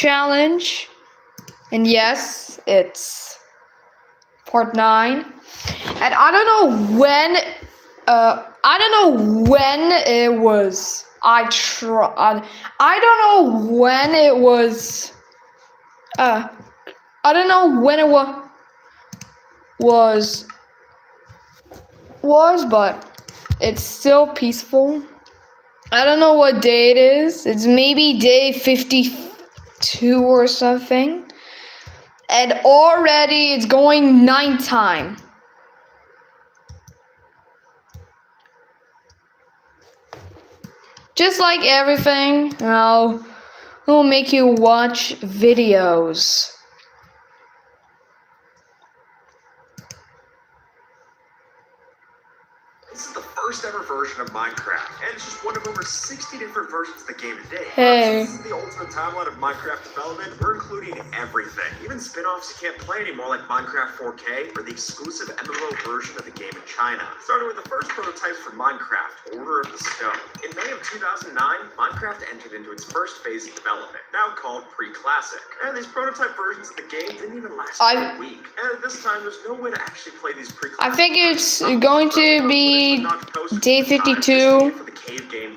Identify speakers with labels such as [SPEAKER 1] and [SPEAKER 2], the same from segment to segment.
[SPEAKER 1] challenge. And yes, it's part 9. And I don't know when it was. I don't know when it was. I don't know when it was, but it's still peaceful. I don't know what day it is. It's maybe day 52 or something. And already it's going nighttime. Just like everything, it'll make you watch videos.
[SPEAKER 2] This is the first ever version of Minecraft, and it's just one of over 60 different versions of the game today.
[SPEAKER 1] Hey.
[SPEAKER 2] This is the ultimate timeline of Minecraft development. We're including everything, even spin-offs you can't play anymore like Minecraft 4K or the exclusive MMO version of the game in China. Starting with the first prototypes for Minecraft, Order of the Stone. In May of 2009, Minecraft entered into its first phase of development, now called Pre-Classic. And these prototype versions of the game didn't even last a week. And at this time, there's no way to actually play these pre-classic.
[SPEAKER 1] I think it's going to be day 52.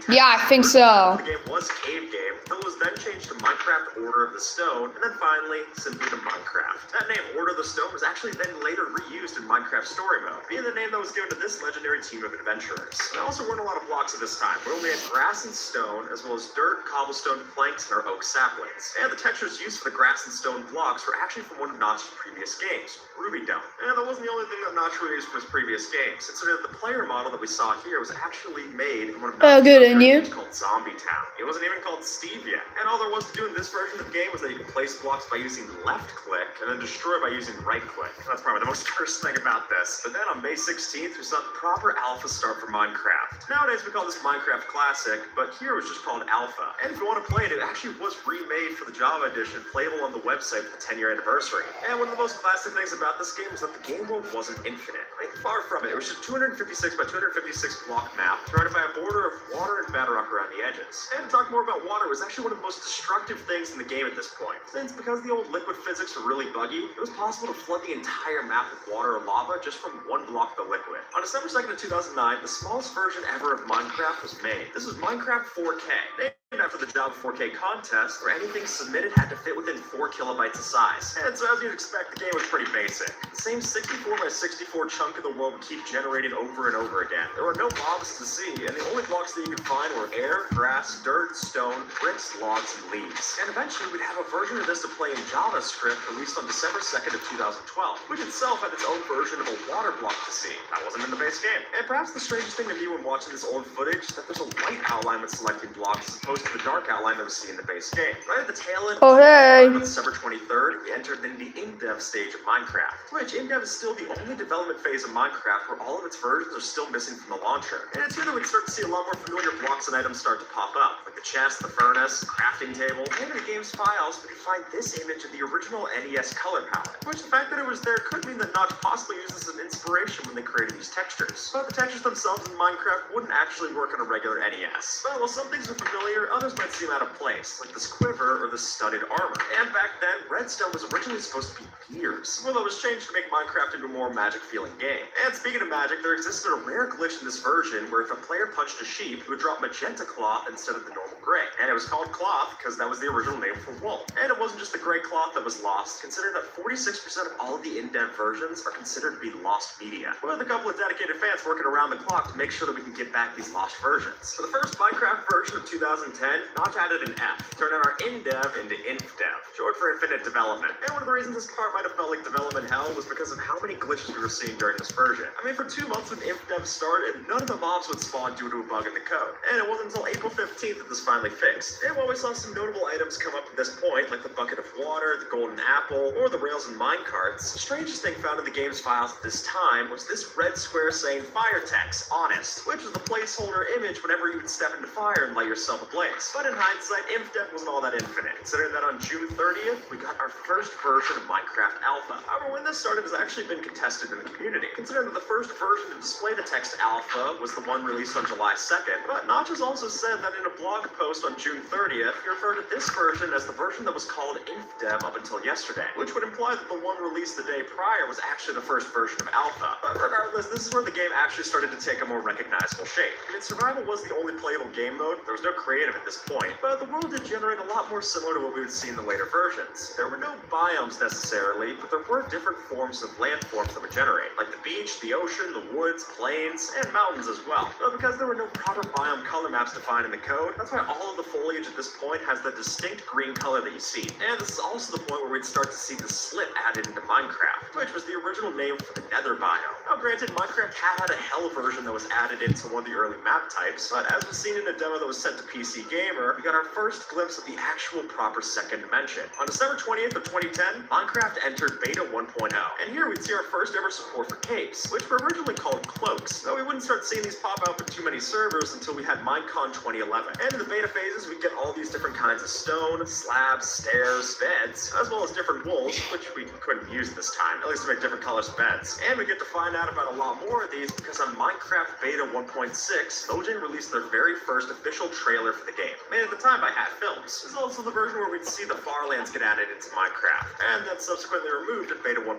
[SPEAKER 1] Yeah, I think so.
[SPEAKER 2] The game was Cave Game, until it was then changed to Minecraft Order of the Stone, and then finally, simply to Minecraft. That name, Order of the Stone, was actually then later reused in Minecraft Story Mode, being the name that was given to this legendary team of adventurers. There also weren't a lot of blocks at this time. We only had grass and stone, as well as dirt, cobblestone planks, and our oak saplings. And the textures used for the grass and stone blocks were actually from one of Notch's previous games, Ruby Dome. And that wasn't the only thing that Notch used for his previous games. Consider that the player model that we saw here was actually made in one of Notch's games called Zombie Town. It wasn't even called Steve yet. And all there was to do in this version of the game was that you could place blocks by using left click and then destroy by using right click. That's probably the most cursed thing about this. But then on May 16th, we saw the proper alpha start for Minecraft. Nowadays we call this Minecraft Classic, but here it was just called Alpha. And if you want to play it, it actually was remade for the Java edition, playable on the website for the 10-year anniversary. And one of the most classic things about this game was that the game world wasn't infinite. Like, far from it. It was just 256 by 256 block map, surrounded by a border of water and bedrock around the edges. And to talk more about water, it was actually one of the most destructive things in the game at this point. Since because the old liquid physics were really buggy, it was possible to flood the entire map with water or lava just from one block of the liquid. On December 2nd of 2009, the smallest version ever of Minecraft was made. This was Minecraft 4K. After the Java 4K contest, where anything submitted had to fit within 4 kilobytes of size. And so as you'd expect, the game was pretty basic. The same 64 by 64 chunk of the world would keep generating over and over again. There were no mobs to see, and the only blocks that you could find were air, grass, dirt, stone, bricks, logs, and leaves. And eventually we'd have a version of this to play in JavaScript released on December 2nd of 2012, which itself had its own version of a water block to see. That wasn't in the base game. And perhaps the strangest thing to me when watching this old footage is that there's a white outline with selected blocks as opposed to the dark outline that we see in the base game. Right at the tail end on December 23rd, we entered into the in-dev stage of Minecraft, which in-dev is still the only development phase of Minecraft where all of its versions are still missing from the launcher. And it's here that we'd start to see a lot more familiar blocks and items start to pop up, like the chest, the furnace, crafting table, and in the game's files, we could find this image of the original NES color palette, which the fact that it was there could mean that Notch possibly used this as an inspiration when they created these textures. But the textures themselves in Minecraft wouldn't actually work on a regular NES. But while some things are familiar, others might seem out of place, like this quiver or this studded armor. And back then, redstone was originally supposed to be gears. Well, that was changed to make Minecraft into a more magic-feeling game. And speaking of magic, there existed a rare glitch in this version where if a player punched a sheep, it would drop magenta cloth instead of the normal gray. And it was called cloth because that was the original name for wool. And it wasn't just the gray cloth that was lost, considering that 46% of all of the in-dev versions are considered to be lost media. With a couple of dedicated fans working around the clock to make sure that we can get back these lost versions. For the first Minecraft version of 2010, Notch added an F, turning our in-dev into inf-dev, short for infinite development. And one of the reasons this part might have felt like development hell was because of how many glitches we were seeing during this version. I mean, for 2 months when inf-dev started, none of the mobs would spawn due to a bug in the code. And it wasn't until April 15th that this finally fixed. And while we saw some notable items come up at this point, like the bucket of water, the golden apple, or the rails and minecarts, the strangest thing found in the game's files at this time was this red square saying Firetex, honest, which was the placeholder image whenever you would step into fire and light yourself ablaze. ways. But in hindsight, InfDev wasn't all that infinite, considering that on June 30th, we got our first version of Minecraft Alpha. However, when this started, has actually been contested in the community, considering that the first version to display the text Alpha was the one released on July 2nd. But Notch has also said that in a blog post on June 30th, he referred to this version as the version that was called InfDev up until yesterday, which would imply that the one released the day prior was actually the first version of Alpha. But regardless, this is where the game actually started to take a more recognizable shape. I mean, survival was the only playable game mode, there was no creative at this point, but the world did generate a lot more similar to what we would see in the later versions. There were no biomes necessarily, but there were different forms of landforms that would generate, like the beach, the ocean, the woods, plains, and mountains as well. But because there were no proper biome color maps defined in the code, that's why all of the foliage at this point has the distinct green color that you see. And this is also the point where we'd start to see the slip added into Minecraft, which was the original name for the Nether biome. Now granted, Minecraft had a hell version that was added into one of the early map types, but as was seen in a demo that was sent to PC Gamer, we got our first glimpse of the actual proper second dimension. On December 20th of 2010, Minecraft entered Beta 1.0, and here we'd see our first ever support for capes, which were originally called cloaks, though we wouldn't start seeing these pop up in too many servers until we had Minecon 2011. And in the beta phases, we'd get all these different kinds of stone, slabs, stairs, beds, as well as different wools, which we couldn't use this time, at least to make different colors of beds. And we get to find out about a lot more of these because on Minecraft Beta 1.6, Mojang released their very first official trailer for the game, made at the time by Hat Films. This is also the version where we'd see the Farlands get added into Minecraft, and then subsequently removed in Beta 1.8.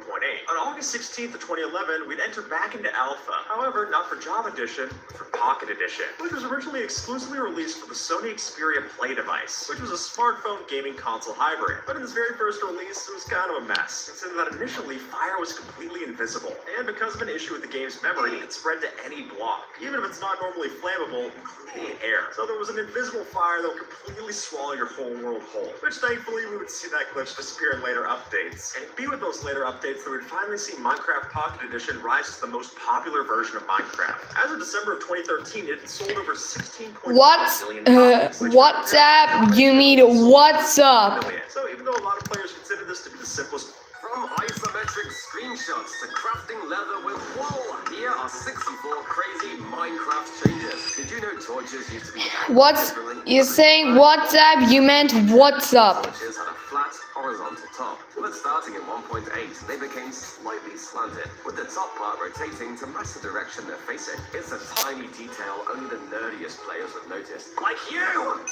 [SPEAKER 2] On August 16th of 2011, we'd enter back into Alpha, however, not for Java Edition, but for Pocket Edition, which was originally exclusively released for the Sony Xperia Play device, which was a smartphone gaming console hybrid. But in this very first release, it was kind of a mess, considering that initially, fire was completely invisible, and because of an issue with the game's memory, it could spread to any block, even if it's not normally flammable, including air. So there was an invisible fire that would completely swallow your whole world whole, which thankfully we would see that glitch disappear in later updates. And it'd be with those later updates that we'd finally see Minecraft Pocket Edition rise to the most popular version of Minecraft. As of December of 2013, it had sold over 16.5 million copies.
[SPEAKER 1] What's up? You mean what's up?
[SPEAKER 2] So even though a lot of players consider this to be the simplest.
[SPEAKER 3] From isometric screenshots to crafting leather with wool, here are 64 crazy Minecraft changes. Did you know torches used to be...
[SPEAKER 1] You're saying what's up? You meant what's up?
[SPEAKER 3] Torches had a flat, horizontal top, but starting in 1.8, they became slightly slanted, with the top part rotating to match the direction they're facing. It's a tiny detail only the nerdiest players would notice. Like you!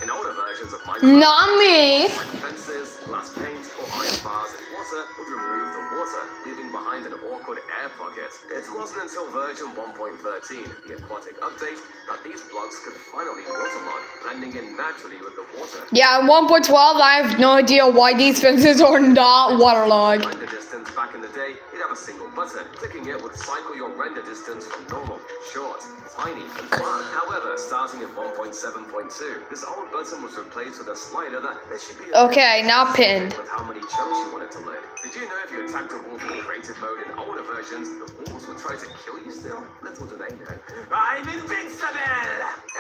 [SPEAKER 3] In older versions of Minecraft,
[SPEAKER 1] Not me.
[SPEAKER 3] like fences, glass paint, or iron bars in water would remove the water, leaving behind an awkward air pocket. It wasn't until version 1.13, the aquatic update, that these blocks could finally waterlog, blending in naturally with the water.
[SPEAKER 1] Yeah, in 1.12, I have no idea why these fences are not waterlogged.
[SPEAKER 3] Render distance back in the day, you'd have a single button. Clicking it would cycle your render distance from normal, short, tiny, and flat. However, starting at 1.7.2, this old button was replaced with a slider that there should be
[SPEAKER 1] Okay, now pinned.
[SPEAKER 3] with how many chunks you wanted to load. Did you know if you attacked a wall in creative mode in older versions, the walls would try to kill you still? Little do they know. I'm invincible!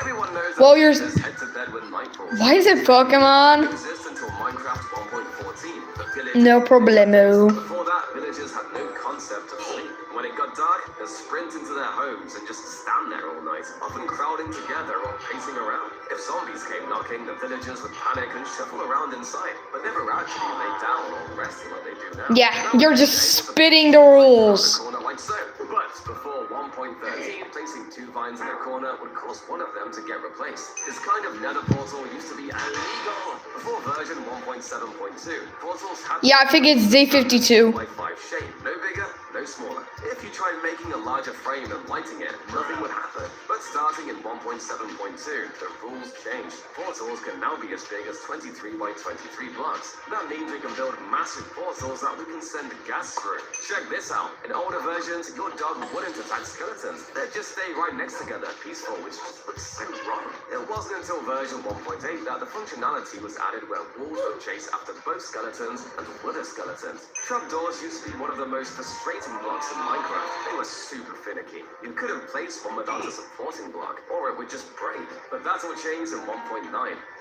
[SPEAKER 3] Everyone knows
[SPEAKER 1] Well,
[SPEAKER 3] that
[SPEAKER 1] you're-
[SPEAKER 3] villagers head to bed when night falls.
[SPEAKER 1] Why is it Pokemon?
[SPEAKER 3] Exist until Minecraft 1.14. The village
[SPEAKER 1] No problemo.
[SPEAKER 3] Before that, villagers had no concept of sleep. When it got dark, they'd sprint into their homes and just stand there all night, often crowding together or pacing around. If zombies came knocking, the villagers would panic and shuffle around inside, but never actually lay down or rested like they do now.
[SPEAKER 1] Yeah, you're just spitting the rules.
[SPEAKER 3] Corner like so. But before 1.13, placing two vines in a corner would cause one of them to get replaced. This kind of nether portal used to be illegal. Before version 1.7.2, portals had
[SPEAKER 1] Yeah, I think it's D52.
[SPEAKER 3] by 5 shape, no bigger, no smaller. If you tried making a larger frame and lighting it, nothing would happen. But starting in 1.7.2, the rules changed. Portals can now be as big as 23 by 23 blocks. That means we can build massive portals that we can send gas through. Check this out. In older versions, your dog wouldn't attack skeletons. They'd just stay right next together, peaceful, which just looks so wrong. It wasn't until version 1.8 that the functionality was added where wolves would chase after both skeletons and wither skeletons. Trapdoors used to be one of the most frustrating blocks in Minecraft. They were super finicky. You couldn't place one without a supporting block, or it would just break. But that's all changed in 1.9.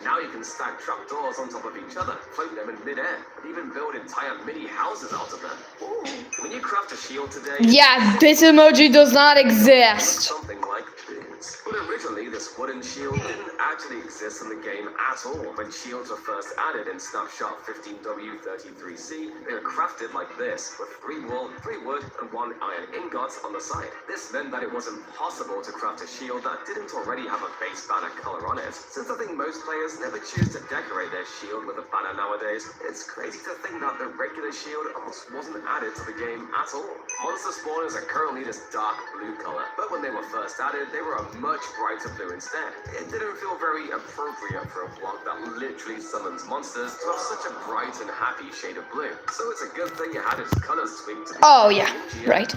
[SPEAKER 3] Now you can stack trapdoors on top of each other, float them in mid-air, and even build entire mini houses out of them. Ooh. When you craft a shield today,
[SPEAKER 1] Yeah, this emoji does not exist.
[SPEAKER 3] something like this. shields. But originally, this wooden shield didn't actually exist in the game at all. When shields were first added in Snapshot 15W33C, they were crafted like this, with 3 wool, 3 wood, and 1 iron ingot on the side. This meant that it was impossible to craft a shield that didn't already have a base banner color on it. Since I think most players never choose to decorate their shield with a banner nowadays, it's crazy to think that the regular shield almost wasn't added to the game at all. Monster spawners are currently this dark blue color, but when they were first added, they were a much brighter blue instead. It didn't feel very appropriate for a block that literally summons monsters to have such a bright and happy shade of blue. So it's a good thing it had its colors tweaked to be
[SPEAKER 1] Oh yeah, right.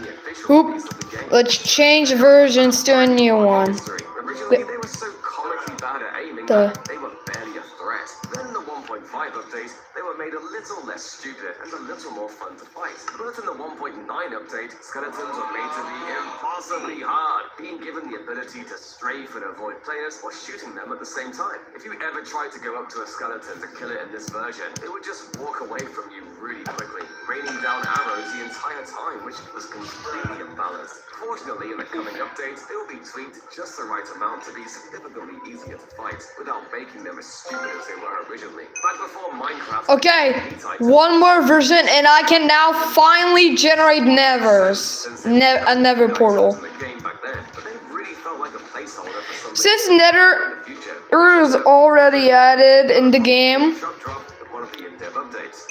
[SPEAKER 1] Oop. Let's change versions to a new one.
[SPEAKER 3] Originally, they were so comically bad at aiming that they were barely a threat. Then the 1.5 update, they were made a little less stupid and a little more fun to fight. But in the 1.9 update, skeletons were made to be impossibly hard, being given the ability to strafe and avoid players while shooting them at the same time. If you ever tried to go up to a skeleton to kill it in this version, it would just walk away from you really quickly, raining down arrows the entire time, which was completely imbalanced. Fortunately, in the coming updates, they will be tweaked just the right amount to be significantly easier to fight, without making them as stupid as they were originally. Back before Minecraft...
[SPEAKER 1] Okay, one more version and I can now finally generate nevers. A nether portal. Since nether is already added in the game,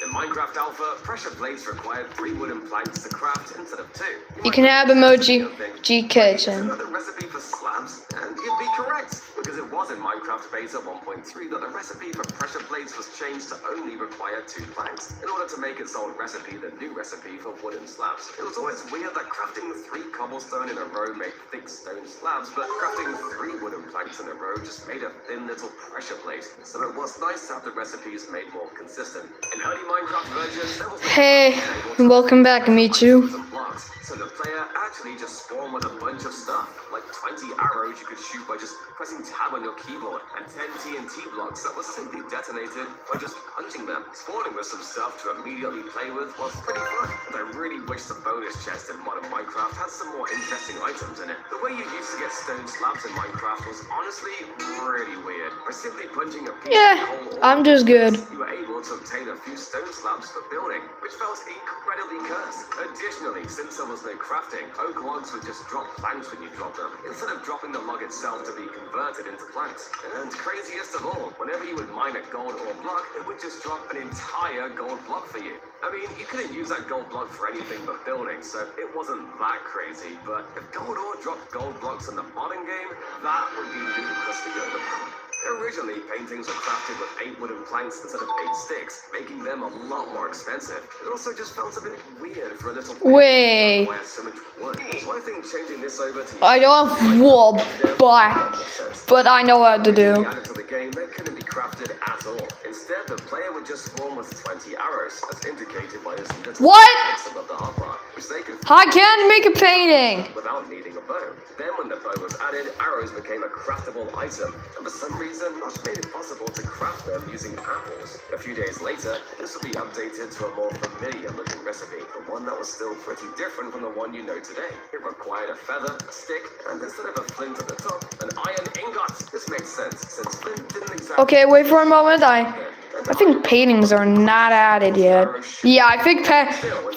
[SPEAKER 3] in Minecraft Alpha, pressure plates required 3 wooden planks to craft instead of 2.
[SPEAKER 1] you can have emoji G Kitchen.
[SPEAKER 3] Another recipe for slabs, and you'd be correct, because it was in Minecraft Beta 1.3 that the recipe for pressure plates was changed to only require 2 planks, in order to make its old recipe the new recipe for wooden slabs. It was always weird that crafting 3 cobblestone in a row made thick stone slabs, but crafting 3 wooden planks in a row just made a thin little pressure plate, so it was nice to have the recipes made more consistent. In early Minecraft versions, there was no
[SPEAKER 1] Hey, welcome back, Michu.
[SPEAKER 3] so the player actually just spawned with a bunch of stuff, like 20 arrows you could shoot by just pressing tab on your keyboard, and 10 TNT blocks that were simply detonated by just punching them. Spawning with some stuff to immediately play with was pretty fun, and I really wish the bonus chest in modern Minecraft had some more interesting items in it. The way you used to get stone slabs in Minecraft was honestly really weird. By simply punching a piece of coal,
[SPEAKER 1] I'm just good.
[SPEAKER 3] you were able to obtain a few stone slabs for building, which felt incredibly cursed. Additionally, since there was no crafting, oak logs would just drop planks when you drop them, instead of dropping the log itself to be converted into planks. And craziest of all, whenever you would mine a gold ore block, it would just drop an entire gold block for you. I mean, you couldn't use that gold block for anything but building, so it wasn't that crazy, but if gold ore dropped gold blocks in the modern game, that would be ludicrously overpowered. Originally, paintings were crafted with 8 wooden planks instead of 8 sticks, making them a lot more expensive. It also just felt a bit weird for a little
[SPEAKER 1] Wait.
[SPEAKER 3] where so much wood. So I think changing this over to
[SPEAKER 1] I don't have wool, but I know what to do.
[SPEAKER 3] added to the game, they couldn't be crafted at all. Instead, the player would just spawn with 20 arrows, as indicated by this little
[SPEAKER 1] What?
[SPEAKER 3] X above the hotbar, which they could
[SPEAKER 1] I can't make a painting.
[SPEAKER 3] without needing a bow. Then when the bow was added, arrows became a craftable item, and for some reason, Notch made it possible to craft them using apples. A few days later, this would be updated to a more familiar looking recipe, but one that was still pretty different from the one you know today. It required a feather, a stick, and instead of a flint at the top, an iron ingot. This makes sense, since flint didn't exactly...
[SPEAKER 1] Okay, wait for a moment. I think paintings are not added yet. Yeah, I think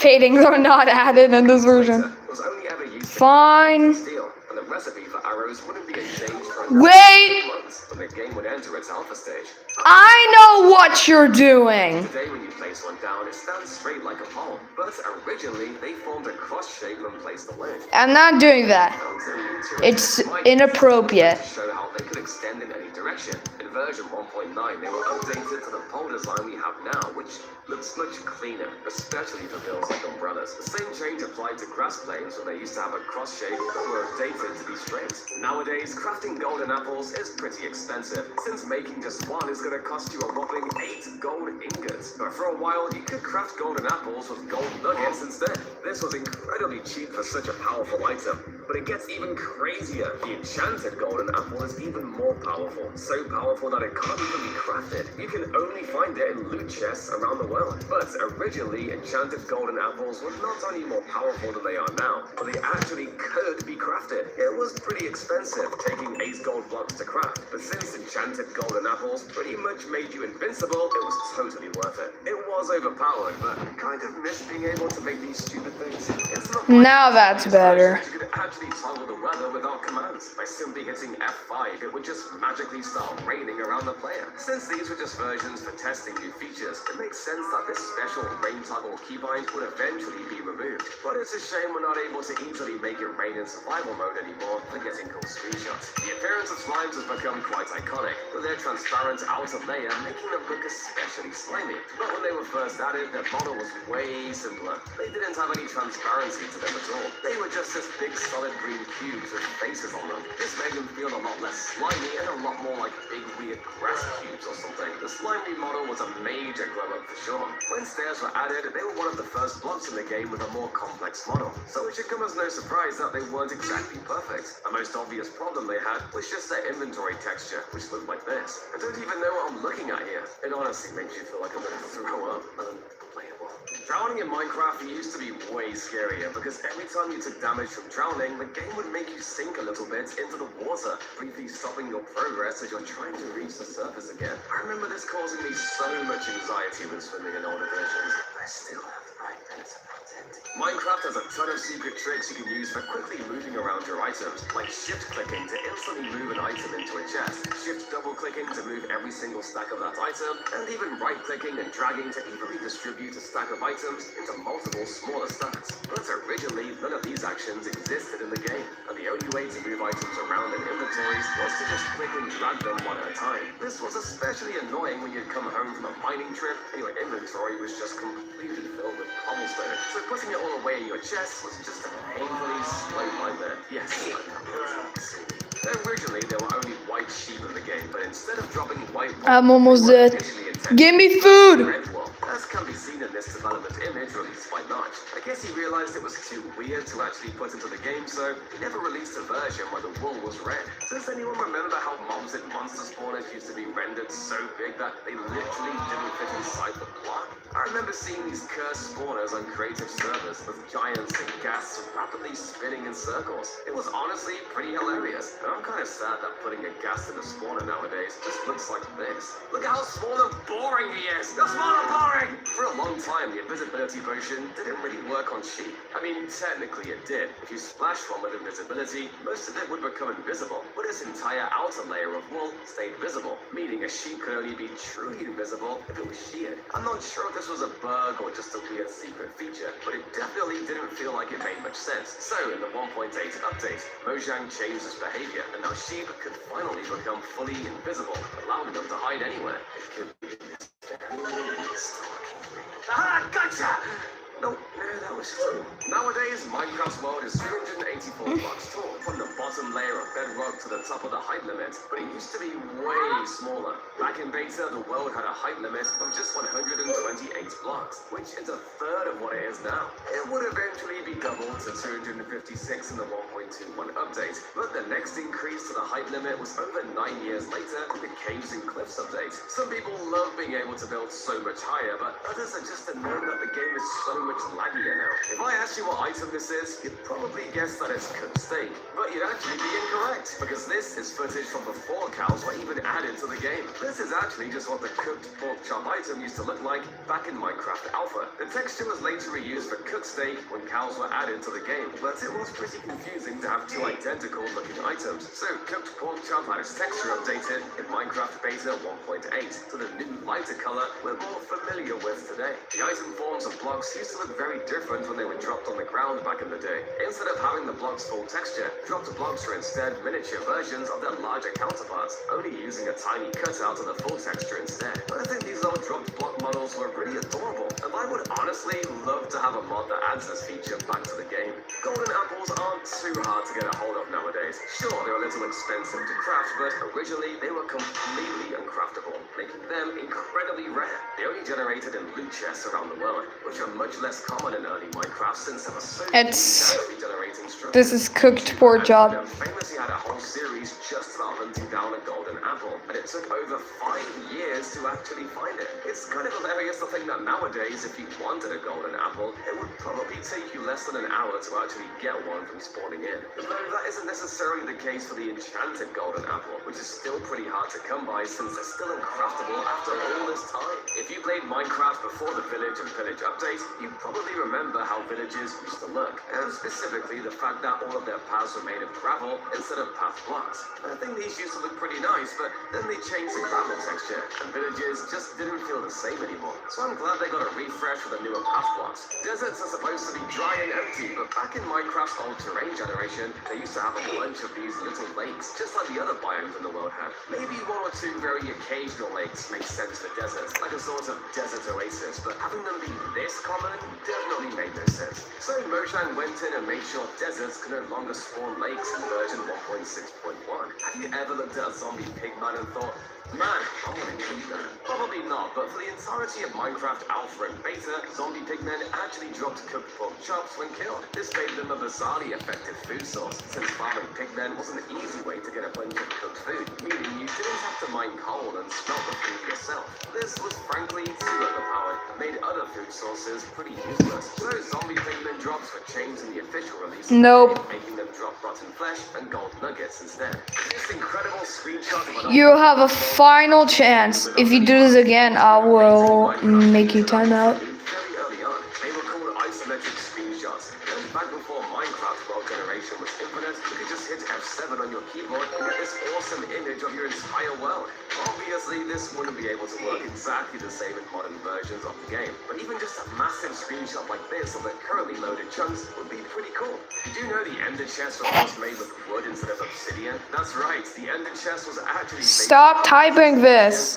[SPEAKER 1] paintings are not added in this version.
[SPEAKER 3] was only ever used
[SPEAKER 1] Fine.
[SPEAKER 3] steel, and the recipe for arrows wouldn't be exchanged for
[SPEAKER 1] Wait.
[SPEAKER 3] months when the game would enter its alpha stage.
[SPEAKER 1] I know what you're doing.
[SPEAKER 3] Today, when you place one down, it stands straight like a pole, but originally they formed a cross shape when placed alone.
[SPEAKER 1] I'm not doing that. It's inappropriate.
[SPEAKER 3] To show how they could extend in any direction. In version 1.9, they were updated to the pole design we have now, which looks much cleaner, especially for builds like umbrellas. The same change applied to grass planes when they used to have a cross shape but were updated to be straight. Nowadays, crafting golden apples is pretty expensive, since making just one is going to cost you a whopping 8 gold ingots. But for a while, you could craft golden apples with gold nuggets instead. This was incredibly cheap for such a powerful item. But it gets even crazier. The enchanted golden apple is even more powerful. So powerful that it can't even be crafted. You can only find it in loot chests around the world. But originally, enchanted golden apples were not only more powerful than they are now, but they actually could be crafted. It was pretty expensive, taking 8 gold blocks to craft. But since enchanted golden apples pretty much made you invincible, it was totally worth it. It was overpowered, but kind of missed being able to make these stupid things. Instead of
[SPEAKER 1] Now that's better.
[SPEAKER 3] you could actually toggle the weather without commands. By simply hitting F5, it would just magically start raining around the player. Since these were just versions for testing new features, it makes sense that this special rain toggle keybind would eventually be removed. But it's a shame we're not able to easily make it rain in survival mode anymore for getting cool screenshots. The appearance of slimes has become quite iconic, with their transparent outer layer making them look especially slimy. But when they were first added, their model was way simpler. They didn't have any transparency to them at all. They were just this big solid green cubes with faces on them. This made them feel a lot less slimy and a lot more like big weird grass cubes or something. The slimy model was a major glow up for sure. When stairs were added, they were one of the first blocks in the game with a more complex model. So it should come as no surprise that they weren't exactly perfect. The most obvious problem they had was just their inventory texture, which looked like this. I don't even know what I'm looking at here. It honestly makes you feel like I'm gonna throw up. Unplayable. Drowning in Minecraft used to be way scarier because every time you took damage from drowning, the game would make you sink a little bit into the water, briefly stopping your progress as you're trying to reach the surface again. I remember this causing me so much anxiety when swimming in older versions. I still have the right minutes of content. Minecraft has a ton of secret tricks you can use for quickly moving around your items, like shift clicking to instantly move an item into a chest, shift double clicking to move every single stack of that item, and even right clicking and dragging to evenly distribute a stack of items into multiple smaller stacks. But originally, none of these actions existed in the game, and the only way to move items around in inventories was to just click and drag them one at a time. This was especially annoying when you'd come home from a mining trip and your inventory was just completely filled with cobblestone. So putting it all away in your chest was just a painfully slow nightmare. Yes, I know. Originally, there were only white sheep in the game, but instead of dropping white,
[SPEAKER 1] I'm almost
[SPEAKER 3] they were
[SPEAKER 1] dead.
[SPEAKER 3] initially intended
[SPEAKER 1] Give me
[SPEAKER 3] to be
[SPEAKER 1] food!
[SPEAKER 3] red wool. As can be seen in this development image released by Notch. I guess he realized it was too weird to actually put into the game, so he never released a version where the wool was red. Does anyone remember how mobs in monster spawners used to be rendered so big that they literally didn't fit inside the block? I remember seeing these cursed spawners on creative servers with giants and ghasts rapidly spinning in circles. It was honestly pretty hilarious, and I'm kind of sad that putting a ghast in a spawner nowadays just looks like this. Look at how small and boring he is! That's small and boring! For a long time, the invisibility potion didn't really work on sheep. I mean, technically it did. If you splash one with invisibility, most of it would become invisible, but its entire outer layer of wool stayed visible, meaning a sheep could only be truly invisible if it was sheared. I'm not sure if this was a bug or just a weird secret feature, but it definitely didn't feel like it made much sense. So in the 1.8 update, Mojang changed its behavior, and now sheep could finally become fully invisible, allowing them to hide anywhere. It could be aha, gotcha! No, that was true. Nowadays, Minecraft's world is 384 blocks tall, from the bottom layer of bedrock to the top of the height limit, but it used to be way smaller. Back in beta, the world had a height limit of just 128 blocks, which is a third of what it is now. It would eventually be doubled to 256 in the 1.21 update, but the next increase to the height limit was over 9 years later in the Caves and Cliffs update. Some people love being able to build so much higher, but others are just annoyed that the game is so much laggier now. If I asked you what item this is, you'd probably guess that it's cooked steak, but you'd actually be incorrect, because this is footage from before cows were even added to the game. This is actually just what the cooked pork chop item used to look like back in Minecraft Alpha. The texture was later reused for cooked steak when cows were added to the game, but it was pretty confusing to have two identical looking items. So cooked pork chop had its texture updated in Minecraft Beta 1.8 to the new lighter color we're more familiar with today. The item forms of blocks used to look very different when they were dropped on the ground back in the day. Instead of having the blocks full texture, dropped blocks are instead miniature versions of their larger counterparts, only using a tiny cutout of the full texture instead. But I think these old dropped block models were really adorable, and I would honestly love to have a mod that adds this feature back to the game. Golden apples aren't too hard to get a hold of nowadays. Sure, they're a little expensive to craft, but originally they were completely uncraftable, making them incredibly rare. They only generated in loot chests around the world, which are much less common in early Minecraft since there was so many naturally generating structures.
[SPEAKER 1] This is cooked pork chop.
[SPEAKER 3] Famously had a whole series just about hunting down a golden apple, and it took over 5 years to actually find it. It's kind of hilarious to think that nowadays, if you wanted a golden apple, it would probably take you less than an hour to actually get one from spawning in. Though that isn't necessarily the case for the enchanted golden apple, which is still pretty hard to come by since they're still uncraftable after all this time. If you played Minecraft before the village and village update, you probably remember how villages used to look, and specifically the fact that all of their paths were made of gravel instead of path blocks. I think these used to look pretty nice, but then they changed the gravel texture, and villages just didn't feel the same anymore. So I'm glad they got a refresh with the newer path blocks. Deserts are supposed to be dry and empty, but back in Minecraft's old terrain generation, they used to have a bunch of these little lakes, just like the other biomes in the world had. Maybe one or two very occasional lakes make sense for deserts, like a sort of desert oasis, but having them be this common definitely made no sense. So Mojang went in and made sure deserts could no longer spawn lakes in version 1.6.1. Have you ever looked at a zombie pigman and thought, man, I want to keep that? Probably not, but for the entirety of Minecraft Alpha and Beta, zombie pigmen actually dropped cooked pork chops when killed. This made them a bizarrely effective food source, since farming pigmen was an easy way to get a bunch of cooked food, meaning you didn't have to mine coal and smelt the food yourself. This was frankly too overpowered and made other food sources pretty useless. So zombie pigmen drops were changed in the official release, making them drop rotten flesh and gold nuggets instead. This incredible screenshot of an
[SPEAKER 1] You have a final chance. If you do this again, I will make you time out.
[SPEAKER 3] Very early on, they were called isometric screenshots. And back before Minecraft world generation was infinite, you could just hit F7 on your keyboard and get this awesome image of your entire world. Obviously, this wouldn't be able to work exactly the same in modern versions of the game, but even just a massive screenshot like this of the currently loaded chunks would be pretty cool. Did you know the Ender chest was made with wood instead of obsidian? That's right, the Ender chest was actually
[SPEAKER 1] Stop typing this.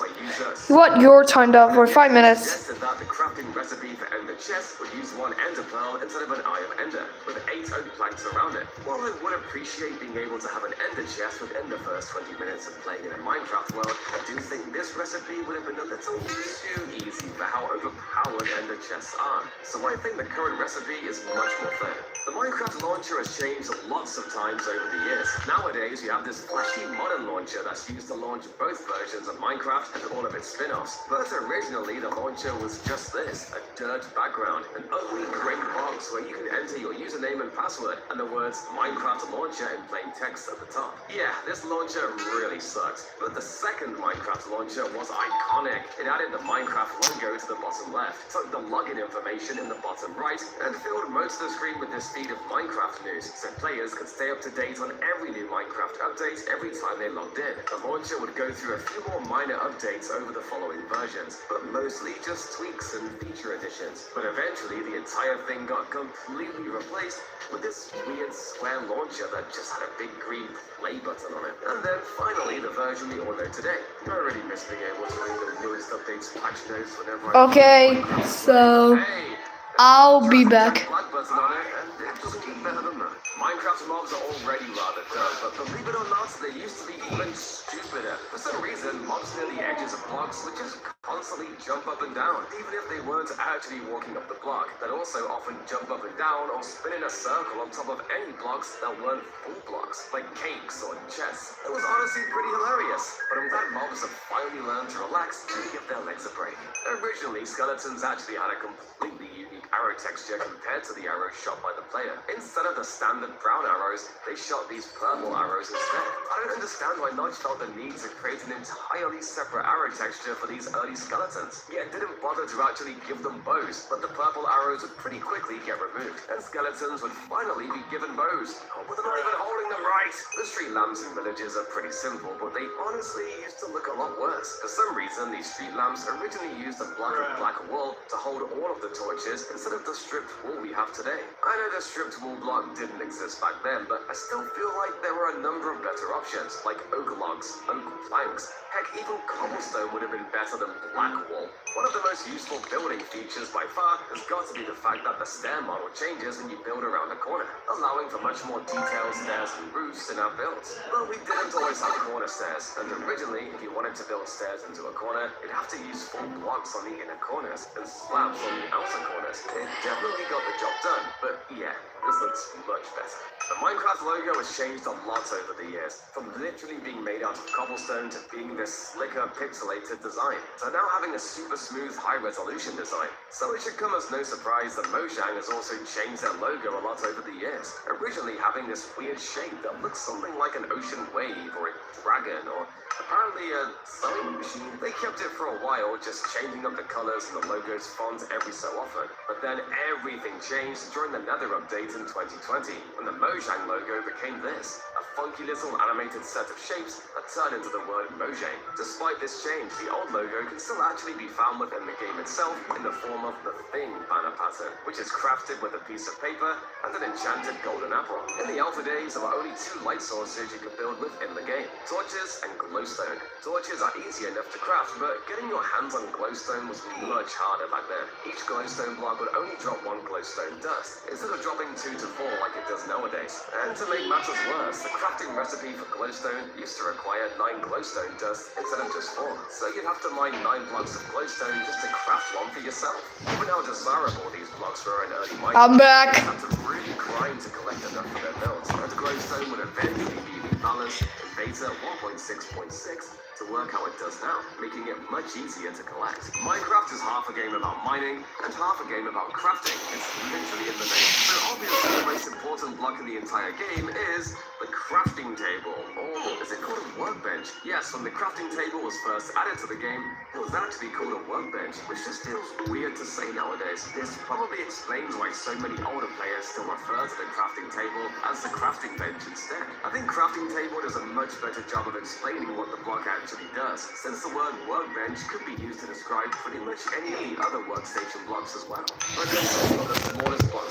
[SPEAKER 1] What? You're timed up for 5 minutes.
[SPEAKER 3] Suggested that the crafting recipe for Ender chest would use 1 Ender pearl instead of an Eye of Ender, with 8 oak planks around it. While I would appreciate being able to have an Ender chest within the first 20 minutes of playing in a Minecraft world, I do think this recipe would have been a little too easy for how overpowered Ender chests are. So I think the current recipe is much more fair. The Minecraft launcher has changed lots of times over the years. Nowadays, you have this flashy modern launcher that's used to launch both versions of Minecraft and all of its spin-offs. But originally, the launcher was just this, a dirt background, an ugly grey box where you can enter your username and password, and the words Minecraft launcher in plain text at the top. Yeah, this launcher really sucks. But the second Minecraft launcher was iconic. It added the Minecraft logo to the bottom left, tucked the login information in the bottom right, and filled most of the screen with this feed of Minecraft news, so players could stay up to date on every new Minecraft update every time they logged in. The launcher would go through a few more minor updates over the following versions, but mostly just tweaks and feature additions. But eventually, the entire thing got completely replaced with this weird square launcher that just had a big green play button on it. And then finally, the version we all know today. I really miss being able to read the newest updates patch notes whenever I
[SPEAKER 1] Okay, so
[SPEAKER 3] Hey!
[SPEAKER 1] I'll be back.
[SPEAKER 3] Black button on it, and it doesn't get better than that. Minecraft mobs are already rather dumb, but believe it or not, they used to be even stupider. For some reason, mobs near the edges of blocks would just constantly jump up and down, even if they weren't actually walking up the block. They'd also often jump up and down or spin in a circle on top of any blocks that weren't full blocks, like cakes or chests. It was honestly pretty hilarious, but I'm glad mobs have finally learned to relax and give their legs a break. Originally, skeletons actually had a completely unique arrow texture compared to the arrows shot by the player. Instead of the standard brown arrows, they shot these purple arrows instead. I don't understand why Notch felt the need to create an entirely separate arrow texture for these early skeletons, yet didn't bother to actually give them bows, but the purple arrows would pretty quickly get removed, and skeletons would finally be given bows. Oh, but they're not even holding them right! The street lamps in villages are pretty simple, but they honestly used to look a lot worse. For some reason, these street lamps originally used a block of black wool to hold all of the torches instead of the stripped wool we have today. I know the stripped wool block didn't exist back then, but I still feel like there were a number of better options, like oak logs, oak planks. Heck, even cobblestone would have been better than black wool. One of the most useful building features by far has got to be the fact that the stair model changes when you build around a corner, allowing for much more detailed stairs and roofs in our builds. But we didn't always have corner stairs, and originally, if you wanted to build stairs into a corner, you'd have to use full blocks on the inner corners and slabs on the outer corners. It definitely got the job done, but yeah, this looks much better. The Minecraft logo has changed a lot over the years, from literally being made out of cobblestone to being this slicker, pixelated design, to now having a super smooth, high-resolution design. So it should come as no surprise that Mojang has also changed their logo a lot over the years, originally having this weird shape that looks something like an ocean wave or a dragon or apparently a sewing machine. They kept it for a while, just changing up the colors and the logo's font every so often. But then everything changed during the Nether update in 2020, when the Mojang logo became this, a funky little animated set of shapes that turn into the word Mojang. Despite this change, the old logo can still actually be found within the game itself in the form of the Thing banner pattern, which is crafted with a piece of paper and an enchanted golden apple. In the alpha days, there were only 2 light sources you could build within the game, torches and glowstone. Torches are easy enough to craft, but getting your hands on glowstone was much harder back then. Each glowstone block would only drop 1 glowstone dust, instead of dropping 2 to 4 like it does nowadays. And to make matters worse, the crafting recipe for glowstone used to require 9 glowstone dust instead of just 4. So you'd have to mine 9 blocks of glowstone just to craft one for yourself. Even how desirable these blocks were in early Minecraft,
[SPEAKER 1] I'm back.
[SPEAKER 3] you had to really grind to collect enough for their builds. And glowstone would eventually be rebalanced in beta 1.6.6 to work how it does now, making it much easier to collect. Minecraft is half a game about mining and half a game about crafting. It's literally in the name. So obviously the most important block in the entire game is the crafting table, or is it called a workbench? Yes, when the crafting table was first added to the game, it was actually called a workbench, which just feels weird to say nowadays. This probably explains why so many older players still refer to the crafting table as the crafting bench instead. I think crafting table does a much better job of explaining what the block actually does, since the word workbench could be used to describe pretty much any of the other workstation blocks as well. But then the smallest block,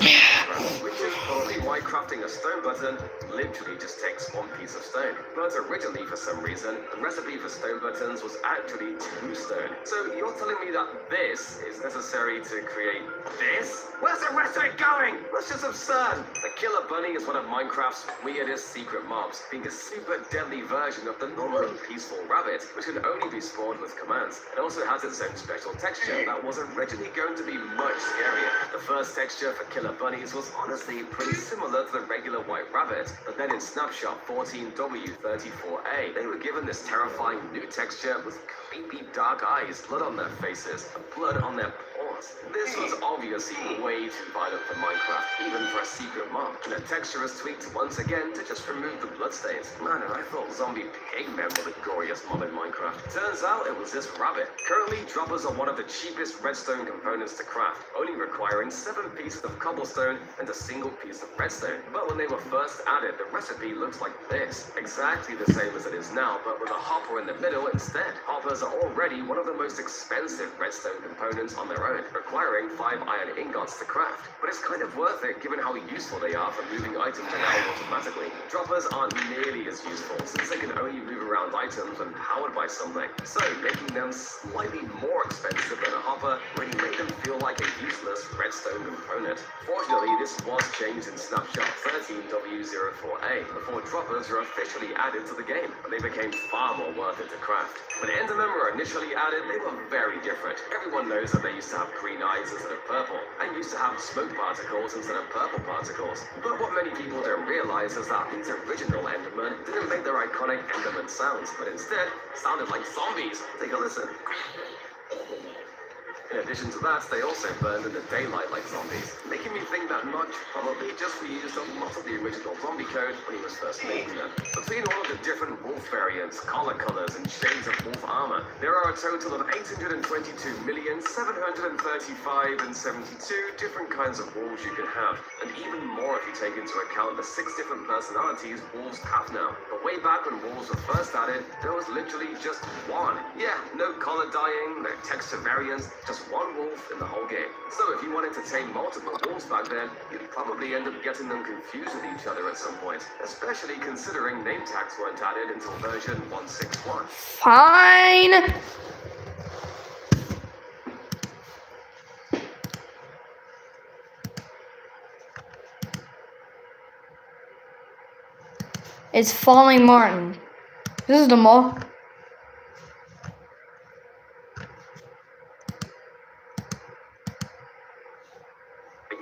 [SPEAKER 3] which is probably why crafting a stone button literally just takes 1 piece of stone. But originally, for some reason, the recipe for stone buttons was actually 2 stone. So you're telling me that this is necessary to create this? Where's the rest of it going? That's just absurd. The killer bunny is one of Minecraft's weirdest secret mobs, being a super deadly version of the normally peaceful rabbit, which can only be spawned with commands. It also has its own special texture that was originally going to be much scarier. The first texture for killer bunnies was honestly pretty similar to the regular white rabbit, but then in Snapshot 14W34A, they were given this terrifying new texture with creepy dark eyes, blood on their faces, and blood on their paws. This was obviously way too violent for Minecraft, even for a secret mob, and the texture was tweaked once again to just remove the bloodstains. Man, and I thought zombie pigmen were the goriest mob in Minecraft. Turns out it was this rabbit. Currently, droppers are one of the cheapest redstone components to craft, only requiring 7 pieces of cobblestone and a single piece of redstone. But when they were first added, the recipe looks like this, exactly the same as it is now, but with a hopper in the middle instead. Hoppers are already one of the most expensive redstone components on their own, requiring 5 iron ingots to craft. But it's kind of worth it given how useful they are for moving items around automatically. Droppers aren't nearly as useful since they can only move around items when powered by something, so making them slightly more expensive than a hopper really made them feel like a useless redstone component. Fortunately, this was changed in Snapshot 13W04A before droppers were officially added to the game, and they became far more worth it to craft. When Endermen were initially added, they were very different. Everyone knows that they used to have green eyes instead of purple, and used to have smoke particles instead of purple particles. But what many people don't realize is that these original Endermen didn't make their iconic Enderman sounds, but instead sounded like zombies. Take a listen. In addition to that, they also burned in the daylight like zombies, making me think that Notch probably just reused a lot of the original zombie code when he was first making them. Between all of the different wolf variants, collar colors, and shades of wolf armor, there are a total of 822,735,072 different kinds of wolves you can have, and even more if you take into account the 6 different personalities wolves have now. But way back when wolves were first added, there was literally just one. Yeah, no color dyeing, no texture variants, just one wolf in the whole game. So if you wanted wanted to tame multiple wolves back then, you'd probably end up getting them confused with each other at some point, especially considering name tags weren't added until version 161.
[SPEAKER 1] Fine. It's Falling Martin. This is the mall.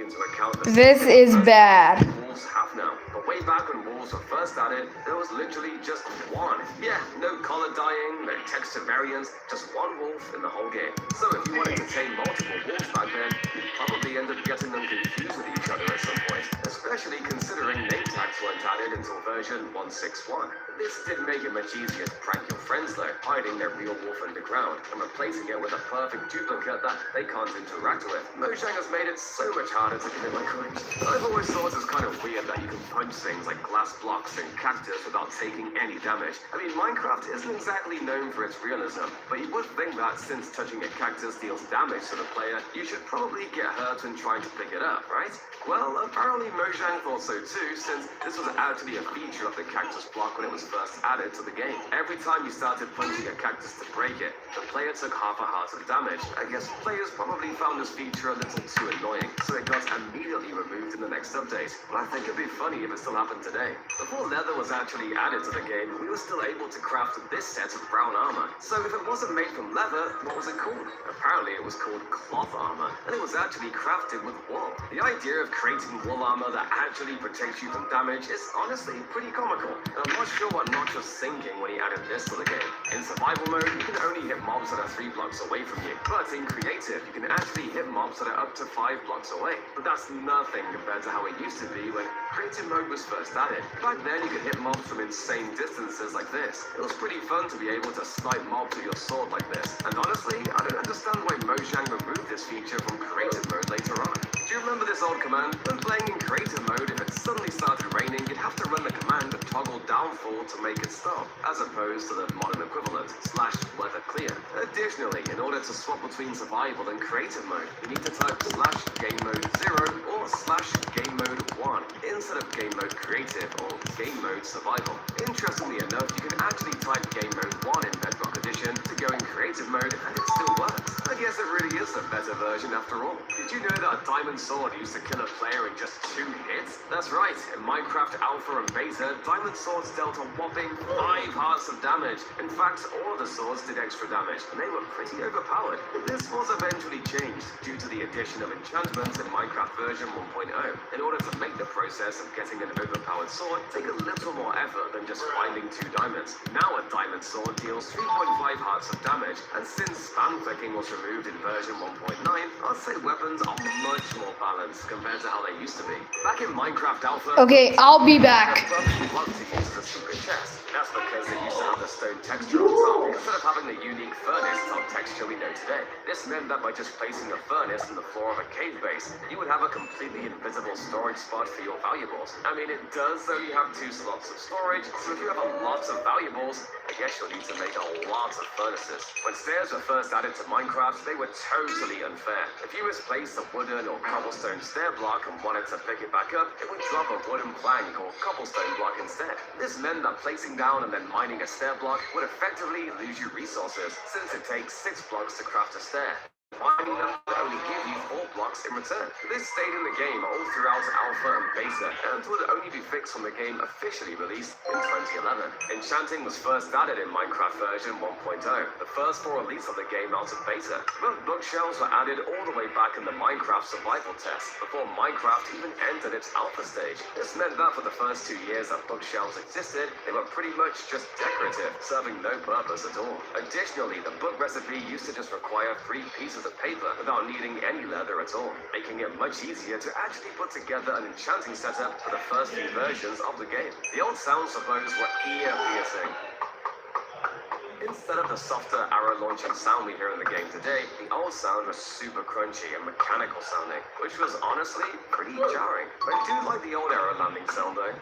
[SPEAKER 3] Into account the
[SPEAKER 1] This is bad.
[SPEAKER 3] wolves have now. But way back when wolves were first added, there was literally just one. Yeah, no color dyeing, no texture variants, just one wolf in the whole game. So if you wanted to tame multiple wolves back then, you'd probably end up getting them confused with each other at some point, especially considering name tags weren't added until version 161. This did make it much easier to prank your friends though, hiding their real wolf underground and replacing it with a perfect duplicate that they can't interact with. Mojang has made it so much harder to commit my crimes. I've always thought it was kind of weird that you can punch things like glass blocks and cactus without taking any damage. I mean, Minecraft isn't exactly known for its realism, but you would think that since touching a cactus deals damage to the player, you should probably get hurt when trying to pick it up, right? Well, apparently Mojang thought so too, since this was actually a feature of the cactus block when it was first added to the game. Every time you started punching a cactus to break it, the player took half a heart of damage. I guess players probably found this feature a little too annoying, so it got immediately removed in the next update. But I think it'd be funny if it still happened today. Before leather was actually added to the game, we were still able to craft this set of brown armor. So if it wasn't made from leather, what was it called? Apparently it was called cloth armor, and it was actually crafted with wool. The idea of creating wool armor that actually protects you from damage is honestly pretty comical, and I'm not sure what Notch was thinking when he added this to the game. In survival mode, you can only hit mobs that are 3 blocks away from you, but in creative, you can actually hit mobs that are up to 5 blocks away. But that's nothing compared to how it used to be when creative mode was first added. Back then, you could hit mobs from insane distances like this. It was pretty fun to be able to snipe mobs with your sword like this, and honestly, I don't understand why Mojang removed this feature from creative mode later on. Do you remember this old command? When playing in creative mode, if it suddenly started raining, you'd have to run the command toggle downfall to make it stop, as opposed to the modern equivalent, /weather clear. Additionally, in order to swap between survival and creative mode, you need to type /game mode 0 or /game mode 1 instead of game mode creative or game mode survival. Interestingly enough, you can actually type game mode 1 in Bedrock Edition to go in creative mode and it still works. I guess it really is a better version after all. Did you know that a diamond sword used to kill a player in just 2 hits? That's right, in Minecraft Alpha and Beta, diamond swords dealt a whopping 5 hearts of damage. In fact, all of the swords did extra damage, and they were pretty overpowered. This was eventually changed due to the addition of enchantments in Minecraft version 1.0. In order to make the process of getting an overpowered sword take a little more effort than just finding 2 diamonds. Now a diamond sword deals 3.5 hearts of damage, and since spam clicking was removed in version 1.9, I'd say weapons are much more balanced compared to how they used to be. Back in Minecraft Alpha,
[SPEAKER 1] Okay, I'll be back.
[SPEAKER 3] love to use the secret chest. That's because they used to have the stone texture on top instead of having the unique furnace top texture we know today. This meant that by just placing a furnace in the floor of a cave base, you would have a completely invisible storage spot for your valuables. I mean, it does only have 2 slots of storage, so if you have a lot of valuables, I guess you'll need to make a lot of furnaces. When stairs were first added to Minecraft, they were totally unfair. If you misplaced a wooden or cobblestone stair block and wanted to pick it back up, it would drop a wooden plank or cobblestone block instead. This meant that placing down and then mining a stair block would effectively lose you resources, since it takes 6 blocks to craft a stair. Mining them would only give you 4 blocks in return. This stayed in the game all throughout Alpha and Beta, and would only be fixed when the game officially released in 2011. Enchanting was first added in Minecraft version 1.0, the first full release of the game out of Beta. But bookshelves were added all the way back in the Minecraft survival test, before Minecraft even entered its alpha stage. This meant that for the first 2 years that bookshelves existed, they were pretty much just decorative, serving no purpose at all. Additionally, the book recipe used to just require 3 pieces of paper without needing any leather at all, making it much easier to actually put together an enchanting setup for the first few versions of the game. The old sounds of those were ear-piercing. Instead of the softer arrow launching sound we hear in the game today, the old sound was super crunchy and mechanical sounding, which was honestly pretty jarring. I do like the old arrow landing sound though.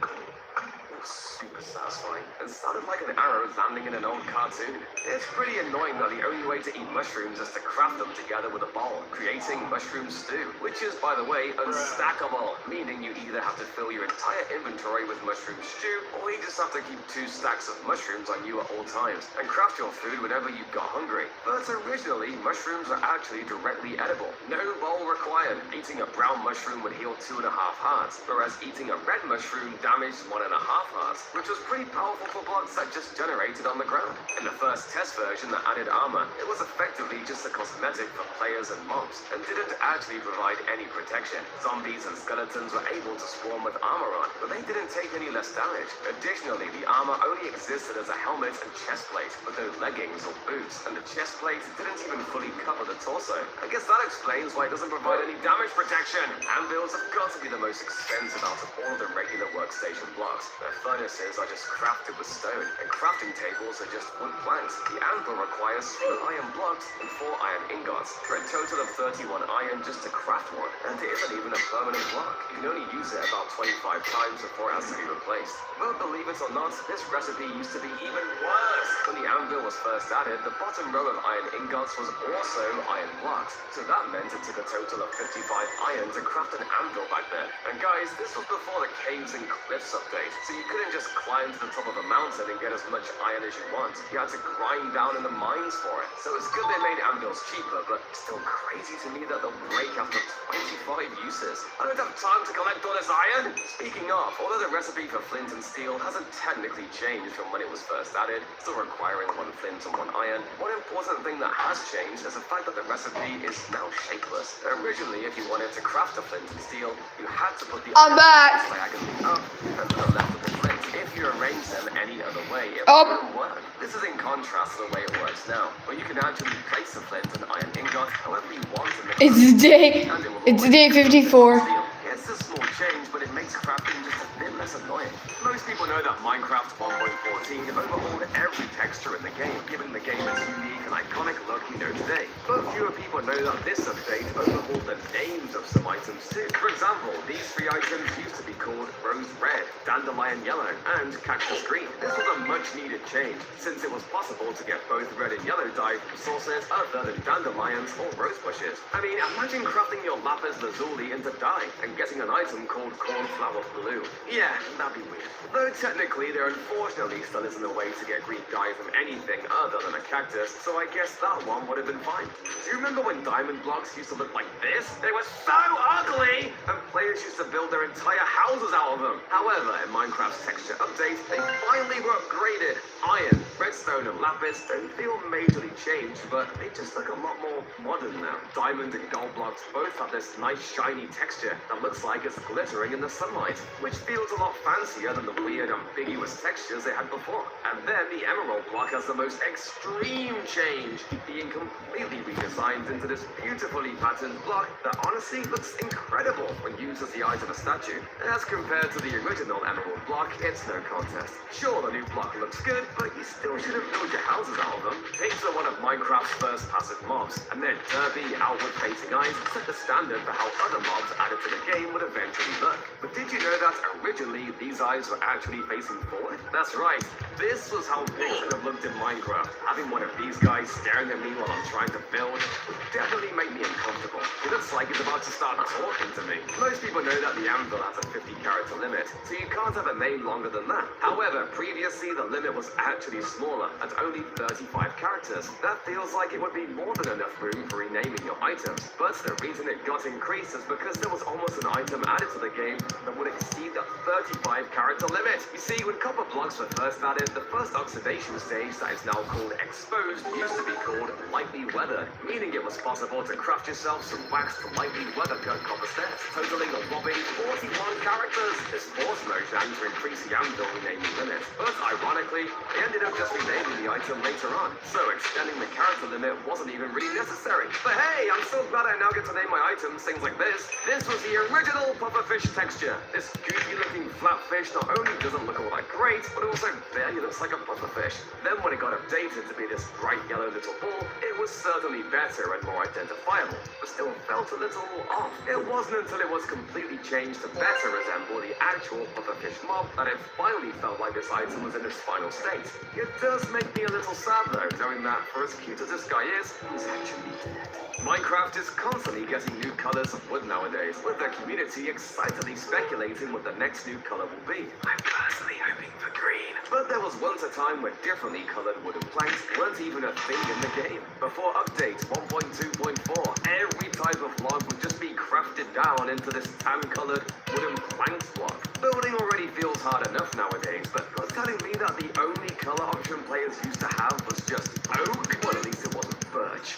[SPEAKER 3] It was super satisfying and sounded like an arrow landing in an old cartoon. It's pretty annoying that the only way to eat mushrooms is to craft them together with a bowl, creating mushroom stew, which is, by the way, unstackable, meaning you either have to fill your entire inventory with mushroom stew, or you just have to keep 2 stacks of mushrooms on you at all times, and craft your food whenever you got hungry. But originally, mushrooms were actually directly edible. No bowl required. Eating a brown mushroom would heal 2.5 hearts, whereas eating a red mushroom damaged 1.5 hearts, which was pretty powerful for blocks that just generated on the ground. In the first test version that added armor, it was effectively just a cosmetic for players and mobs, and didn't actually provide any protection. Zombies and skeletons were able to spawn with armor on, but they didn't take any less damage. Additionally, the armor only existed as a helmet and chest plate, with no leggings or boots, and the chest plate didn't even fully cover the torso. I guess that explains why it doesn't provide any damage protection. Anvils have got to be the most expensive out of all the regular workstation blocks. Their furnaces are just crafted with stone, and crafting tables are just wood planks. The anvil requires 3 iron blocks and 4 iron ingots, for a total of 31 iron just to craft one, and it isn't even a permanent block. You can only use it about 25 times before it has to be replaced. But believe it or not, this recipe used to be even worse. When the anvil was first added, the bottom row of iron ingots was also iron blocks, so that meant it took a total of 55 iron to craft an anvil back then. And guys, this was before the Caves and Cliffs update, so you couldn't just climb to the top of a mountain and get as much iron as you want. You had to grind down in the mines for it. So it's good they made anvils cheaper, but it's still crazy to me that they'll break after 25 uses. I don't have time to collect all this iron. Speaking of, although the recipe for flint and steel hasn't technically changed from when it was first added, still requiring 1 flint and 1 iron, one important thing that has changed is the fact that the recipe is now shapeless. Originally, if you wanted to craft a flint and steel, you had to put the
[SPEAKER 1] I'm back.
[SPEAKER 3] diagonally up and to the left of the flint. If you arrange them any other way, it
[SPEAKER 1] Oh.
[SPEAKER 3] wouldn't work. This is in contrast to the way it works now, where you can actually place the flint and iron ingot however you want in the
[SPEAKER 1] It's day.
[SPEAKER 3] and it will
[SPEAKER 1] It's
[SPEAKER 3] always
[SPEAKER 1] day 54.
[SPEAKER 3] steel. It's a small change, but it makes crafting just a bit less annoying. Most people know that Minecraft 1.14 overhauled every texture in the game, giving the game its unique and iconic look we know today. But fewer people know that this update overhauled the names of some items too. For example, these 3 items used to be called Rose Red, Dandelion Yellow, and Cactus Green. This was a much needed change, since it was possible to get both red and yellow dye from sources other than dandelions or rose bushes. I mean, imagine crafting your lapis lazuli into dye and getting an item called cornflower blue. Yeah, that'd be weird. Though technically, there unfortunately still isn't a way to get green dye from anything other than a cactus, so I guess that one would have been fine. Do you remember when diamond blocks used to look like this? They were so ugly, and players used to build their entire houses out of them. However, in Minecraft's texture update, they finally were upgraded. Iron, redstone, and lapis don't feel majorly changed, but they just look a lot more modern now. Diamond and gold blocks both have this nice shiny texture that looks like it's glittering in the sunlight, which feels a lot fancier than the weird ambiguous textures they had before. And then the emerald block has the most extreme change, being completely redesigned into this beautifully patterned block that honestly looks incredible when used as the eyes of a statue. As compared to the original emerald block, it's no contest. Sure, the new block looks good, but you still shouldn't build your houses out of them. Pigs are one of Minecraft's first passive mobs, and their derpy, outward-facing eyes set the standard for how other mobs added to the game would eventually look. But did you know that originally these eyes were actually facing forward? That's right, this was how pigs would have looked in Minecraft. Having one of these guys staring at me while I'm trying to build would definitely make me uncomfortable. It looks like it's about to start talking to me. Most people know that the anvil has a 50-character limit, so you can't have a name longer than that. However, previously the limit was actually smaller, at only 35 characters. That feels like it would be more than enough room for renaming your items. But the reason it got increased is because there was almost an item added to the game that would exceed the 35-character limit. You see, when copper blocks were first added, the first oxidation stage that is now called exposed used to be called lightly weathered, meaning it was possible to craft yourself some waxed lightly weathered copper of the stairs, totaling a whopping 41 characters. This forced Mojang to increase the Anvil renaming limit, but ironically, they ended up just renaming the item later on, so extending the character limit wasn't even really necessary. But hey, I'm so glad I now get to name my items things like this. This was the original pufferfish texture. This goofy looking flat fish not only doesn't look all that great, but it also barely looks like a pufferfish. Then when it got updated to be this bright yellow little ball, it was certainly better and more identifiable, but still felt a little off. It wasn't until it was completely changed to better resemble the actual pufferfish mob that it finally felt like this item was in its final state. It does make me a little sad though, knowing that for as cute as this guy is, he's actually dead. Minecraft is constantly getting new colors of wood nowadays, with the community excitedly speculating what the next new color will be. I'm personally hoping for green. But there was once a time where differently colored wooden planks weren't even a thing in the game. Before update 1.2.4, every type of log would just be crafted down into this tan-colored wooden plank block. Building already feels hard enough nowadays, but you're telling me that the only color option players used to have was just oak? Well, at least it wasn't birch.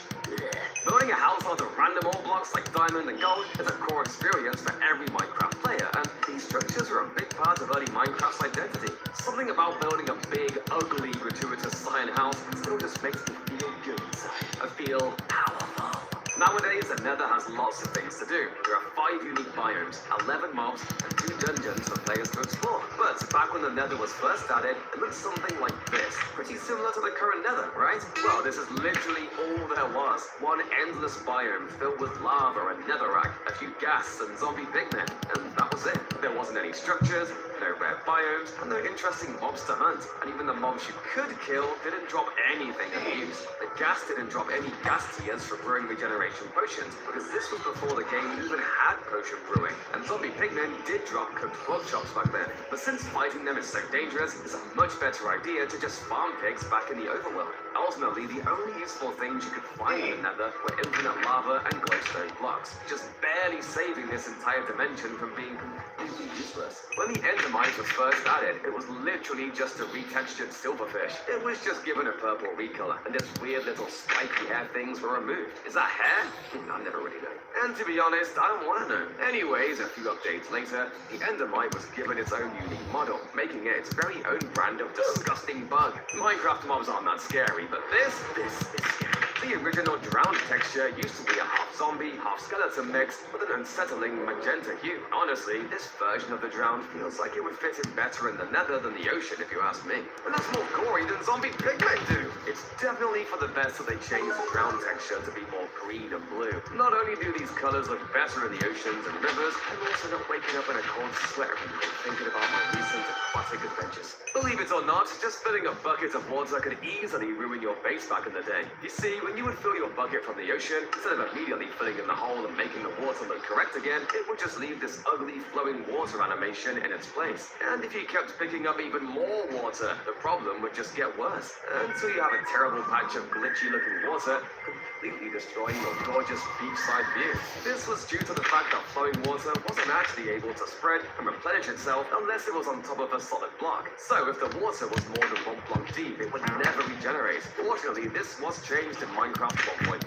[SPEAKER 3] Building a house out of random ore blocks like diamond and gold is a core experience for every Minecraft player, and these structures are a big part of early Minecraft's identity. Something about building a big, ugly, gratuitous cyan house still just makes me feel good inside. I feel powerful. Nowadays, the Nether has lots of things to do. There are 5 unique biomes, 11 mobs, and 2 dungeons for players to explore. But back when the Nether was first added, it looked something like this. Pretty similar to the current Nether, right? Well, this is literally all there was. One endless biome filled with lava and netherrack, a few ghasts and zombie pigmen, and that was it. There wasn't any structures, no rare biomes, and no interesting mobs to hunt. And even the mobs you could kill didn't drop anything of use. The ghast didn't drop any ghast tears for brewing regeneration potions, because this was before the game even had potion brewing. And zombie pigmen did drop cooked pork chops back then. But since fighting them is so dangerous, it's a much better idea to just farm pigs back in the overworld. Ultimately, the only useful things you could find in the Nether were infinite lava and glowstone blocks, just barely saving this entire dimension from being completely useless. When the Endermite was first added, it was literally just a retextured silverfish. It was just given a purple recolor, and this weird little spiky hair things were removed. Is that hair? I never really know. And to be honest, I don't want to know. Anyways, a few updates later, the Endermite was given its own unique model, making it its very own brand of disgusting bug. Minecraft mobs aren't that scary, but this is scary. The original drowned texture used to be a half zombie, half skeleton mix with an unsettling magenta hue. Honestly, this version of the drowned feels like it would fit in better in the Nether than the ocean, if you ask me. And that's more gory than zombie pigmen do. It's definitely for the best that they changed the drowned texture to be more green and blue. Not only do these colors look better in the oceans and rivers, I'm also not waking up in a cold sweat every night thinking about my recent aquatic adventures. Believe it or not, just filling a bucket of water could easily ruin your base back in the day. You see, when you would fill your bucket from the ocean, instead of immediately filling in the hole and making the water look correct again, it would just leave this ugly flowing water animation in its place. And if you kept picking up even more water, the problem would just get worse, until you have a terrible patch of glitchy looking water, completely destroying your gorgeous beachside view. This was due to the fact that flowing water wasn't actually able to spread and replenish itself unless it was on top of a solid block. So if the water was more than 1 block deep, it would never regenerate. Fortunately, this was changed in Minecraft 1.5,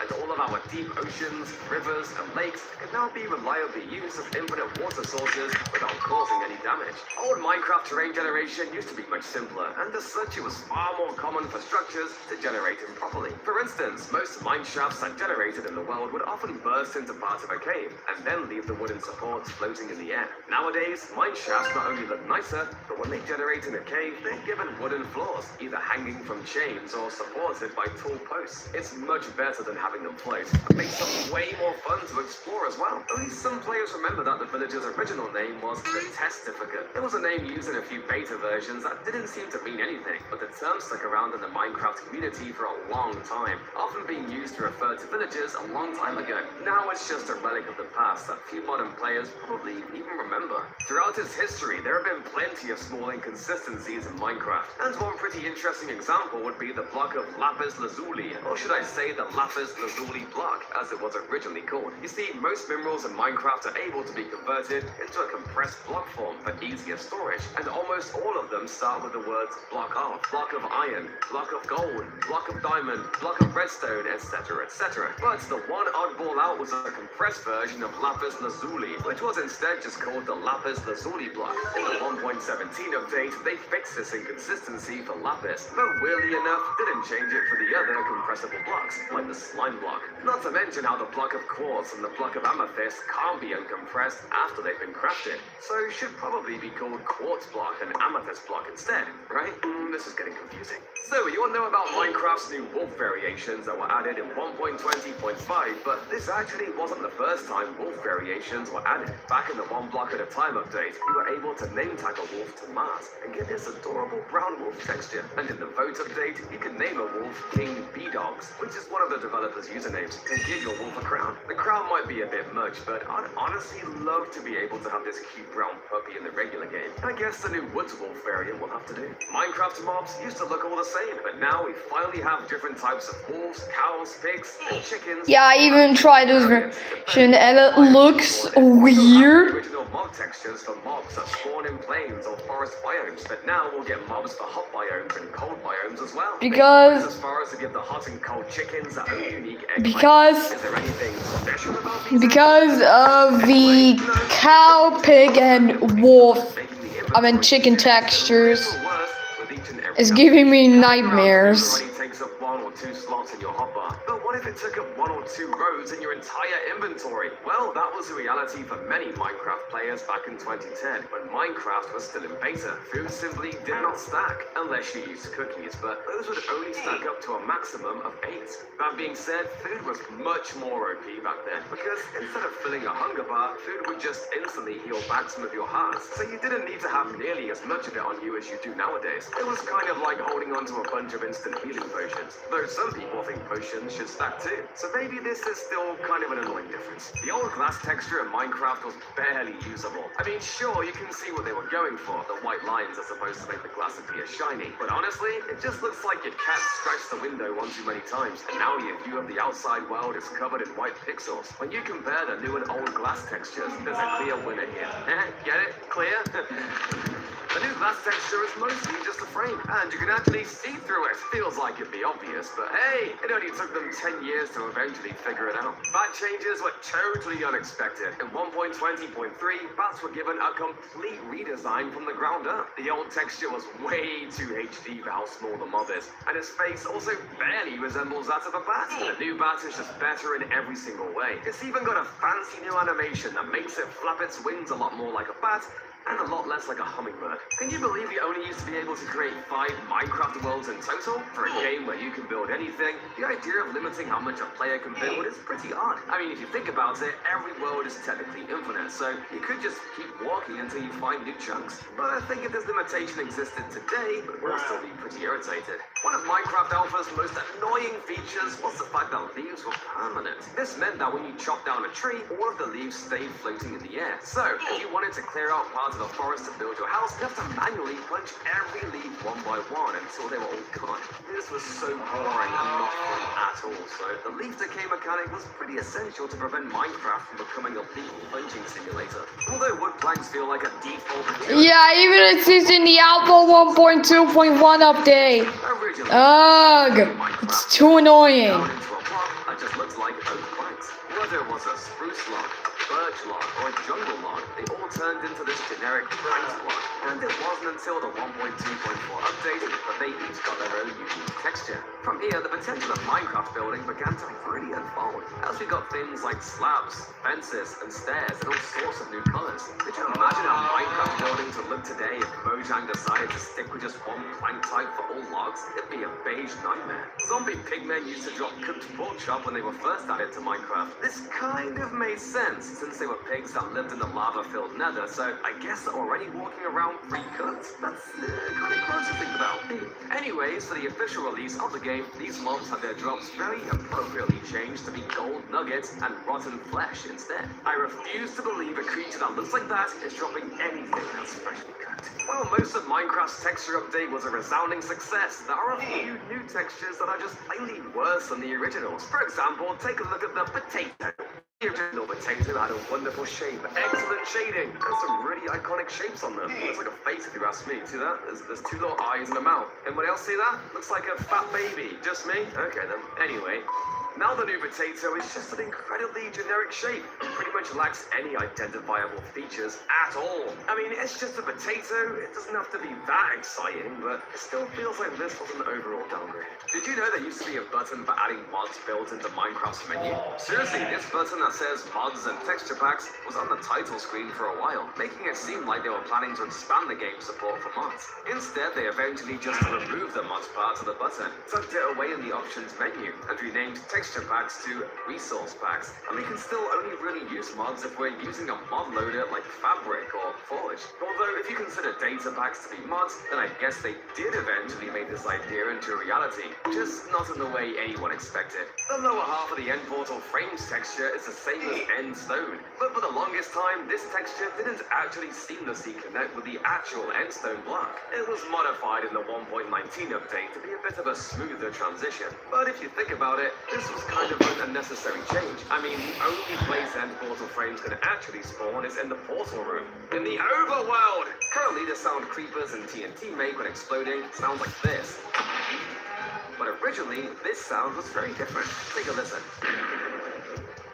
[SPEAKER 3] and all of our deep oceans, rivers, and lakes can now be reliably used as infinite water sources without causing any damage. Old Minecraft terrain generation used to be much simpler, and as such it was far more common for structures to generate improperly. For instance, most mine shafts that generated in the world would often burst into parts of a cave, and then leave the wooden supports floating in the air. Nowadays, mine shafts not only look nicer, but when they generate in a cave, they're given wooden floors, either hanging from chains or supported by tall posts. It's much better than having them float, and makes them way more fun to explore as well. Only some players remember that the village's original name was the Testificate. It was a name used in a few beta versions that didn't seem to mean anything, but the term stuck around in the Minecraft community for a long time, often being used to refer to villages a long time ago. Now it's just a relic of the past that few modern players probably even remember. Throughout its history, there have been plenty of small inconsistencies in Minecraft, and one pretty interesting example would be the block of lapis lazuli, or should I say the lapis lazuli block, as it was originally called. You see, most minerals in Minecraft are able to be converted into a compressed block form for easier storage, and almost all of them start with the words block of iron, block of gold, block of diamond, block of redstone, etc, etc. But the one oddball out was a compressed version of lapis lazuli, which was instead just called the lapis lazuli block. In the 1.17 update, they fixed this inconsistency for lapis, but weirdly enough, didn't change it for the other compressible blocks, like the slime block. Not to mention how the block of quartz and the block of amethyst can't be uncompressed after they've been crafted, so should probably be called quartz block and amethyst block instead, right? This is getting confusing. So, you all know about Minecraft's new wolf variations that were added in 1.20.5, but this actually wasn't the first time wolf variations were added. Back in the one block at a time update, you were able to name tag a wolf to Mars and get this adorable brown wolf texture. And in the vote update, you can name a wolf King B-Dogs, which is one of the developers' usernames, and give your wolf a crown. The crown might be a bit much, but I'd honestly love to be able to have this cute brown puppy in the regular game. And I guess the new Woods Wolf variant will have to do. Minecraft mobs used to look all the same, but now we finally have different types of wolves, cows, pigs, and chickens.
[SPEAKER 1] Yeah, I even tried this version and it looks weird.
[SPEAKER 3] Original mob textures for mobs that spawn in plains or forest biomes, but now we'll get mobs for hot biomes and cold biomes as well.
[SPEAKER 1] Because
[SPEAKER 3] As far as to give the hot and cold chickens that own unique egg
[SPEAKER 1] Because-
[SPEAKER 3] is there anything special about these?
[SPEAKER 1] because of the cow, pig, and wolf,
[SPEAKER 3] Making the
[SPEAKER 1] I mean
[SPEAKER 3] inventory
[SPEAKER 1] chicken textures,
[SPEAKER 3] worse with each and every
[SPEAKER 1] is
[SPEAKER 3] update.
[SPEAKER 1] giving me nightmares.
[SPEAKER 3] Already takes up 1 or 2 slots in your hotbar. But what if it took up 1 or 2 rows in your entire inventory? Well, that was the reality for many Minecraft players back in 2010, when Minecraft was still in beta. Food simply did not stack, unless you used cookies, but those would only stack up to a maximum of 8. That being said, food was much more OP back then, because instead of filling a hunger bar, food would just instantly heal back some of your hearts, so you didn't need to have nearly as much of it on you as you do nowadays. It was kind of like holding onto a bunch of instant healing potions, though some people think potions should stack too, so maybe this is still kind of an annoying difference. The old glass texture in Minecraft was barely usable. I mean, sure, you can see what they were going for, the white lines are supposed to make the glass appear shiny, but honestly, it just looks like your cat scratched the window one too many times, and now your view of the outside world is covered in white pixels. When you compare the new and old glass textures, there's a clear winner here. Get it? Clear? The new glass texture is mostly just a frame, and you can actually see through it. Feels like it'd be obvious, but hey, it only took them 10 years to eventually figure it out. Bat changes were totally unexpected. In 1.20.3, bats were given a complete redesign from the ground up. The old texture was way too HD for how small the mob is, and its face also barely resembles that of a bat. The new bat is just better in every single way. It's even got a fancy new animation that makes it flap its wings a lot more like a bat, and a lot less like a hummingbird. Can you believe you only used to be able to create 5 Minecraft worlds in total? For a game where you can build anything, the idea of limiting how much a player can build is pretty odd. I mean, if you think about it, every world is technically infinite, so you could just keep walking until you find new chunks. But I think if this limitation existed today, we'll still be pretty irritated. One of Minecraft Alpha's most annoying features was the fact that leaves were permanent. This meant that when you chop down a tree, all of the leaves stayed floating in the air. So, if you wanted to clear out parts of the forest to build your house, you have to manually punch every leaf one by one until they were all gone. This was so boring and not fun at all, so the leaf decay mechanic was pretty essential to prevent Minecraft from becoming a leaf punching simulator. Although wood planks feel like a default.
[SPEAKER 1] Yeah, even it says in the Alpha 1.2.1 update.
[SPEAKER 3] Originally,
[SPEAKER 1] Ugh, it's too annoying.
[SPEAKER 3] down into a block that just looks like oak planks. Whether it was a spruce log, a birch log, or a jungle log, they all turned into this generic planks block. And it wasn't until the 1.2.4 update that they each got their own unique texture. From here, the potential of Minecraft building began to really unfold, as we got things like slabs, fences, and stairs in all sorts of new colors. Could you imagine how Minecraft buildings would look today if Mojang decided to stick with just one plank type for all logs? It'd be a beige nightmare. Zombie pigmen used to drop cooked pork chop when they were first added to Minecraft. This kind of made sense, since they were pigs that lived in the lava-filled nether, so I guess they're already walking around pre-cooked. That's kind of gross to think about. Anyways, for the official release of the game game, these mobs had their drops very appropriately changed to be gold nuggets and rotten flesh instead. I refuse to believe a creature that looks like that is dropping anything that's freshly cooked. While most of Minecraft's texture update was a resounding success, there are a few new textures that are just plainly worse than the originals. For example, take a look at the potato. The original potato had a wonderful shape, excellent shading, and some really iconic shapes on them. Looks like a face if you ask me. See that? There's two little eyes and a mouth. Anybody else see that? Looks like a fat baby. Just me? Okay then. Anyway. Now the new potato is just an incredibly generic shape and pretty much lacks any identifiable features at all. I mean, it's just a potato, it doesn't have to be that exciting, but it still feels like this was an overall downgrade. Did you know there used to be a button for adding mods built into Minecraft's menu? Seriously, this button that says mods and texture packs was on the title screen for a while, making it seem like they were planning to expand the game's support for mods. Instead, they eventually just removed the mods part of the button, tucked it away in the options menu, and renamed texture packs to resource packs, and we can still only really use mods if we're using a mod loader like Fabric or Forge. Although if you consider data packs to be mods, then I guess they did eventually make this idea into a reality, just not in the way anyone expected. The lower half of the end portal frames texture is the same as end stone, but for the longest time this texture didn't actually seamlessly connect with the actual end stone block. It was modified in the 1.19 update to be a bit of a smoother transition, but if you think about it, this was kind of an unnecessary change. I mean, the only place end portal frames can actually spawn is in the portal room, in the overworld! Currently the sound creepers and TNT make when exploding sounds like this. But originally, this sound was very different. Take a listen.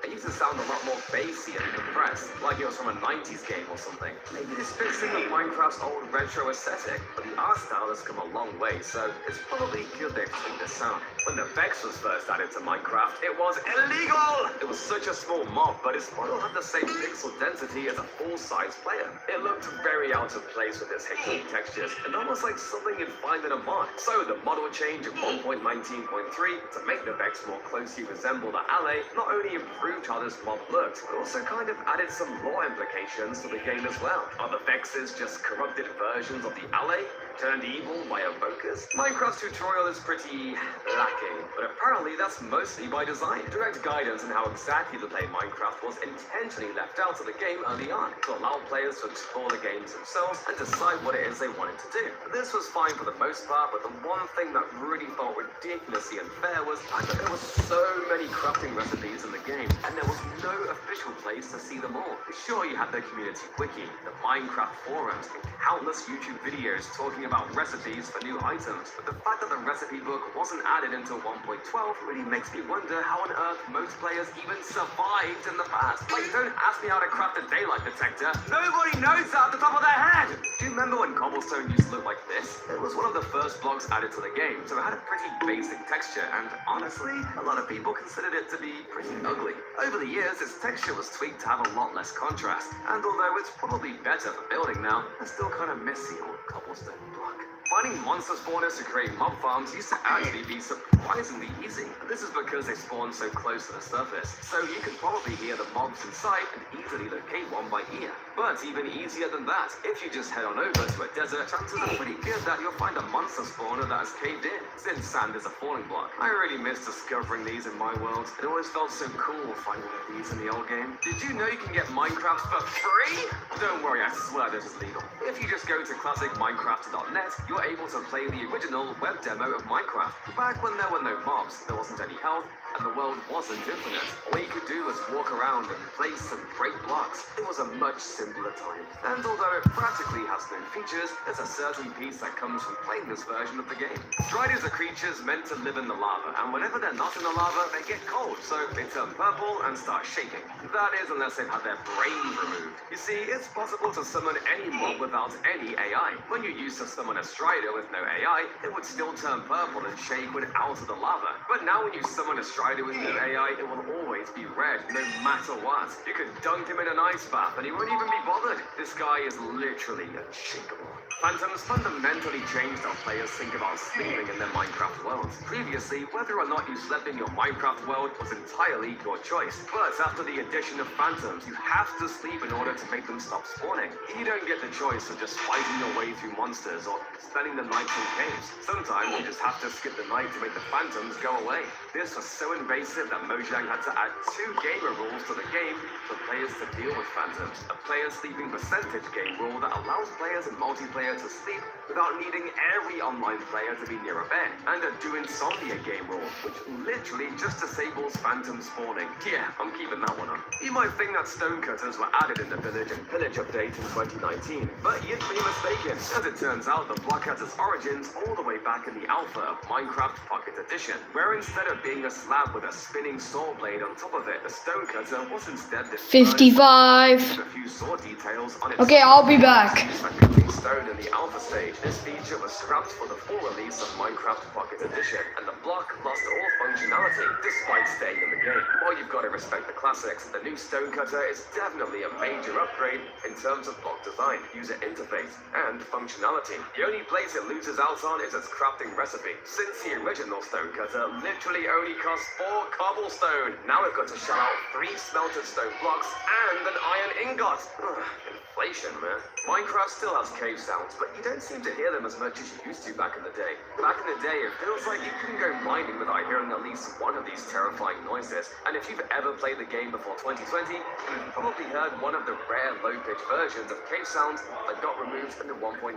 [SPEAKER 3] It used to sound a lot more bassy and compressed, like it was from a 90s game or something. Maybe this fits in with Minecraft's old retro aesthetic, but the art style has come a long way, so it's probably good they've tweaked the sound. When the Vex was first added to Minecraft, it was illegal! It was such a small mob, but it still had the same pixel density as a full-size player. It looked very out of place with its HD textures, and almost like something you'd find in a mod. So the model change of 1.19.3 to make the Vex more closely resemble the Alley not only improved how this mob looked, but also kind of added some lore implications to the game as well. Are the Vexes just corrupted versions of the Alley, turned evil by evokers? Minecraft's tutorial is pretty lacking, but apparently that's mostly by design. Direct guidance on how exactly to play Minecraft was intentionally left out of the game early on, to allow players to explore the games themselves and decide what it is they wanted to do. This was fine for the most part, but the one thing that really felt ridiculously unfair was that there were so many crafting recipes in the game, and there was no official place to see them all. Sure, you had the community wiki, the Minecraft forums, and countless YouTube videos talking about recipes for new items, but the fact that the recipe book wasn't added until 1.12 really makes me wonder how on earth most players even survived in the past. Like, don't ask me how to craft a daylight detector. Nobody knows that at the top of their head! Do you remember when cobblestone used to look like this? It was one of the first blocks added to the game, so it had a pretty basic texture, and honestly, a lot of people considered it to be pretty ugly. Over the years, its texture was tweaked to have a lot less contrast, and although it's probably better for building now, I still kind of miss the old cobblestone block. Finding monster spawners to create mob farms used to actually be surprisingly easy. This is because they spawn so close to the surface, so you can probably hear the mobs in sight and easily locate one by ear. But even easier than that, if you just head on over to a desert, chances are pretty good that you'll find a monster spawner that has caved in, since sand is a falling block. I really miss discovering these in my world. It always felt so cool finding these in the old game. Did you know you can get Minecraft for free? Don't worry, I swear this is legal. If you just go to classicminecraft.net, you're able to play the original web demo of Minecraft. Back when there were no mobs, there wasn't any health, and the world wasn't infinite. All you could do was walk around and place and break blocks. It was a much simpler time. And although it practically has no features, there's a certain peace that comes from playing this version of the game. Striders are creatures meant to live in the lava, and whenever they're not in the lava, they get cold, so they turn purple and start shaking. That is, unless they've had their brains removed. You see, it's possible to summon any mob without any AI. When you used to summon a Strider with no AI, it would still turn purple and shake when out of the lava. But now when you summon a Strider with no AI, it will always be red, no matter what. You can dunk him in an ice bath and he won't even be bothered. This guy is literally unshakable. Phantoms fundamentally changed how players think about sleeping in their Minecraft worlds. Previously, whether or not you slept in your Minecraft world was entirely your choice. But after the addition of Phantoms, you have to sleep in order to make them stop spawning. You don't get the choice of just fighting your way through monsters or spending the night in caves. Sometimes you just have to skip the night to make the Phantoms go away. This was so invasive that Mojang had to add 2 gamer rules to the game for players to deal with Phantoms. A player sleeping percentage game rule that allows players in multiplayer to sleep without needing every online player to be near a bed, and a do insomnia game rule, which literally just disables phantom spawning. Yeah, I'm keeping that one on. You might think that stonecutters were added in the Village and Pillage update in 2019, but you'd be mistaken. As it turns out, the block has its origins all the way back in the alpha of Minecraft Pocket Edition, where instead of being a slab with a spinning saw blade on top of it, the stonecutter was instead this
[SPEAKER 1] 55.
[SPEAKER 3] with a few saw details on its
[SPEAKER 1] Okay, I'll be back.
[SPEAKER 3] stone in the alpha stage. This feature was scrapped for the full release of Minecraft Pocket Edition, and the block lost all functionality despite staying in the game. While you've got to respect the classics, the new stonecutter is definitely a major upgrade in terms of block design, user interface, and functionality. The only place it loses out on is its crafting recipe, since the original stonecutter literally only cost 4 cobblestone. Now we've got to shell out 3 smelted stone blocks and an iron ingot. Inflation, man. Minecraft still has cave sounds, but you don't seem to hear them as much as you used to back in the day. Back in the day, it feels like you couldn't go mining without hearing at least one of these terrifying noises. And if you've ever played the game before 2020, you've probably heard one of the rare low-pitch versions of cave sounds that got removed in the 1.16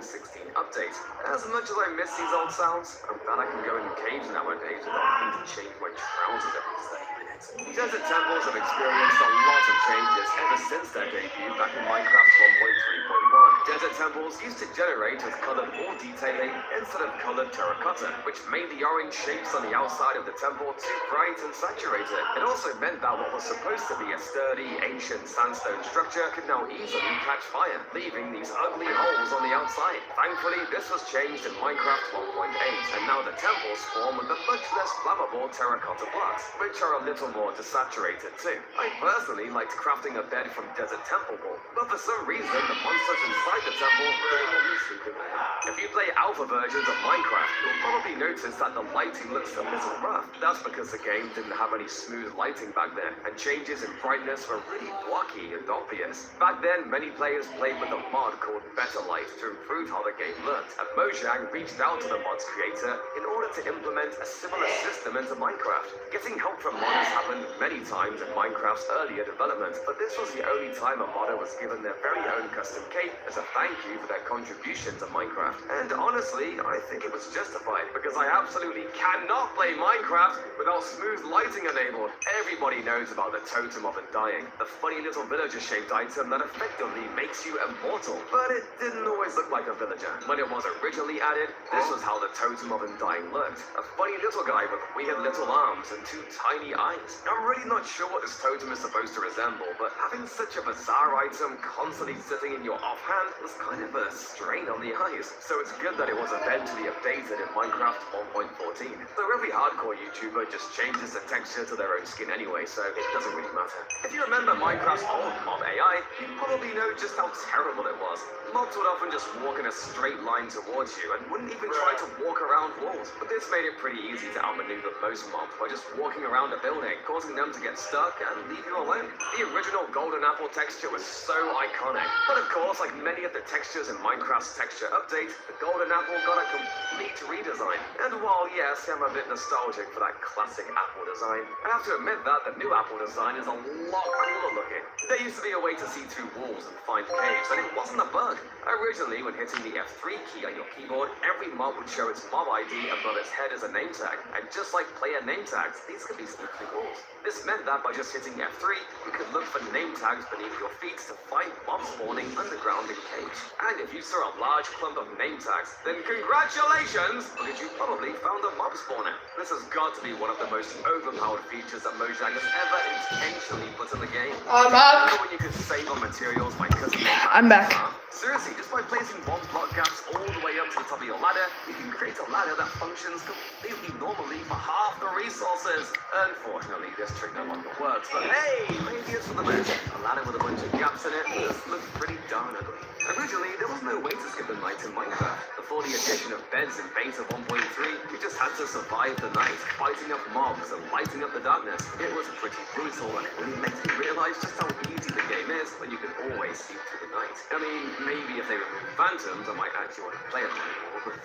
[SPEAKER 3] update. As much as I miss these old sounds, I'm glad I can go in caves nowadays without having to change my trousers every 30 minutes. Desert Temples have experienced a lot of changes ever since their debut back in Minecraft 1.3.1. Desert Temples used to generate with colored wall detailing instead of colored terracotta, which made the orange shapes on the outside of the temple too bright and saturated. It also meant that what was supposed to be a sturdy, ancient sandstone structure could now easily catch fire, leaving these ugly holes on the outside. Thankfully, this was changed in Minecraft 1.8, and now the temples form with the much less flammable terracotta blocks, which are a little more desaturated too. I personally liked crafting a bed from Desert Temple wool, but for some reason, the monsters inside the temple don't want me sleeping there. If you play alpha versions of Minecraft, you'll probably notice that the lighting looks a little rough. That's because the game didn't have any smooth lighting back then, and changes in brightness were really blocky and obvious. Back then, many players played with a mod called Better Light to improve how the game looked, and Mojang reached out to the mod's creator in order to implement a similar system into Minecraft. Getting help from modders happened many times in Minecraft's earlier development, but this was the only time a modder was given their very own custom cape as a thank you for their contribution to Minecraft. And honestly, I think it was justified, because I absolutely cannot play Minecraft without smooth lighting enabled. Everybody knows about the Totem of Undying, the funny little villager-shaped item that effectively makes you immortal. But it didn't always look like a villager. When it was originally added, this was how the Totem of Undying looked. A funny little guy with weird little arms and 2 tiny eyes. I'm really not sure what this totem is supposed to resemble, but having such a bizarre item constantly sitting in your offhand was kind of a strain on the eyes. So it's good that it was eventually updated in Minecraft 1.14. Though every hardcore YouTuber just changes the texture to their own skin anyway, so it doesn't really matter. If you remember Minecraft's old mob AI, you probably know just how terrible it was. Mobs would often just walk in a straight line towards you and wouldn't even try to walk around walls. But this made it pretty easy to outmaneuver most mobs by just walking around a building, causing them to get stuck and leave you alone. The original golden apple texture was so iconic. But of course, like many of the textures in Minecraft's texture update, the golden apple got a complete redesign. And while yes, I'm a bit nostalgic for that classic apple design, I have to admit that the new apple design is a lot cooler looking. There used to be a way to see through walls and find caves, and it wasn't a bug. Originally, when hitting the F3 key on your keyboard, every mob would show its mob ID above its head as a name tag, and just like player name tags, these could be sneaky walls. This meant that by just hitting F3, you could look for name tags beneath your feet to find mob spawning underground in caves. And if you saw a large clump of name tags, then congratulations, because you probably found a mob spawner. This has got to be one of the most overpowered features that Mojang has ever intentionally put in the game.
[SPEAKER 1] I'm back.
[SPEAKER 3] When you could save on materials by cutting
[SPEAKER 1] I'm back.
[SPEAKER 3] Seriously, just by placing 1 block gaps all the way up to the top of your ladder, you can create a ladder that functions completely normally for half the resources. Unfortunately, this trick no longer works, but hey, maybe it's for the best. A ladder with a bunch of gaps in it just looks pretty darn ugly. Originally, there was no way to skip the night in Minecraft. Before the addition of beds in Beta 1.3, you just had to survive the night, fighting up mobs and lighting up the darkness. It was pretty brutal, and it really makes me realize just how easy the game is when you can always see through the night. I mean, maybe if they remove phantoms, I might actually want to play it more, but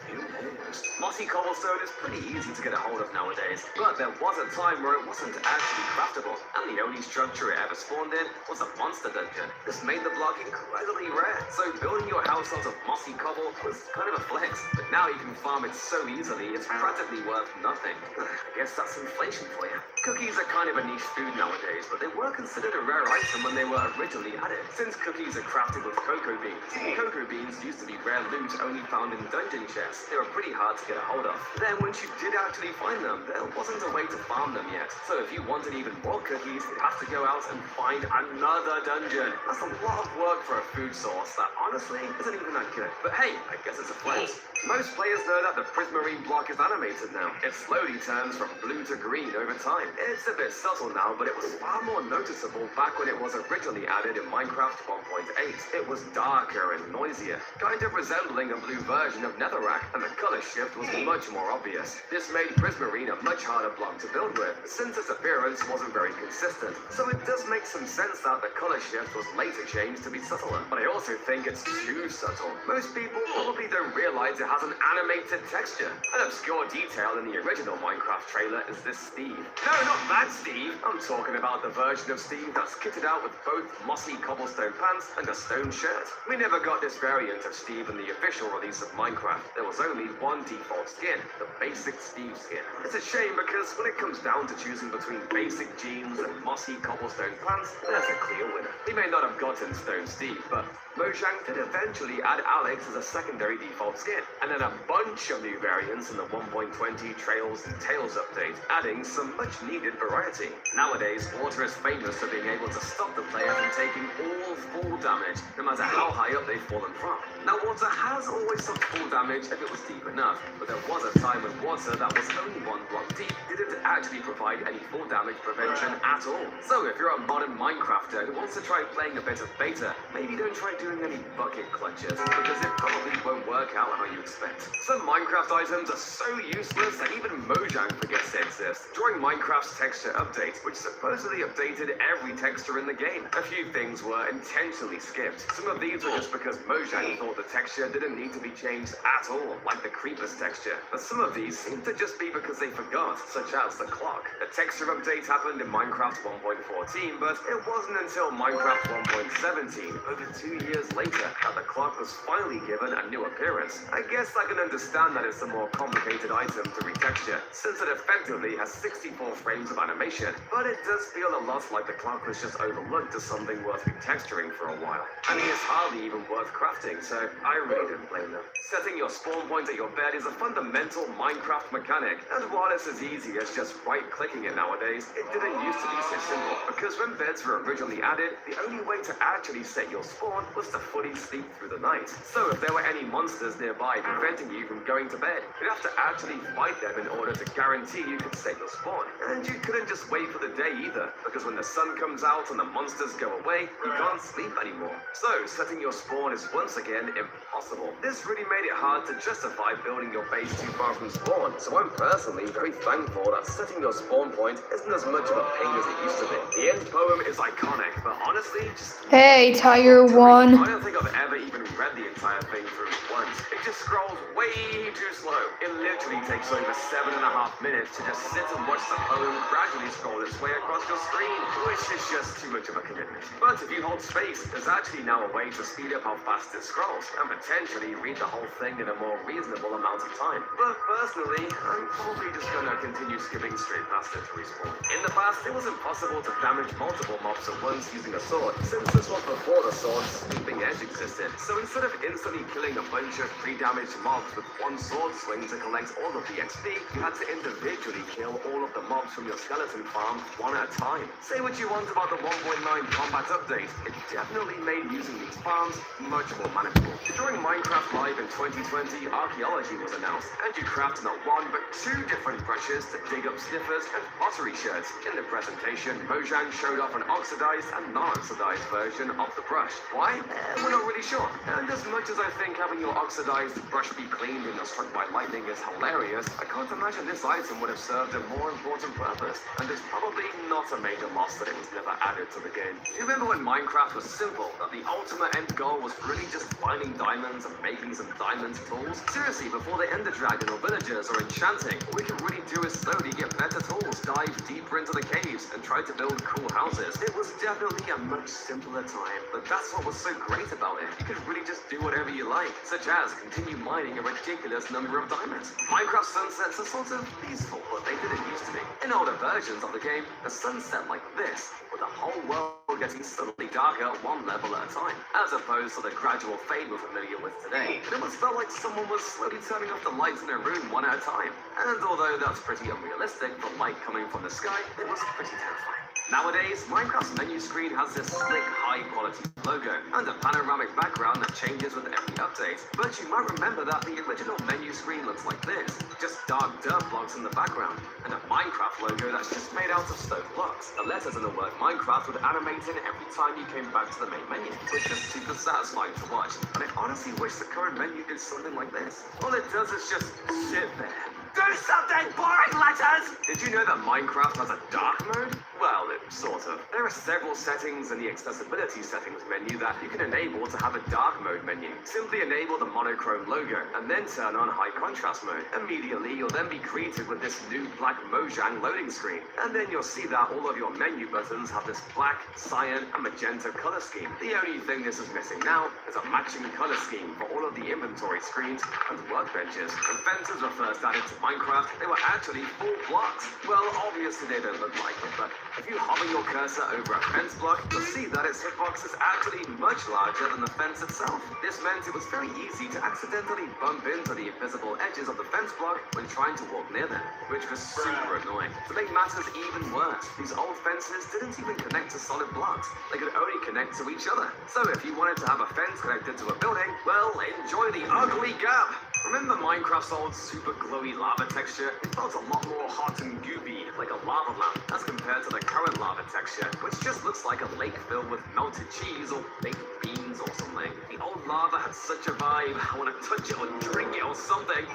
[SPEAKER 3] who knows? Mossy cobblestone is pretty easy to get a hold of nowadays, but there was a time where it wasn't actually craftable, and the only structure it ever spawned in was a monster dungeon. This made the block incredibly rare, so building your house out of mossy cobble was kind of a flex, but now you can farm it so easily it's practically worth nothing. I guess that's inflation for you. Cookies are kind of a niche food nowadays, but they were considered a rare item when they were originally added, since cookies are crafted with cocoa beans. Cocoa beans used to be rare loot only found in dungeon chests. They were pretty hard to get a hold of. Then once you did actually find them, there wasn't a way to farm them yet. So if you wanted even more cookies, you'd have to go out and find another dungeon. That's a lot of work for a food source that honestly isn't even that good. But hey, I guess it's a flex. Most players know that the Prismarine block is animated now. It slowly turns from blue to green over time. It's a bit subtle now, but it was far more noticeable back when it was originally added in Minecraft 1.8. It was darker and noisier, kind of resembling a blue version of Netherrack, and the color shift was much more obvious. This made Prismarine a much harder block to build with, since its appearance wasn't very consistent. So it does make some sense that the color shift was later changed to be subtler, but I also think it's too subtle. Most people probably don't realize it has an animated texture. An obscure detail in the original Minecraft trailer is this Steve. No, not that Steve. I'm talking about the version of Steve that's kitted out with both mossy cobblestone pants and a stone shirt. We never got this variant of Steve in the official release of Minecraft. There was only one default skin, the basic Steve skin. It's a shame because when it comes down to choosing between basic jeans and mossy cobblestone pants, there's a clear winner. He may not have gotten Stone Steve, but Mojang did eventually add Alex as a secondary default skin, and then a bunch of new variants in the 1.20 Trails and Tales update, adding some much needed variety. Nowadays, Water is famous for being able to stop the player from taking all full damage, no matter how high up they've fallen from. Now, Water has always stopped full damage if it was deep enough, but there was a time when Water that was only one block deep didn't actually provide any full damage prevention at all. So if you're a modern Minecrafter who wants to try playing a bit of beta, maybe don't try doing any bucket clutches, because it probably won't work out how you expect. Some Minecraft items are so useless that even Mojang forgets they exist. During Minecraft's texture update, which supposedly updated every texture in the game, a few things were intentionally skipped. Some of these were just because Mojang thought the texture didn't need to be changed at all, like the Creeper's texture. But some of these seem to just be because they forgot, such as the clock. The texture update happened in Minecraft 1.14, but it wasn't until Minecraft 1.17, over 2 years later, that the clock was finally given a new appearance. I guess I can understand that it's a more complicated item to retexture, since it effectively has 64 frames of animation, but it does feel a lot like the clock was just overlooked as something worth retexturing for a while. I mean, it's hardly even worth crafting, so I really don't blame them. Setting your spawn point at your bed is a fundamental Minecraft mechanic, and while it's as easy as just right-clicking it nowadays, it didn't used to be so simple, because when beds were originally added, the only way to actually set your spawn was to fully sleep through the night. So if there were any monsters nearby preventing you from going to bed, you'd have to actually fight them in order to guarantee you could set your spawn. And you couldn't just wait for the day either, because when the sun comes out and the monsters go away, you can't sleep anymore. So setting your spawn is once again impossible. This really made it hard to justify building your base too far from spawn, so I'm personally very thankful that setting your spawn point isn't as much of a pain as it used to be. The end poem is iconic, but honestly, just...
[SPEAKER 1] Hey, Tiger
[SPEAKER 3] I
[SPEAKER 1] 1.
[SPEAKER 3] don't think I've ever even read the entire thing through once. It just scrolls way too slow. It literally takes over 7.5 minutes to just sit and watch the poem gradually scroll its way across your screen, which is just too much of a commitment. But if you hold space, there's actually now a way to speed up how fast it scrolls, and potentially read the whole thing in a more reasonable amount of time. But personally, I'm probably just gonna continue skipping straight past it to respawn. In the past, it was impossible to damage multiple mobs at once using a sword, since this was before the sword's sweeping edge existed. So instead of instantly killing a bunch of pre-damaged mobs with one sword swing to collect all of the XP, you had to individually kill all of the mobs from your skeleton farm one at a time. Say what you want about the 1.9 combat update, it definitely made using these farms much more manageable. During Minecraft Live in 2020, archaeology was announced, and you craft not one but 2 different brushes to dig up sniffers and pottery sherds. In the presentation, Mojang showed off an oxidized and non-oxidized version of the brush. Why? We're not really sure. And as much as I think having your oxidized brush be cleaned when you're struck by lightning is hilarious, I can't imagine this item would have served a more important purpose. And it's probably not a major loss that it was never added to the game. You remember when Minecraft was simple, that the ultimate end goal was really just finding diamonds and making some diamond tools? Seriously, before the Ender Dragon or villagers or enchanting, all we can really do is slowly get better tools, dive deeper into the caves, and try to build cool houses. It was definitely a much simpler time, but that's what was so great about it. You could really just do whatever you like, such as continue mining a ridiculous number of diamonds. Minecraft sunsets are sort of peaceful, but they didn't used to be. In older versions of the game, a sunset like this, with the whole world getting suddenly darker one level at a time, as opposed to the gradual fade we're familiar with today. It almost felt like someone was slowly turning off the lights in a room one at a time. And although that's pretty unrealistic, the light coming from the sky, it was pretty terrifying. Nowadays, Minecraft's menu screen has this slick, high-quality logo and a panoramic background that changes with every update. But you might remember that the original menu screen looks like this, just dark dirt blocks in the background, and a Minecraft logo that's just made out of stone blocks. The letters in the word Minecraft would animate in every time you came back to the main menu. It's just super satisfying to watch, and I honestly wish the current menu did something like this. All it does is just sit there. Do something, boring letters! Did you know that Minecraft has a dark mode? Well, sort of. There are several settings in the accessibility settings menu that you can enable to have a dark mode menu. Simply enable the monochrome logo and then turn on high contrast mode. Immediately, you'll then be greeted with this new black Mojang loading screen. And then you'll see that all of your menu buttons have this black, cyan, and magenta color scheme. The only thing this is missing now is a matching color scheme for all of the inventory screens and workbenches. When fences were first added to Minecraft, they were actually 4 blocks. Well, obviously they don't look like it, but if you hover your cursor over a fence block, you'll see that its hitbox is actually much larger than the fence itself. This meant it was very easy to accidentally bump into the invisible edges of the fence block when trying to walk near them, which was super annoying. To make matters even worse, these old fences didn't even connect to solid blocks. They could only connect to each other. So if you wanted to have a fence connected to a building, well, enjoy the ugly gap. Remember Minecraft's old super glowy lava texture? It felt a lot more hot and goopy, like a lava lamp, as compared to the current lava texture, which just looks like a lake filled with melted cheese or baked beans or something. The old lava had such a vibe. I want to touch it or drink it or something.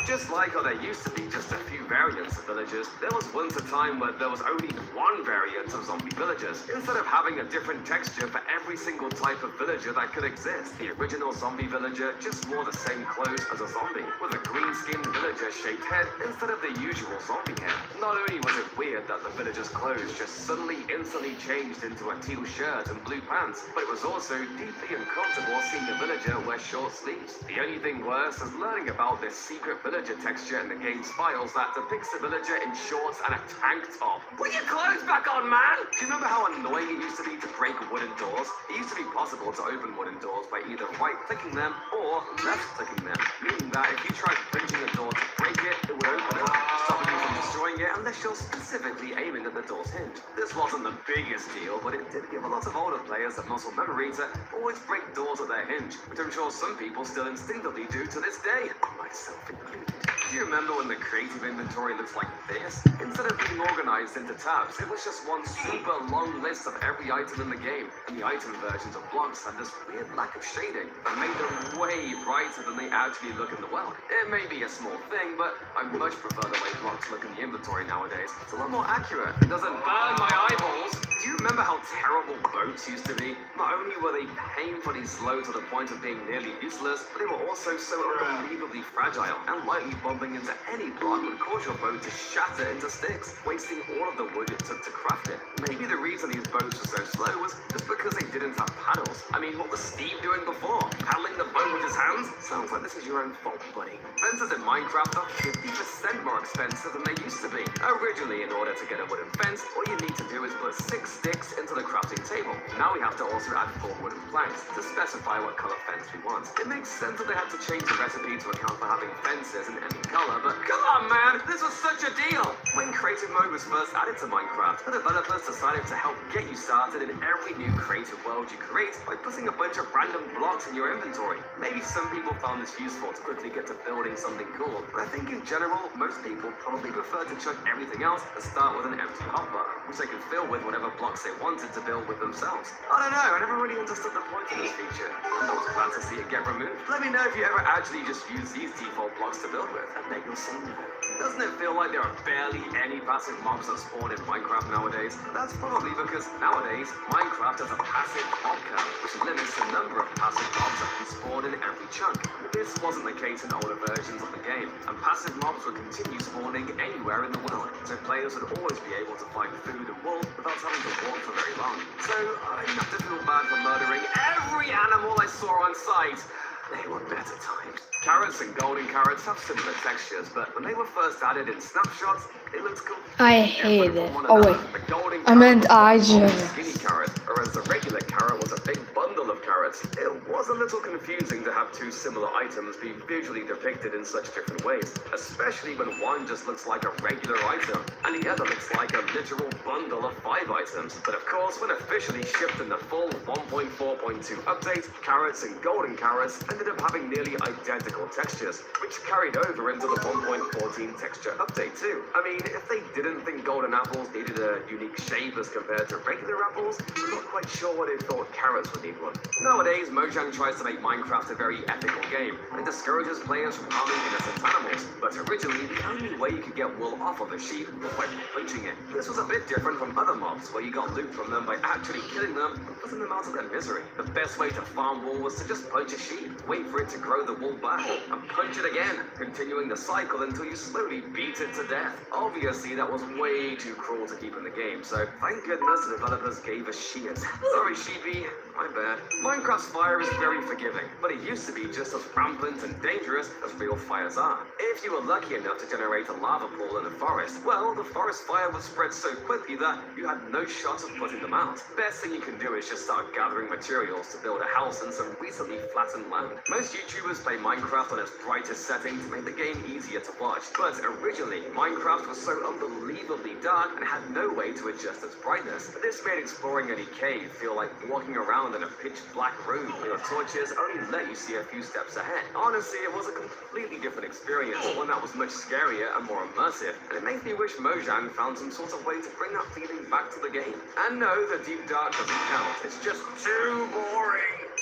[SPEAKER 3] Just like how there used to be just a few variants of villagers, there was once a time where there was only one variant of zombie villagers. Instead of having a different texture for every single type of villager that could exist, the original zombie villager just wore the same clothes as a zombie, with a green-skinned villager-shaped head instead of the usual zombie head. Not only was it weird that the villager's clothes just suddenly instantly changed into a teal shirt and blue pants, but it was also deeply uncomfortable seeing the villager wear short sleeves. The only thing worse is learning about this secret villager texture in the game's files that depicts the villager in shorts and a tank top. Put your clothes back on, man! Do you remember how annoying it used to be to break wooden doors? It used to be possible to open wooden doors by either right-clicking them or left-clicking them, meaning that if you tried punching a door to break it, it would open it, stopping you from destroying it unless you're specifically aiming at the door's hinge. This wasn't the biggest deal, but it did give a lot of older players a muscle memory to always break doors at their hinge, which I'm sure some people still instinctively do to this day, myself included. Do you remember when the creative inventory looks like this? Instead of being organized into tabs, it was just one super long list of every item in the game, and the item versions of blocks had this weird lack of shading that made them way brighter than they actually look in the world. It may be a small thing, but I much prefer the way blocks look in the inventory nowadays. It's a lot more accurate. It doesn't burn my eyeballs. Do you remember how terrible boats used to be? Not only were they painfully slow to the point of being nearly useless, but they were also so unbelievably fragile, and lightly bumping into any block would cause your boat to shatter into sticks, wasting all of the wood it took to craft it. Maybe the reason these boats were so slow was just because they didn't have paddles. I mean, what was Steve doing before? Paddling the boat with his hands? Sounds like this is your own fault, buddy. Fences in Minecraft are 50% more expensive than they used to be. Originally, in order to get a wooden fence, all you need to do is put 6 sticks into the crafting table. Now we have to also add 4 wooden planks to specify what color fence we want. It makes sense that they had to change the recipe to account for having fences in any color, but come on man, this was such a deal! When creative mode was first added to Minecraft, the developers decided to help get you started in every new creative world you create by putting a bunch of random blocks in your inventory. Maybe some people found this useful to quickly get to building something cool, but I think in general, most people probably prefer to chuck everything else and start with an empty hotbar, which they can fill with whatever blocks they wanted to build with themselves. I don't know, I never really understood the point of this feature. I was glad to see it get removed. Let me know if you ever actually just use these default blocks to build with. I bet you'll see them. Doesn't it feel like there are barely any passive mobs that spawn in Minecraft nowadays? That's probably because nowadays, Minecraft has a passive mob count, which limits the number of passive mobs that can spawn in every chunk. This wasn't the case in older versions of the game, and passive mobs would continue spawning anywhere in the world, so players would always be able to find food and wool without having to walk for very long. So I didn't have to feel bad for murdering every animal I saw on sight. They were better times. Carrots and golden carrots have similar textures, but when they were first added in snapshots, it looked cool.
[SPEAKER 1] I hate it. Oh wait, I meant I just.
[SPEAKER 3] Skinny carrot, whereas the regular carrot was a big bundle of carrots. It was a little confusing to have 2 similar items be visually depicted in such different ways, especially when one just looks like a regular item and the other looks like a literal bundle of 5 items. But of course, when officially shipped in the full 1.4.2 update, carrots and golden carrots ended up having nearly identical textures, which carried over into the 1.14 texture update too. I mean, if they didn't think golden apples needed a unique shape as compared to regular apples, I'm not quite sure why they thought carrots would need one. Nowadays, Mojang tries to make Minecraft a very ethical game and discourages players from harming innocent animals, but originally the only way you could get wool off of a sheep was by punching it. This was a bit different from other mobs where you got loot from them by actually killing them and putting them out of their misery. The best way to farm wool was to just punch a sheep, wait for it to grow the wool back, and punch it again, continuing the cycle until you slowly beat it to death. Obviously, that was way too cruel to keep in the game, so thank goodness the developers gave us shears. Sorry, sheepy, my bad. Minecraft's fire is very forgiving, but it used to be just as rampant and dangerous as real fires are. If you were lucky enough to generate a lava pool in a forest, well, the forest fire would spread so quickly that you had no shot of putting them out. Best thing you can do is just start gathering materials to build a house in some recently flattened land. Most YouTubers play Minecraft on its brightest setting to make the game easier to watch, but originally, Minecraft was so unbelievably dark and had no way to adjust its brightness. This made exploring any cave feel like walking around in a pitch black room where your torches only let you see a few steps ahead. Honestly, it was a completely different experience, one that was much scarier and more immersive, and it makes me wish Mojang found some sort of way to bring that feeling back to the game. And no, the deep dark doesn't count, it's just too boring.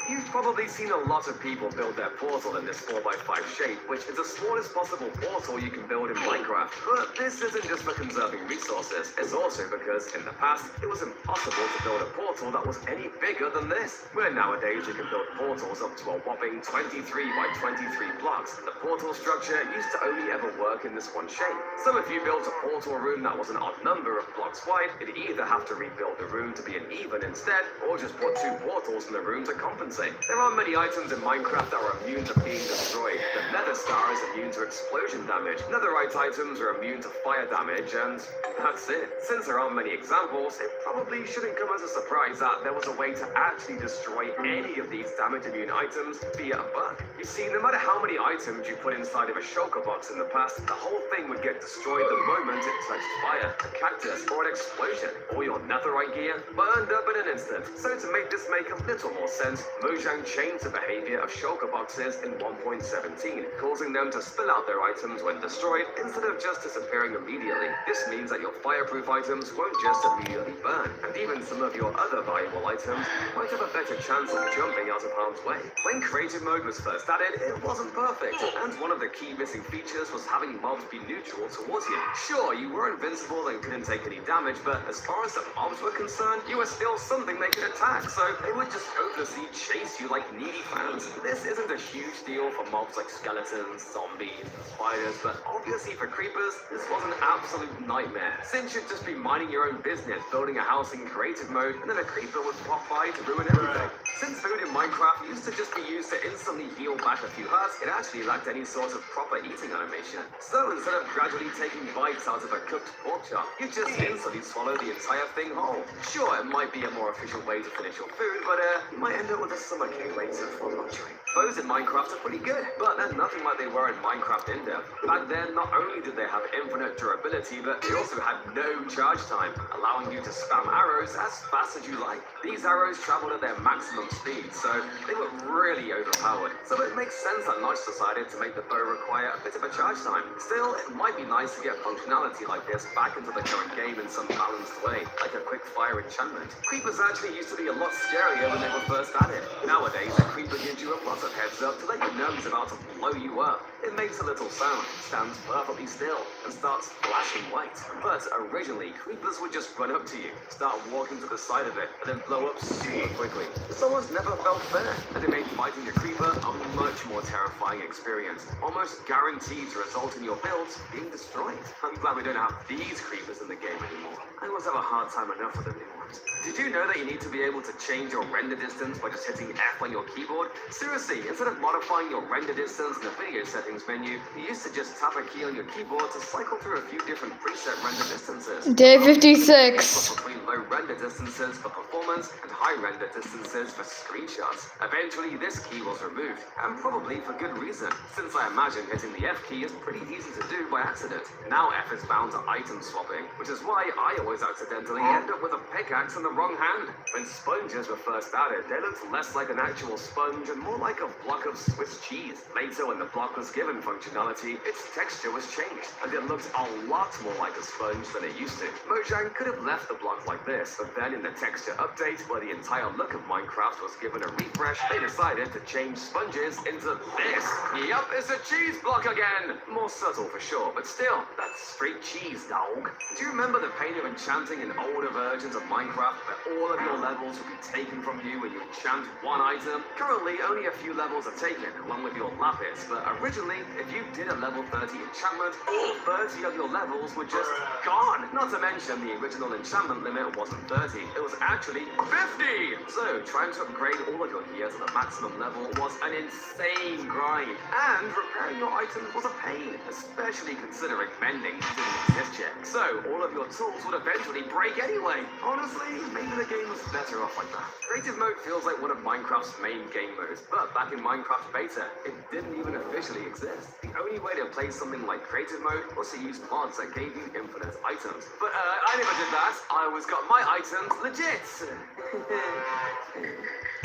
[SPEAKER 3] You've probably seen a lot of people build their portal in this 4x5 shape, which is the smallest possible portal you can build in Minecraft. But this isn't just for conserving resources, it's also because in the past, it was impossible to build a portal that was any bigger than this. Where nowadays you can build portals up to a whopping 23 by 23 blocks. The portal structure used to only ever work in this one shape. So if you built a portal room that was an odd number of blocks wide, you'd either have to rebuild the room to be an even instead, or just put 2 portals in the room to compensate. There are many items in Minecraft that are immune to being destroyed. The Nether Star is immune to explosion damage. Netherite items are immune to fire damage, and that's it. Since there aren't many examples, it probably shouldn't come as a surprise that there was a way to actually destroy any of these damage-immune items via a bug. You see, no matter how many items you put inside of a shulker box in the past, the whole thing would get destroyed the moment it touched fire, a cactus, or an explosion. All your netherite gear burned up in an instant. So to make this make a little more sense, Mojang changed the behavior of shulker boxes in 1.17, causing them to spill out their items when destroyed instead of just disappearing immediately. This means that your fireproof items won't just immediately burn, and even some of your other valuable items might have a better chance of jumping out of harm's way. When creative mode was first added, it wasn't perfect, and one of the key missing features was having mobs be neutral towards you. Sure, you were invincible and couldn't take any damage, but as far as the mobs were concerned, you were still something they could attack, so they would just hopelessly chase you like needy fans. This isn't a huge deal for mobs like skeletons, zombies, and spiders, but obviously for creepers, this was an absolute nightmare, since you'd just be minding your own business, building a house in creative mode, and then a creeper would pop by to ruin everything. Since food in Minecraft used to just be used to instantly heal back a few hearts, it actually lacked any sort of proper eating animation. So instead of gradually taking bites out of a cooked pork chop, you just instantly swallow the entire thing whole. Sure, it might be a more efficient way to finish your food, but you might end up with a stomach ache later for luxury. Bows in Minecraft are pretty good, but they're nothing like they were in Minecraft In-Depth. Back then, not only did they have infinite durability, but they also had no charge time, allowing you to spam arrows as fast as you like. These arrows traveled at their maximum speed, so they were really overpowered. So it makes sense that Notch decided to make the bow require a bit of a charge time. Still, it might be nice to get functionality like this back into the current game in some balanced way, like a quick fire enchantment. Creepers actually used to be a lot scarier when they were first added. Nowadays, a creeper gives you a lot of heads up to let you know he's about to blow you up. It makes a little sound, stands perfectly still, and starts flashing white. But originally, creepers would just run up to you, start walking to the side of it, and then blow up super quickly. This almost never felt fair, and it made fighting a creeper a much more terrifying experience, almost guaranteed to result in your builds being destroyed. I'm glad we don't have these creepers in the game anymore. I always have a hard time enough with the new ones. Did you know that you need to be able to change your render distance by just hitting F on your keyboard? Seriously, instead of modifying your render distance in the video settings menu, you used to just tap a key on your keyboard to cycle through a few different preset render distances.
[SPEAKER 1] Day 56.
[SPEAKER 3] Between low render distances for performance and high render distances for screenshots. Eventually, this key was removed, and probably for good reason, since I imagine hitting the F key is pretty easy to do by accident. Now F is bound to item swapping, which is why I always accidentally end up with a pickaxe in the wrong hand. When sponges were first added, they looked less like an actual sponge and more like a block of Swiss cheese. Later, when the block was given functionality, its texture was changed, and it looked a lot more like a sponge than it used to. Mojang could have left the block like this, but then in the texture update, where the entire look of Minecraft was given a refresh, they decided to change sponges into this. Yup, it's a cheese block again! More subtle for sure, but still, that's straight cheese, dog. Do you remember the pain of enchanting in older versions of Minecraft, where all of your levels would be taken from you when you enchant one item? Currently, only a few levels are taken, along with your lapis, but originally, if you did a level 30 enchantment, all 30 of your levels were just gone. Not to mention, the original enchantment limit wasn't 30, it was actually 50! So, trying to upgrade all of your gear to the maximum level was an insane grind, and repairing your items was a pain, especially considering mending didn't exist yet. So, all of your tools would eventually break anyway. Honestly, maybe the game was better off like that. Creative mode feels like one of Minecraft's main game modes, but back in Minecraft Beta, it didn't even officially exist. The only way to play something like creative mode was to use mods that gave you infinite items. But I never did that. I always got my items legit.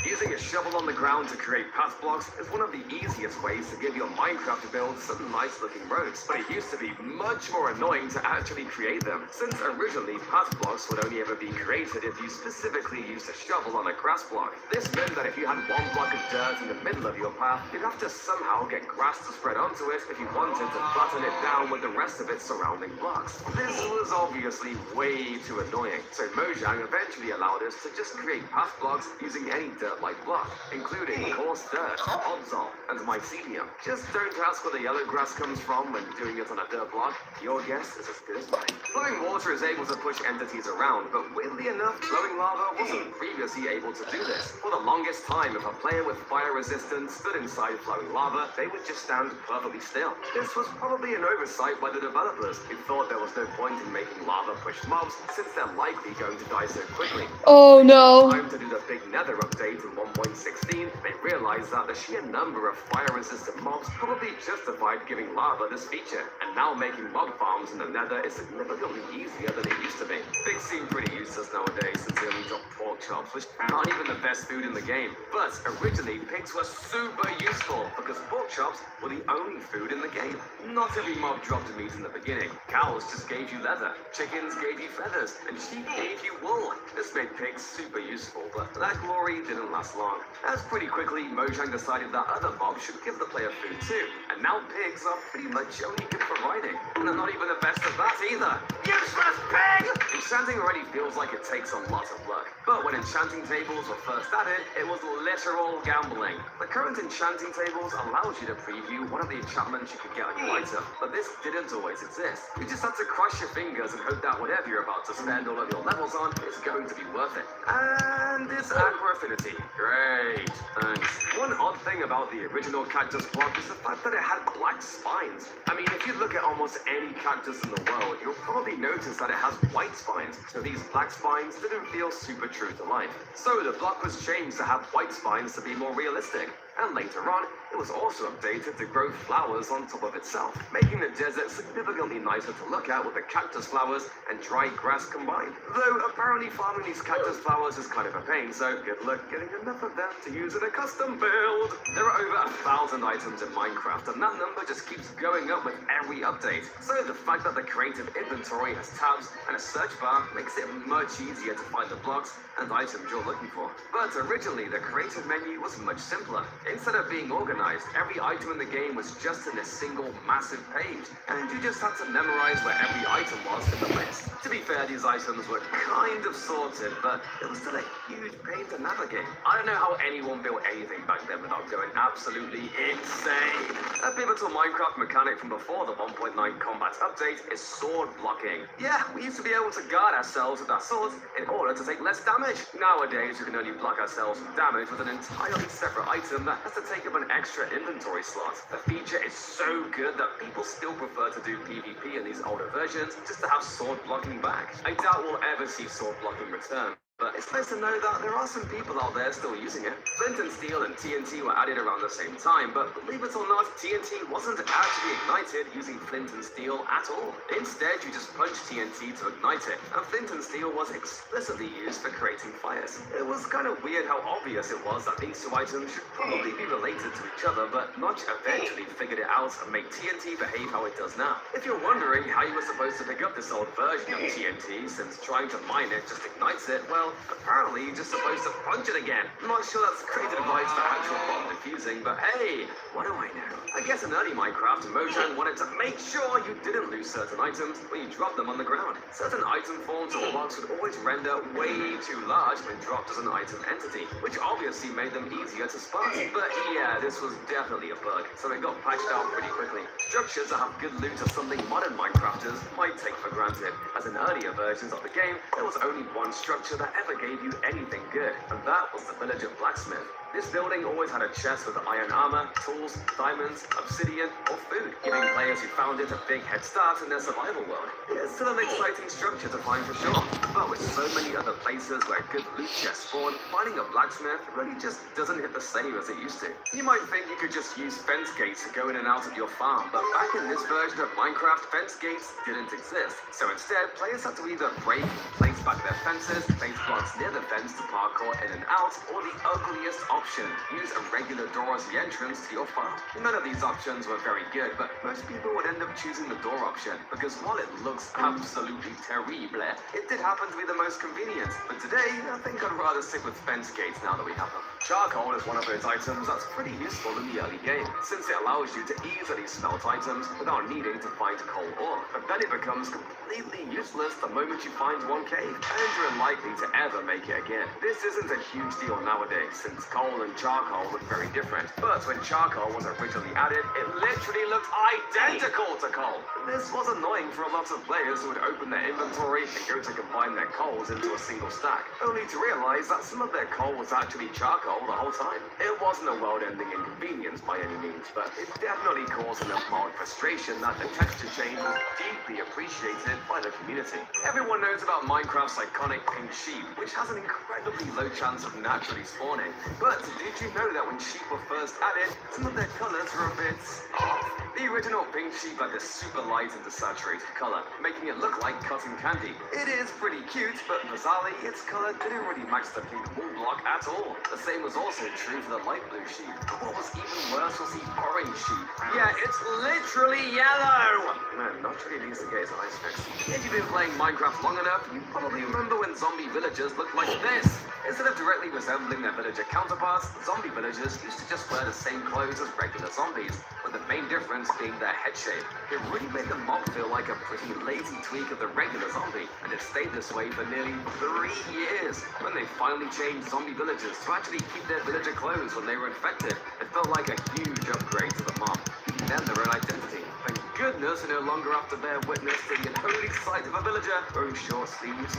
[SPEAKER 3] Using a shovel on the ground to create path blocks is one of the easiest ways to give your Minecraft build some nice looking roads, but it used to be much more annoying to actually create them, since originally path blocks would only ever be created if you specifically used a shovel on a grass block. This meant that if you had one block of dirt in the middle of your path, you'd have to somehow get grass to spread onto it if you wanted to button it down with the rest of its surrounding blocks. This was obviously way too annoying, so Mojang eventually allowed us to just create path blocks using any dirt-like block, including coarse dirt, odzol, and mycelium. Just don't ask where the yellow grass comes from when doing it on a dirt block. Your guess is as good as mine. Flowing water is able to push entities around, but weirdly enough, flowing lava wasn't previously able to do this. For the longest time, if a player with fire resistance stood inside flowing lava, they would just stand perfectly still. This was probably an oversight by the developers, who thought there was no point in making lava push mobs, since they're likely going to die so quickly.
[SPEAKER 1] Oh no.
[SPEAKER 3] Time to do the big nether update in 1.16, they realized that the sheer number of fire-resistant mobs probably justified giving lava this feature, and now making mob farms in the nether is significantly easier than it used to be. Pigs seem pretty useless nowadays since they only drop pork chops, which aren't even the best food in the game. But originally, pigs were super useful because pork chops were the only food in the game. Not every mob dropped meat in the beginning. Cows just gave you leather, chickens gave you feathers, and sheep gave you wool. This made pigs super useful, but that glory didn't last long, as pretty quickly Mojang decided that other mobs should give the player food too, and now pigs are pretty much only good for riding, and they're not even the best of that either. Useless pig! Enchanting already feels like it takes a lot of luck, but when enchanting tables were first added, it was literal gambling. The current enchanting tables allows you to preview one of the enchantments you could get on your item, but this didn't always exist. You just had to cross your fingers and hope that whatever you're about to spend all of your levels on is going to be worth it. And this aqua Affinity. Great, thanks. One odd thing about the original cactus block is the fact that it had black spines. I mean, if you look at almost any cactus in the world, you'll probably notice that it has white spines, so these black spines didn't feel super true to life. So the block was changed to have white spines to be more realistic. And later on, it was also updated to grow flowers on top of itself, making the desert significantly nicer to look at with the cactus flowers and dry grass combined. Though apparently farming these cactus flowers is kind of a pain, so good luck getting enough of them to use in a custom build. There are over 1,000 items in Minecraft, and that number just keeps going up with every update. So the fact that the creative inventory has tabs and a search bar makes it much easier to find the blocks and items you're looking for. But originally, the creative menu was much simpler. Instead of being organized, every item in the game was just in a single massive page, and you just had to memorize where every item was in the list. To be fair, these items were kind of sorted, but it was still a huge pain to navigate. I don't know how anyone built anything back then without going absolutely insane. A pivotal Minecraft mechanic from before the 1.9 combat update is sword blocking. Yeah, we used to be able to guard ourselves with our swords in order to take less damage. Nowadays, we can only block ourselves from damage with an entirely separate item that has to take up an extra inventory slot. The feature is so good that people still prefer to do PvP in these older versions just to have sword blocking back. I doubt we'll ever see sword blocking return, but it's nice to know that there are some people out there still using it. Flint and Steel and TNT were added around the same time, but believe it or not, TNT wasn't actually ignited using Flint and Steel at all. Instead, you just punched TNT to ignite it, and Flint and Steel was explicitly used for creating fires. It was kind of weird how obvious it was that these two items should probably be related to each other, but Notch eventually figured it out and made TNT behave how it does now. If you're wondering how you were supposed to pick up this old version of TNT, since trying to mine it just ignites it, well, apparently you're just supposed to punch it again. I'm not sure that's great advice for actual bomb defusing, but hey, what do I know? I guess in early Minecraft, Mojang wanted to make sure you didn't lose certain items when you dropped them on the ground. Certain item forms or blocks would always render way too large when dropped as an item entity, which obviously made them easier to spot. But yeah, this was definitely a bug, so it got patched out pretty quickly. Structures that have good loot are something modern Minecrafters might take for granted, as in earlier versions of the game, there was only one structure that ever gave you anything good, and that was the village of Blacksmith. This building always had a chest with iron armor, tools, diamonds, obsidian, or food, giving players who found it a big head start in their survival world. It's still an exciting structure to find for sure, but with so many other places where good loot chests spawn, finding a blacksmith really just doesn't hit the same as it used to. You might think you could just use fence gates to go in and out of your farm, but back in this version of Minecraft, fence gates didn't exist. So instead, players had to either break, place back their fences, place blocks near the fence to parkour in and out, or the ugliest option, use a regular door as the entrance to your farm. None of these options were very good, but most people would end up choosing the door option, because while it looks absolutely terrible, it did happen to be the most convenient. But today, I think I'd rather stick with fence gates now that we have them. Charcoal is one of those items that's pretty useful in the early game, since it allows you to easily smelt items without needing to find coal ore. But then it becomes completely useless the moment you find one cave, and you're unlikely to ever make it again. This isn't a huge deal nowadays, since coal and charcoal look very different. But when charcoal was originally added, it literally looked identical to coal. This was annoying for a lot of players who would open their inventory and go to combine their coals into a single stack, only to realize that some of their coal was actually charcoal the whole time. It wasn't a world-ending inconvenience by any means, but it definitely caused enough mild frustration that the texture change was deeply appreciated by the community. Everyone knows about Minecraft's iconic pink sheep, which has an incredibly low chance of naturally spawning. But did you know that when sheep were first added, some of their colors were a bit off? The original pink sheep had this super light and desaturated color, making it look like cotton candy. It is pretty cute, but bizarrely, its color didn't really match the pink wool block at all. The same was also true for the light blue sheep. But what was even worse was the orange sheep. Yeah, it's literally yellow! Man, not really needs to get his eyes fixed. If you've been playing Minecraft long enough, you probably remember when zombie villagers looked like this. Instead of directly resembling their villager counterparts, zombie villagers used to just wear the same clothes as regular zombies, with the main difference being their head shape. It really made the mob feel like a pretty lazy tweak of the regular zombie, and it stayed this way for nearly 3 years. When they finally changed zombie villagers to actually keep their villager clothes when they were infected, it felt like a huge upgrade to the mob, giving them their own identity. Thank goodness, I no longer have to bear witness to the unholy sight of a villager wearing short sleeves.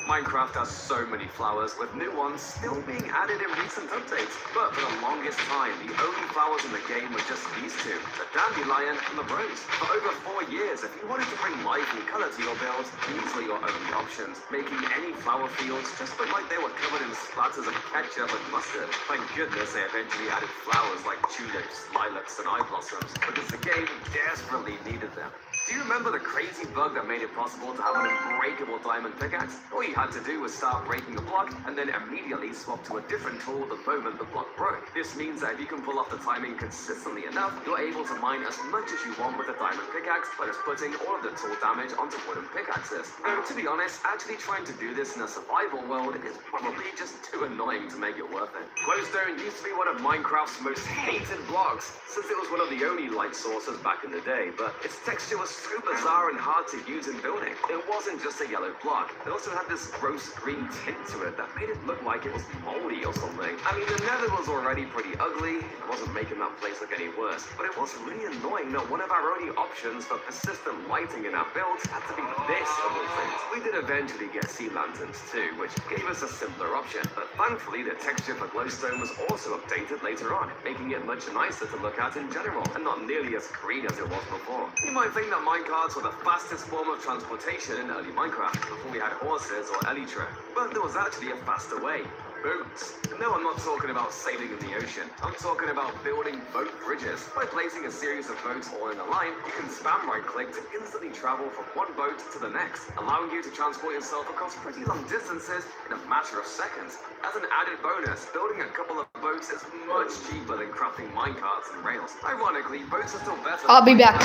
[SPEAKER 3] Minecraft has so many flowers, with new ones still being added in recent updates. But for the longest time, the only flowers in the game were just these two, the dandelion and the rose. For over 4 years, if you wanted to bring life and color to your build, these were your only options, making any flower fields just look like they were covered in splatters of ketchup and mustard. Thank goodness they eventually added flowers like tulips, lilacs, and eye blossoms, because the game desperately needed them. Do you remember the crazy bug that made it possible to have an unbreakable diamond pickaxe? All you had to do was start breaking a block and then immediately swap to a different tool the moment the block broke. This means that if you can pull off the timing consistently enough, you're able to mine as much as you want with a diamond pickaxe by just putting all of the tool damage onto wooden pickaxes. Though, to be honest, actually trying to do this in a survival world is probably just too annoying to make it worth it. Glowstone used to be one of Minecraft's most hated blocks, since it was one of the only light sources back in the day, but its texture was so bizarre and hard to use in building. It wasn't just a yellow block, it also had this gross green tint to it that made it look like it was moldy or something. I mean, the nether was already pretty ugly, it wasn't making that place look any worse, but it was really annoying that one of our only options for persistent lighting in our builds had to be this of all things. We did eventually get sea lanterns too, which gave us a simpler option, but thankfully the texture for glowstone was also updated later on, making it much nicer to look at in general, and not nearly as green as it was before. You might think that minecarts were the fastest form of transportation in early Minecraft, before we had horses or elytra, but there was actually a faster way. Boats. No, I'm not talking about sailing in the ocean. I'm talking about building boat bridges. By placing a series of boats all in a line, you can spam right-click to instantly travel from one boat to the next, allowing you to transport yourself across pretty long distances in a matter of seconds. As an added bonus, building a couple of boats is much cheaper than crafting minecarts and rails. Ironically, boats are still better
[SPEAKER 1] I'll be back.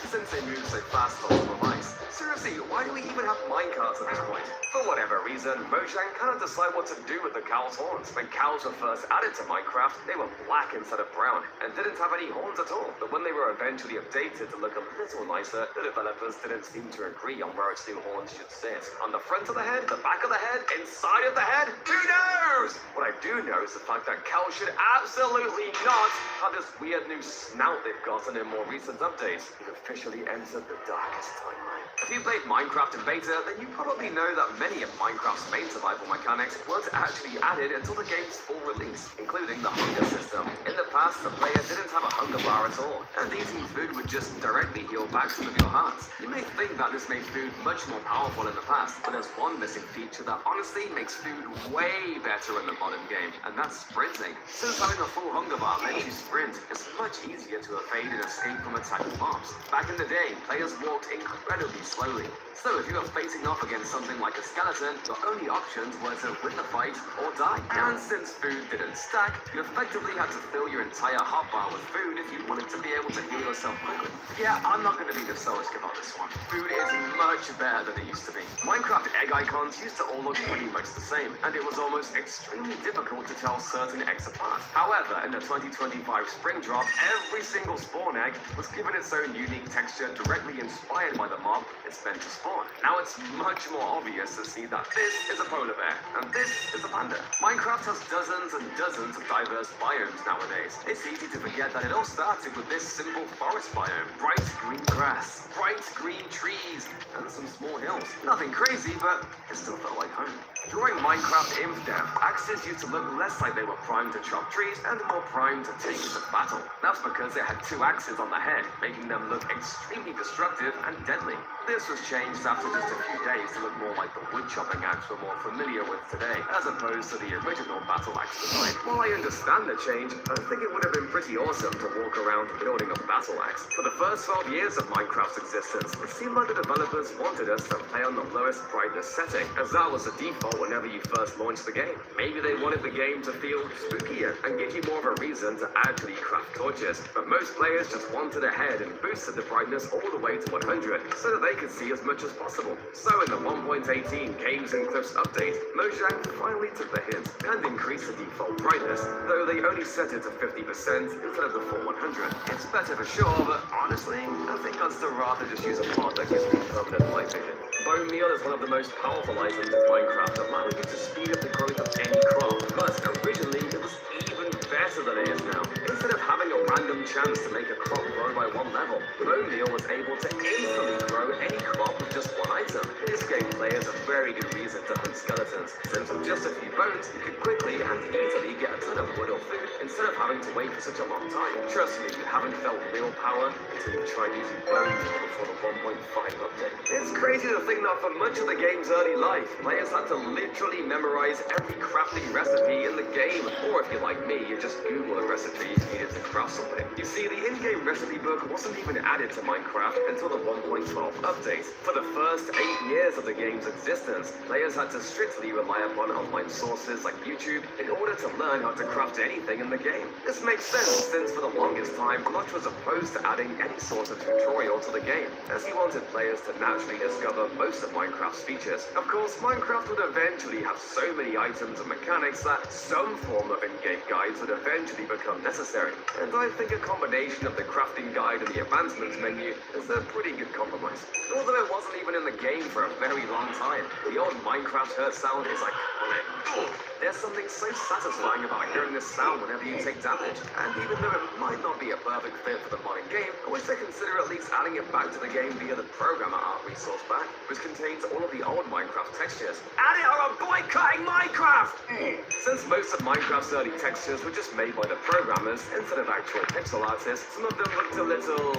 [SPEAKER 3] since they move so fast on top of ice. Seriously, why do we even have minecarts at this point? For whatever reason, Mojang cannot decide what to do with the cow's horns. When cows were first added to Minecraft, they were black instead of brown, and didn't have any horns at all. But when they were eventually updated to look a little nicer, the developers didn't seem to agree on where its new horns should sit. On the front of the head, the back of the head, inside of the head? Who knows? What I do know is the fact that cows should absolutely not have this weird new snout they've gotten in more recent updates. You've officially entered the darkest timeline. If you played Minecraft in beta, then you probably know that many of Minecraft's main survival mechanics weren't actually added until the game's full release, including the hunger system. In the past, the player didn't have a hunger bar at all, and eating food would just directly heal back some of your hearts. You may think that this made food much more powerful in the past, but there's one missing feature that honestly makes food way better in the modern game, and that's sprinting. Since having a full hunger bar lets you sprint, it's much easier to evade and escape from attacking mobs. Back in the day, players walked incredibly slowly. So if you were facing off against something like a skeleton, your only options were to win the fight or die. And since food didn't stack, you effectively had to fill your entire hotbar with food if you wanted to be able to heal yourself quickly. Yeah, I'm not going to be nostalgic about this one. Food is much better than it used to be. Minecraft egg icons used to all look pretty much the same, and it was almost extremely difficult to tell certain eggs apart. However, in the 2025 spring drop, every single spawn egg was given its own unique texture directly inspired by the mob it's meant to spawn. Now it's much more obvious to see that this is a polar bear, and this is a panda. Minecraft has dozens and dozens of diverse biomes nowadays. It's easy to forget that it all started with this simple forest biome. Bright green grass, bright green trees, and some small hills. Nothing crazy, but it still felt like home. During Minecraft Inf Dev, axes used to look less like they were primed to chop trees and more primed to take into battle. That's because they had two axes on the head, making them look extremely destructive and deadly. This was changed after just a few days to look more like the wood chopping axe we're more familiar with today, as opposed to the original battle axe design. While I understand the change, I think it would have been pretty awesome to walk around wielding a battle axe. For the first 12 years of Minecraft's existence, it seemed like the developers wanted us to play on the lowest brightness setting, as that was the default whenever you first launched the game. Maybe they wanted the game to feel spookier and give you more of a reason to actually craft torches, but most players just wanted ahead and boosted the brightness all the way to 100 so that they could see as much as possible. So in the 1.18 Caves and Cliffs update, Mojang finally took the hint and increased the default brightness, though they only set it to 50% instead of the full 100. It's better for sure, but honestly, I think I'd still rather just use a mod that gives me permanent light vision. Bone meal is one of the most powerful items in Minecraft, allowing you to speed up the growth of any crop, but originally it was even better than it is now. Instead of having a random chance to make a crop grow grow by one level. Bone Meal was able to instantly grow any crop with just one item. This gave players a very good reason to hunt skeletons, since with just a few bones, you could quickly and easily get a ton of wood or food instead of having to wait for such a long time. Trust me, you haven't felt real power until you've tried using Bone Meal before the 1.5 update. It's crazy to think that for much of the game's early life, players had to literally memorize every crafting recipe in the game, or if you're like me, you just Google a recipe if you needed to craft something. You see, the in-game recipe book wasn't even added to Minecraft until the 1.12 update. For the first 8 years of the game's existence, players had to strictly rely upon online sources like YouTube in order to learn how to craft anything in the game. This makes sense since for the longest time, Notch was opposed to adding any sort of tutorial to the game, as he wanted players to naturally discover most of Minecraft's features. Of course, Minecraft would eventually have so many items and mechanics that some form of in-game guides would eventually become necessary. And I think a combination of the crafting guide and the advancements menu is a pretty good compromise. Although it wasn't even in the game for a very long time, the old Minecraft hurt sound is iconic. There's something so satisfying about hearing this sound whenever you take damage, and even though it might not be a perfect fit for the modern game, I wish they consider at least adding it back to the game via the Programmer Art resource pack, which contains all of the old Minecraft textures. Add it or I'm boycotting Minecraft! Since most of Minecraft's early textures were just made by the programmers instead of actual pixel artists, some of them looked a little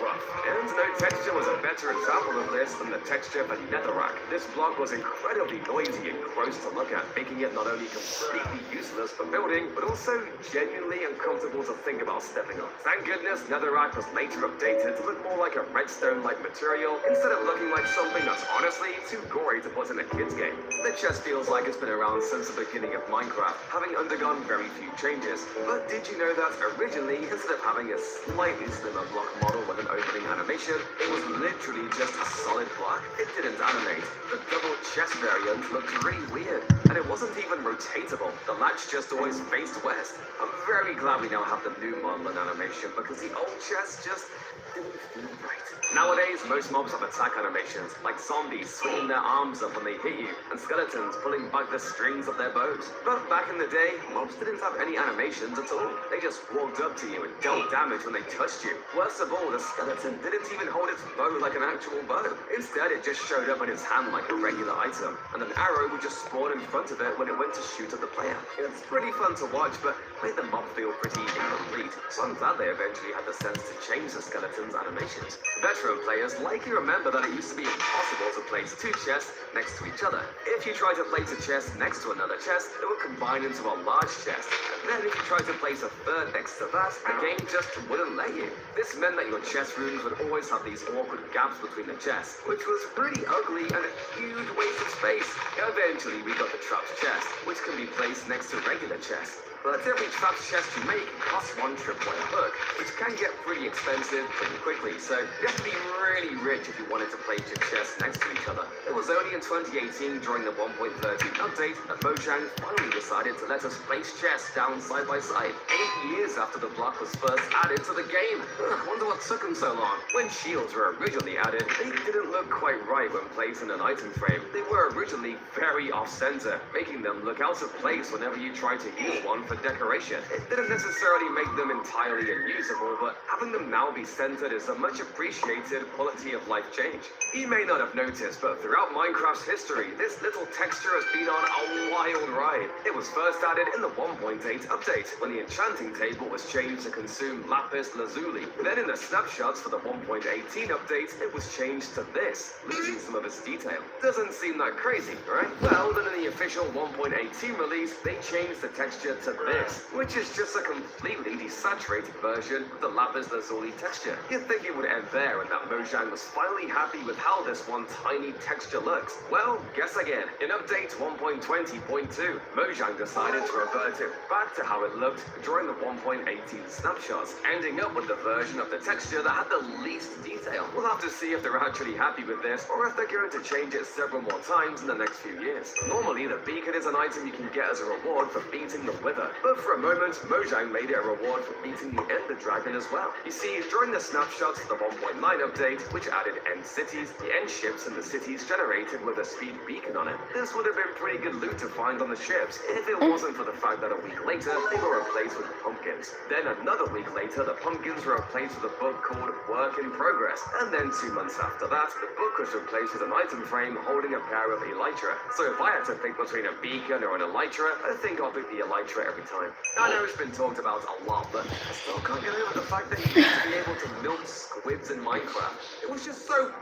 [SPEAKER 3] rough. And No Texture was a better example of this than the texture for Netherrack. This block was incredibly noisy and gross to look at, making it not only completely useless for building, but also genuinely uncomfortable to think about stepping on. Thank goodness Netherrack was later updated to look more like a redstone-like material, instead of looking like something that's honestly too gory to put in a kid's game. The chest feels like it's been around since the beginning of Minecraft, having undergone very few changes. But did you know that originally, instead of having a slightly slimmer block model with an opening animation, it was literally just a solid block? It didn't animate. The double chest variant looked really weird, and it wasn't even rotatable. The latch just always faced west. I'm very glad we now have the new model and animation, because the old chest just didn't feel right. Nowadays, most mobs have attack animations, like zombies swinging their arms up when they hit you, and skeletons pulling back the strings of their bows. But back in the day, mobs didn't have any animations at all. They just walked up to you and dealt damage when they touched you. Worst of all, the skeleton didn't even hold its bow like an actual bow. Instead, it just showed up in its hand like a regular item, and an arrow would just spawn in front of it when it went to shoot at the player. It's pretty fun to watch, but made the mob feel pretty incomplete, so I'm glad they eventually had the sense to change the skeleton's animations. Veteran players likely remember that it used to be impossible to place two chests next to each other. If you tried to place a chest next to another chest, it would combine into a large chest. And then if you tried to place a third next to that, the game just wouldn't let you. This meant that your chest rooms would always have these awkward gaps between the chests, which was pretty ugly and a huge waste of space. Eventually, we got the trapped chest, which can be placed next to regular chests. But every trapped chest you make costs one tripwire hook, which can get pretty expensive pretty quickly, so you have to be really rich if you wanted to place your chests next to each other. It was only in 2018, during the 1.13 update, that Mojang finally decided to let us place chests down side by side, 8 years after the block was first added to the game. I wonder what took them so long. When shields were originally added, they didn't look quite right when placed in an item frame. They were originally very off-center, making them look out of place whenever you tried to use one for decoration. It didn't necessarily make them entirely unusable, but having them now be centered is a much appreciated quality of life change. You may not have noticed, but throughout Minecraft's history, this little texture has been on a wild ride. It was first added in the 1.8 update, when the enchanting table was changed to consume lapis lazuli. Then in the snapshots for the 1.18 update, it was changed to this, losing some of its detail. Doesn't seem that crazy, right? Well, then in the official 1.18 release, they changed the texture to this, which is just a completely desaturated version of the lapis lazuli texture. You'd think it would end there and that Mojang was finally happy with how this one tiny texture looks. Well, guess again. In update 1.20.2, Mojang decided to revert it back to how it looked during the 1.18 snapshots, ending up with the version of the texture that had the least detail. We'll have to see if they're actually happy with this, or if they're going to change it several more times in the next few years. Normally, the beacon is an item you can get as a reward for beating the Wither, either. But for a moment, Mojang made it a reward for beating the Ender Dragon as well. You see, during the snapshots of the 1.9 update, which added end cities, the end ships in the cities generated with a speed beacon on it. This would have been pretty good loot to find on the ships, if it wasn't for the fact that a week later, they were replaced with pumpkins. Then another week later, the pumpkins were replaced with a book called Work in Progress. And then 2 months after that, the book was replaced with an item frame holding a pair of Elytra. So if I had to pick between a beacon or an Elytra, I think I'll pick the Elytra every time. I know it's been talked about a lot, but I still can't get over the fact that you need to be able to milk squids in Minecraft. It was just so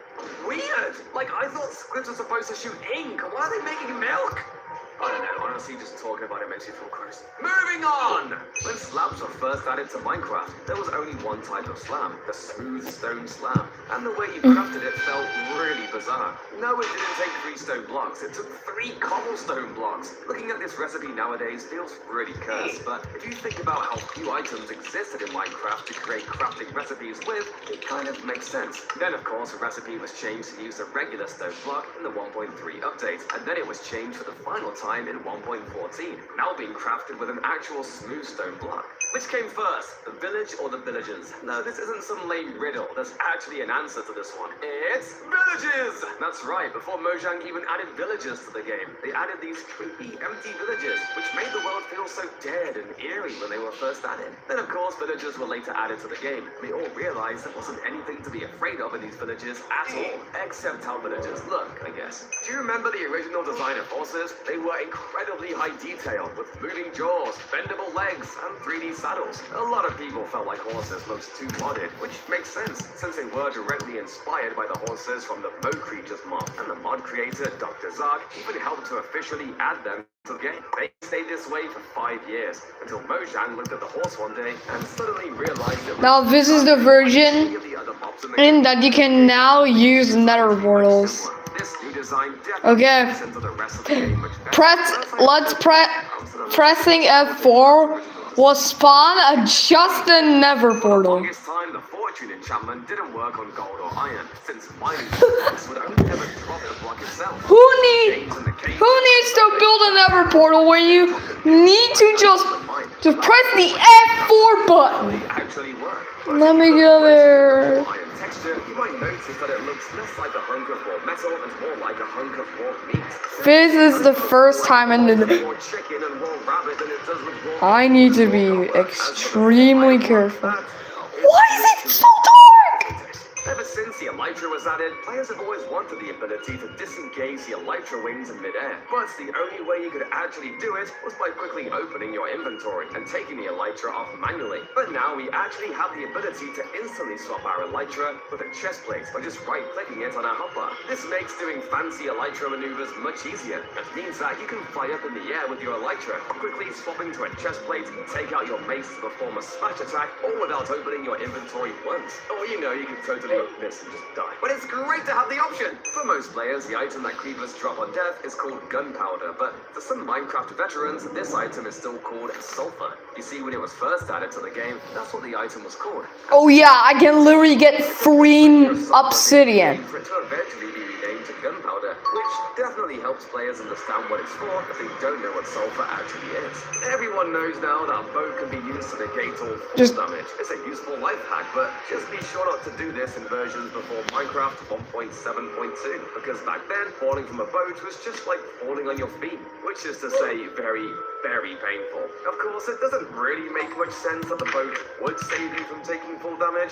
[SPEAKER 3] weird. Like, I thought squids were supposed to shoot ink. Why are they making milk? I don't know, honestly, just talking about it makes me feel gross. Moving on! When slabs were first added to Minecraft, there was only one type of slab, the smooth stone slab. And the way you crafted it felt really bizarre. No, it didn't take 3 stone blocks, it took 3 cobblestone blocks. Looking at this recipe nowadays feels really cursed, but if you think about how few items existed in Minecraft to create crafting recipes with, it kind of makes sense. Then, of course, the recipe was changed to use a regular stone block in the 1.3 update, and then it was changed for the final time in 1.14, now being crafted with an actual smooth stone block. Which came first, the village or the villagers? No, this isn't some lame riddle. There's actually an answer to this one. It's villages! That's right, before Mojang even added villagers to the game, they added these creepy, empty villages, which made the world feel so dead and eerie when they were first added. Then, of course, villagers were later added to the game. We all realized there wasn't anything to be afraid of in these villages at all, except how villagers look, I guess. Do you remember the original design of horses? They were incredibly high detail, with moving jaws, bendable legs, and 3D saddles. A lot of people felt like horses looked too modded, which makes sense, since they were directly inspired by the horses from the Mo Creatures mod, and the mod creator, Dr. Zark, even helped to officially add them to the game. They stayed this way for 5 years, until Mojang looked at the horse one day, and suddenly realized that
[SPEAKER 1] Now this is the version in that you can now use nether portals.
[SPEAKER 3] this new design
[SPEAKER 1] Okay.
[SPEAKER 3] into the rest of the game much better.
[SPEAKER 1] Pressing F4 will spawn just a nether portal.
[SPEAKER 3] Longest time, the fortune enchantment didn't work on gold or iron, since mining blocks would only ever drop the block itself.
[SPEAKER 1] Who needs to build a nether portal when you need to just press the F4 button?
[SPEAKER 3] Actually work.
[SPEAKER 1] Let me go there.
[SPEAKER 3] Iron texture, you might notice that it looks less like a hunk of raw metal and more like a hunk of raw meat.
[SPEAKER 1] This is the first time in the.
[SPEAKER 3] More chicken and raw rabbit than it does with raw.
[SPEAKER 1] I need to be extremely careful. Why is it so dark?
[SPEAKER 3] Ever since the Elytra was added, players have always wanted the ability to disengage the Elytra wings in midair. But the only way you could actually do it was by quickly opening your inventory and taking the Elytra off manually. But now we actually have the ability to instantly swap our Elytra with a chest plate by just right-clicking it on our hotbar. This makes doing fancy Elytra maneuvers much easier. It means that you can fly up in the air with your Elytra, quickly swapping to a chest plate, take out your mace to perform a smash attack, all without opening your inventory once. Or you know, you can totally miss and just die. But it's great to have the option! For most players, the item that creepers drop on death is called gunpowder, but for some Minecraft veterans, this item is still called sulfur. You see, when it was first added to the game, that's what the item was called.
[SPEAKER 1] Oh yeah, I can literally get free obsidian.
[SPEAKER 3] For it to eventually be renamed to gunpowder, which definitely helps players understand what it's for if they don't know what sulfur actually is. Everyone knows now that a bow can be used to negate all fall damage. It's a useful life hack, but just be sure not to do this in versions before Minecraft 1.7.2, because back then, falling from a boat was just like falling on your feet, which is to say, very, very painful. Of course, it doesn't really make much sense that the boat would save you from taking full damage.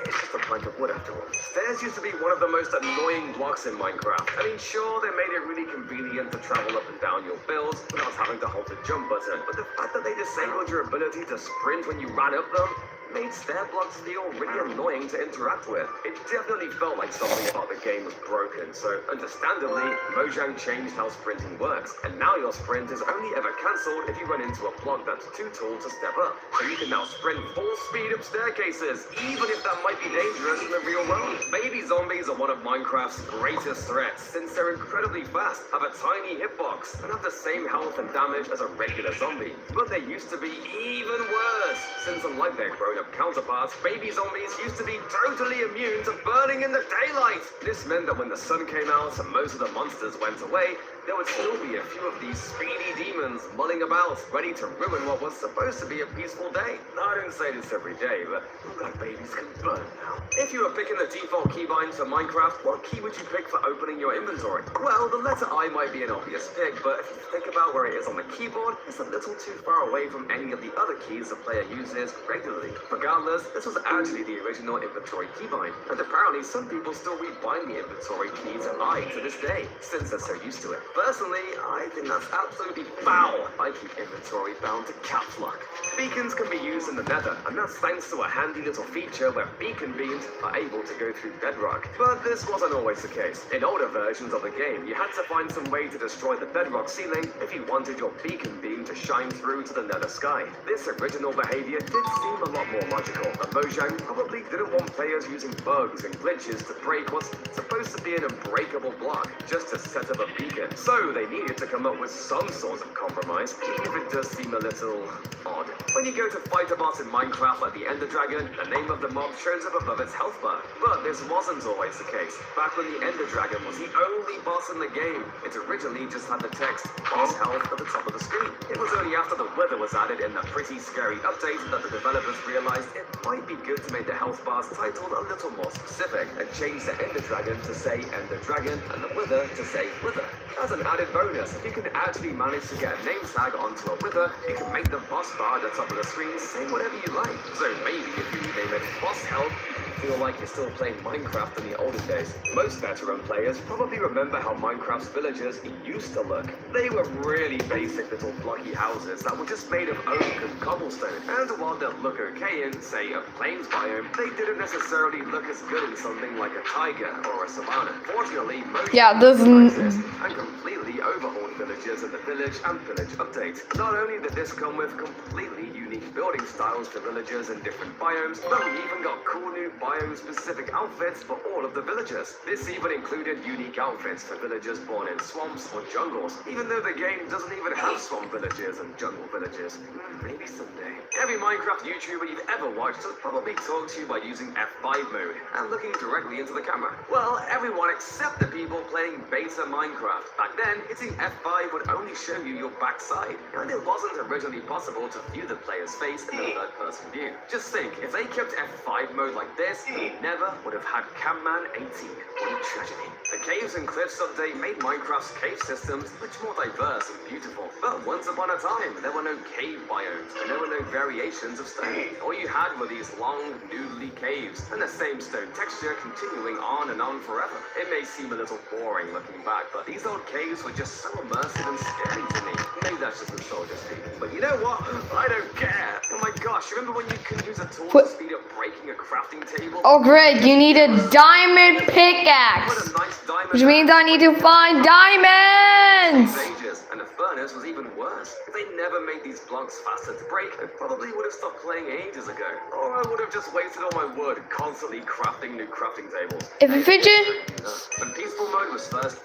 [SPEAKER 3] It's just a plank of wood after all. Stairs used to be one of the most annoying blocks in Minecraft. I mean, sure, they made it really convenient to travel up and down your builds without having to hold the jump button, but the fact that they disabled your ability to sprint when you ran up them made stair blocks feel really annoying to interact with. It definitely felt like something about the game was broken, so understandably, Mojang changed how sprinting works, and now your sprint is only ever cancelled if you run into a block that's too tall to step up. So you can now sprint full speed up staircases, even if that might be dangerous in the real world. Baby zombies are one of Minecraft's greatest threats, since they're incredibly fast, have a tiny hitbox, and have the same health and damage as a regular zombie. But they used to be even worse, since unlike their grown-up counterparts, baby zombies used to be totally immune to burning in the daylight. This meant that when the sun came out and most of the monsters went away, there would still be a few of these speedy demons mulling about, ready to ruin what was supposed to be a peaceful day. I don't say this every day, but black babies can burn now. If you were picking the default keybind for Minecraft, what key would you pick for opening your inventory? Well, the letter I might be an obvious pick, but if you think about where it is on the keyboard, it's a little too far away from any of the other keys the player uses regularly. Regardless, this was actually the original inventory keybind, and apparently some people still rebind the inventory key to I to this day, since they're so used to it. Personally, I think that's absolutely foul. I keep inventory bound to caps lock. Beacons can be used in the nether, and that's thanks to a handy little feature where beacon beams are able to go through bedrock. But this wasn't always the case. In older versions of the game, you had to find some way to destroy the bedrock ceiling if you wanted your beacon beam to shine through to the nether sky. This original behavior did seem a lot more logical, but Mojang probably didn't want players using bugs and glitches to break what's supposed to be an unbreakable block just to set up a beacon. So they needed to come up with some sort of compromise, even if it does seem a little odd. When you go to fight a boss in Minecraft like the Ender Dragon, the name of the mob shows up above its health bar. But this wasn't always the case. Back when the Ender Dragon was the only boss in the game, it originally just had the text boss health at the top of the screen. It was only after the wither was added in the pretty scary update that the developers realized it might be good to make the health bars titled a little more specific and change the Ender Dragon to say Ender Dragon and the wither to say wither. As an added bonus, if you can actually manage to get a name tag onto a wither, you can make the boss bar at the top of the screen say whatever you like. So maybe if you rename it boss health, feel like you're still playing Minecraft in the olden days. Most veteran players probably remember how Minecraft's villagers used to look. They were really basic little blocky houses that were just made of oak and cobblestone. And while they'd look okay in, say, a plains biome, they didn't necessarily look as good in something like a taiga or a savanna. Fortunately, most and completely overhauled villages in the Village and Pillage update. Not only did this come with completely unique building styles for villagers in different biomes, but we even got cool new biome-specific outfits for all of the villagers. This even included unique outfits for villagers born in swamps or jungles, even though the game doesn't even have swamp villages and jungle villages. Maybe someday. Every Minecraft YouTuber you've ever watched has probably talked to you by using F5 mode and looking directly into the camera. Well, everyone except the people playing beta Minecraft. Back then, hitting F5 would only show you your backside, and it wasn't originally possible to view the player's face in the third-person view. Just think, if they kept F5 mode like this, we never would have had Camman 18. What a tragedy. The Caves and Cliffs update made Minecraft's cave systems much more diverse and beautiful. But once upon a time, there were no cave biomes, and there were no variations of stone. All you had were these long, noodly caves, and the same stone texture continuing on and on forever. It may seem a little boring looking back, but these old caves were just so immersive and scary to me. Maybe that's just nostalgia speaking. But you know what? I don't care. Oh my gosh, remember when you could use a tool to speed up breaking a crafting table?
[SPEAKER 1] Oh great, you need a diamond pickaxe.
[SPEAKER 3] What a nice diamond.
[SPEAKER 1] Which means I need to find diamonds!
[SPEAKER 3] Ages, and the furnace was even worse. If they never made these blocks faster to break, I probably would have stopped playing ages ago. Or I would have just wasted all my wood constantly crafting new crafting tables.
[SPEAKER 1] If a fidget...
[SPEAKER 3] When peaceful mode was first...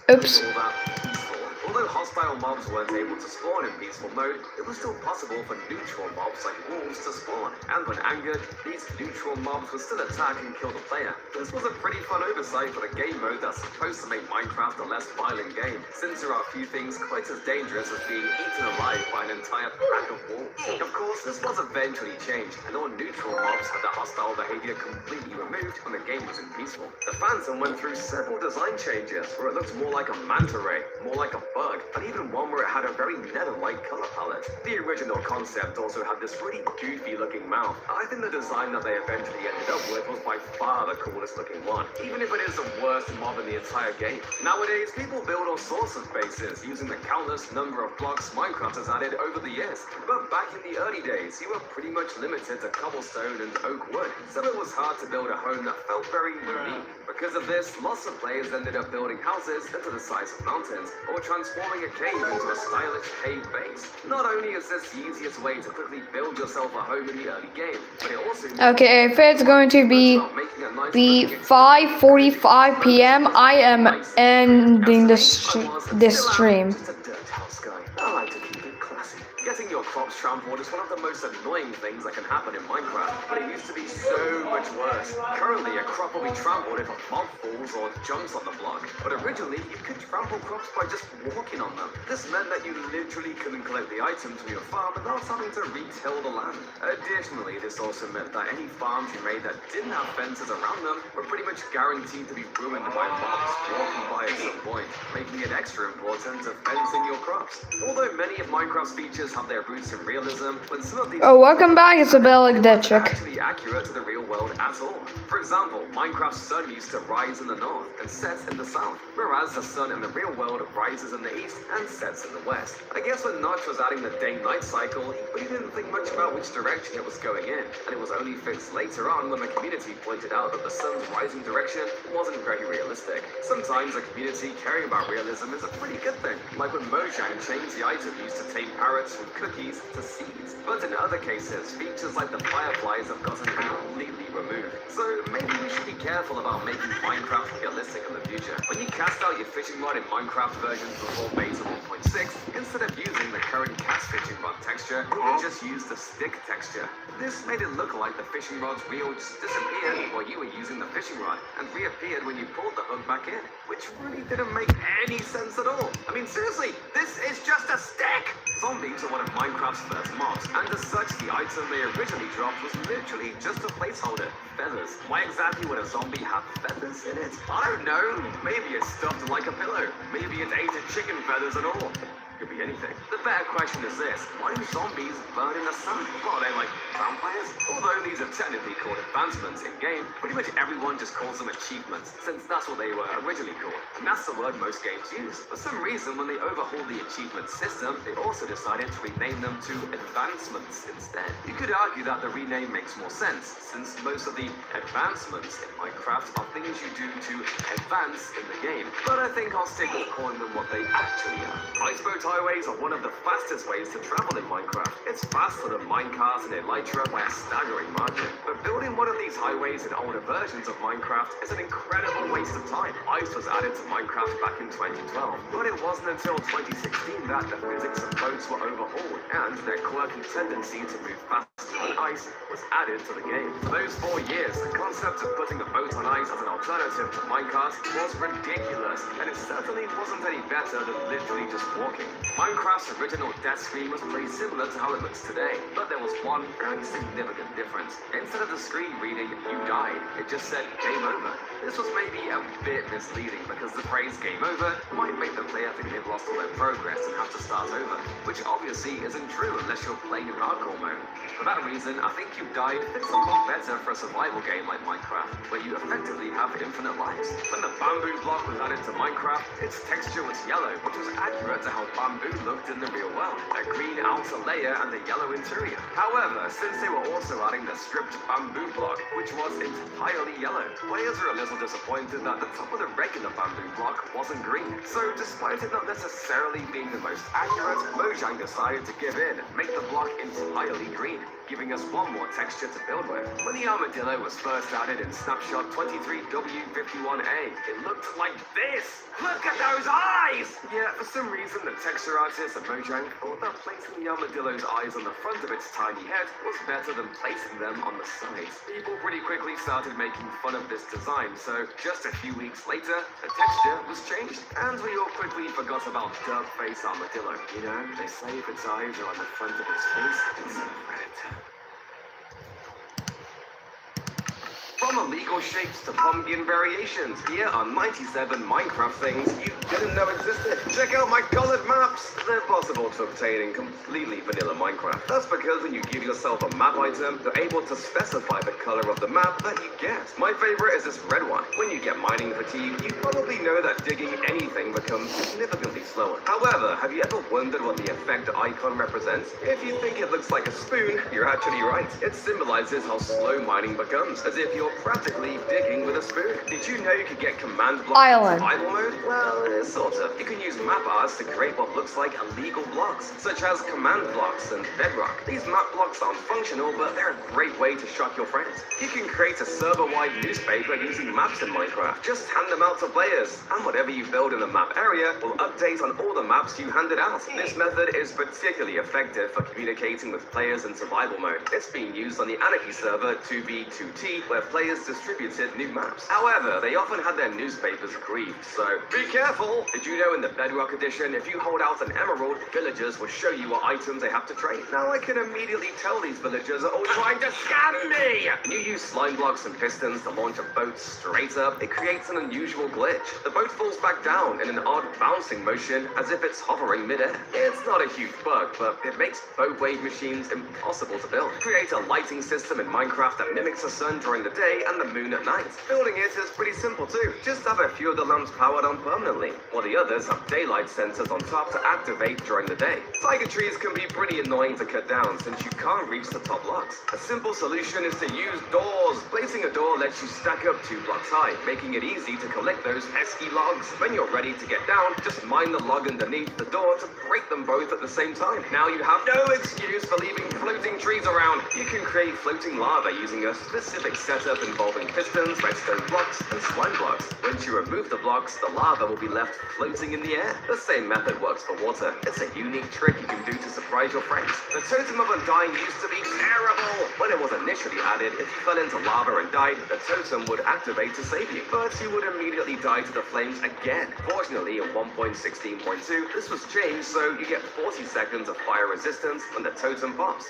[SPEAKER 1] Oops.
[SPEAKER 3] All that peaceful. Although hostile mobs weren't able to spawn in peaceful mode, it was still possible for neutral mobs like wolves to spawn. And when angered, these neutral mobs would still attack and kill the player. This was a pretty fun oversight for the game mode that's supposed to make Minecraft a less violent game, since there are a few things quite as dangerous as being eaten alive by an entire pack of wolves. Of course, this was eventually changed, and all neutral mobs had their hostile behavior completely removed when the game was in peaceful. The Phantom went through several design changes, where it looked more like a manta ray, more like a bug, and even one where it had a very nether-like color palette. The original concept also had this really goofy looking mouth. I think the design that they eventually ended up with was by far the coolest looking one, even if it is the worst mob in the entire game. Nowadays, people build all sorts of bases using the countless number of blocks Minecraft has added over the years. But back in the early days, you were pretty much limited to cobblestone and oak wood, so it was hard to build a home that felt very unique. Because of this, lots of players ended up building houses into the size of mountains, or transforming a cave into a stylish cave base. Not only is this the easiest way to quickly build yourself a home in the early game, but it also...
[SPEAKER 1] Okay, if it's going to be the 5:45 p.m., I am ending this stream.
[SPEAKER 3] Just a dirt house guy. I like to keep it classy. getting your crops trampled is one of the most annoying things that can happen in Minecraft, but it used to be so much worse. Currently, a crop will be trampled if a mob falls or jumps on the block, but originally you could trample crops by just walking on them. This meant that you literally couldn't collect the items from your farm without having to retill the land. Additionally, this also meant that any farms you made that didn't have fences around them were pretty much guaranteed to be ruined by mobs walking by at some point, making it extra important to fence in your crops. Although many of Minecraft's features have their roots in realism, but some of these
[SPEAKER 1] Oh, welcome back, Isabella
[SPEAKER 3] aren't
[SPEAKER 1] Detchik.
[SPEAKER 3] actually accurate to the real world at all. For example, Minecraft's sun used to rise in the north and set in the south, whereas the sun in the real world rises in the east and sets in the west. I guess when Notch was adding the day-night cycle, he didn't think much about which direction it was going in, and it was only fixed later on when the community pointed out that the sun's rising direction wasn't very realistic. Sometimes a community caring about realism is a pretty good thing, like when Mojang changed the item used to tame parrots from cookies to seeds. But in other cases, features like the fireflies have gotten completely removed. So maybe we should be careful about making Minecraft realistic in the future. When you cast out your fishing rod in Minecraft versions before beta 1.6, instead of using the current cast fishing rod texture, you just used the stick texture. This made it look like the fishing rod's reel just disappeared while you were using the fishing rod, and reappeared when you pulled the hook back in, which really didn't make any sense at all. I mean, seriously, this is just a stick! Zombies are one of Minecraft's first mobs, and as such, the item they originally dropped was literally just a placeholder, feathers. Why exactly would a zombie have feathers in it? I don't know. Maybe it's stuffed like a pillow. Maybe it ate chicken feathers and all. Could be anything. The better question is this: why do zombies burn in the sun? What, are they like vampires? Although these are technically called advancements in-game, pretty much everyone just calls them achievements, since that's what they were originally called. And that's the word most games use. For some reason, when they overhauled the achievement system, they also decided to rename them to advancements instead. You could argue that the rename makes more sense, since most of the advancements in Minecraft are things you do to advance in the game. But I think I'll stick with calling them what they actually are. Iceboat highways are one of the fastest ways to travel in Minecraft. It's faster than minecars and Elytra by a staggering margin. But building one of these highways in older versions of Minecraft is an incredible waste of time. Ice was added to Minecraft back in 2012, but it wasn't until 2016 that the physics of boats were overhauled, and their quirky tendency to move faster on ice was added to the game. For those 4 years, the concept of putting a boat on ice as an alternative to minecars was ridiculous, and it certainly wasn't any better than literally just walking. Minecraft's original death screen was pretty similar to how it looks today, but there was one very significant difference. Instead of the screen reading "you died," it just said "game over." This was maybe a bit misleading because the phrase "game over" might make the player think they've lost all their progress and have to start over, which obviously isn't true unless you're playing in hardcore mode. For that reason, I think "you died" fits a lot better for a survival game like Minecraft, where you effectively have infinite lives. When the bamboo block was added to Minecraft, its texture was yellow, which was accurate to how bamboo looked in the real world, a green outer layer and a yellow interior. However, since they were also adding the stripped bamboo block, which was entirely yellow, players were a little disappointed that the top of the regular bamboo block wasn't green. So despite it not necessarily being the most accurate, Mojang decided to give in and make the block entirely green, giving us one more texture to build with. When the armadillo was first added in Snapshot 23W51A, it looked like this! Look at those eyes! Yeah, for some reason the texture artists at Mojang thought that placing the armadillo's eyes on the front of its tiny head was better than placing them on the sides. People pretty quickly started making fun of this design, so just a few weeks later, the texture was changed, and we all quickly forgot about Dub Face Armadillo. You know, they say if its eyes are on the front of its face, it's a predator. From illegal shapes to pumpkin variations, here are 97 Minecraft things you didn't know existed. Check out my colored maps! They're possible to obtain in completely vanilla Minecraft. That's because when you give yourself a map item, you're able to specify the color of the map that you get. My favorite is this red one. When you get mining fatigue, you probably know that digging anything becomes significantly slower. However, have you ever wondered what the effect icon represents? If you think it looks like a spoon, you're actually right. It symbolizes how slow mining becomes, as if you're practically digging with a spoon. Did you know you could get command blocks
[SPEAKER 1] Island.
[SPEAKER 3] in survival mode? Well, sort of. You can use map arts to create what looks like illegal blocks, such as command blocks and bedrock. These map blocks aren't functional, but they're a great way to shock your friends. You can create a server-wide newspaper using maps in Minecraft. Just hand them out to players, and whatever you build in the map area will update on all the maps you handed out. This method is particularly effective for communicating with players in survival mode. It's being used on the Anarchy server 2B2T, where players distributed new maps. However, they often had their newspapers grieved, so be careful! Did you know in the Bedrock edition, if you hold out an emerald, villagers will show you what items they have to trade? Now I can immediately tell these villagers are all trying to scam me! You use slime blocks and pistons to launch a boat straight up. It creates an unusual glitch. The boat falls back down in an odd bouncing motion as if it's hovering mid-air. It's not a huge bug, but it makes boat wave machines impossible to build. Create a lighting system in Minecraft that mimics the sun during the day and the moon at night. Building it is pretty simple too. Just have a few of the lamps powered on permanently, while the others have daylight sensors on top to activate during the day. Tiger trees can be pretty annoying to cut down since you can't reach the top blocks. A simple solution is to use doors. Placing a door lets you stack up 2 blocks high, making it easy to collect those pesky logs. When you're ready to get down, just mine the log underneath the door to break them both at the same time. Now you have no excuse for leaving floating trees around. You can create floating lava using a specific setup involving pistons, redstone blocks, and slime blocks. Once you remove the blocks, the lava will be left floating in the air. The same method works for water. It's a unique trick you can do to surprise your friends. The Totem of Undying used to be terrible. When it was initially added, if you fell into lava and died, the totem would activate to save you, but you would immediately die to the flames again. Fortunately, in 1.16.2, this was changed so you get 40 seconds of fire resistance when the totem pops.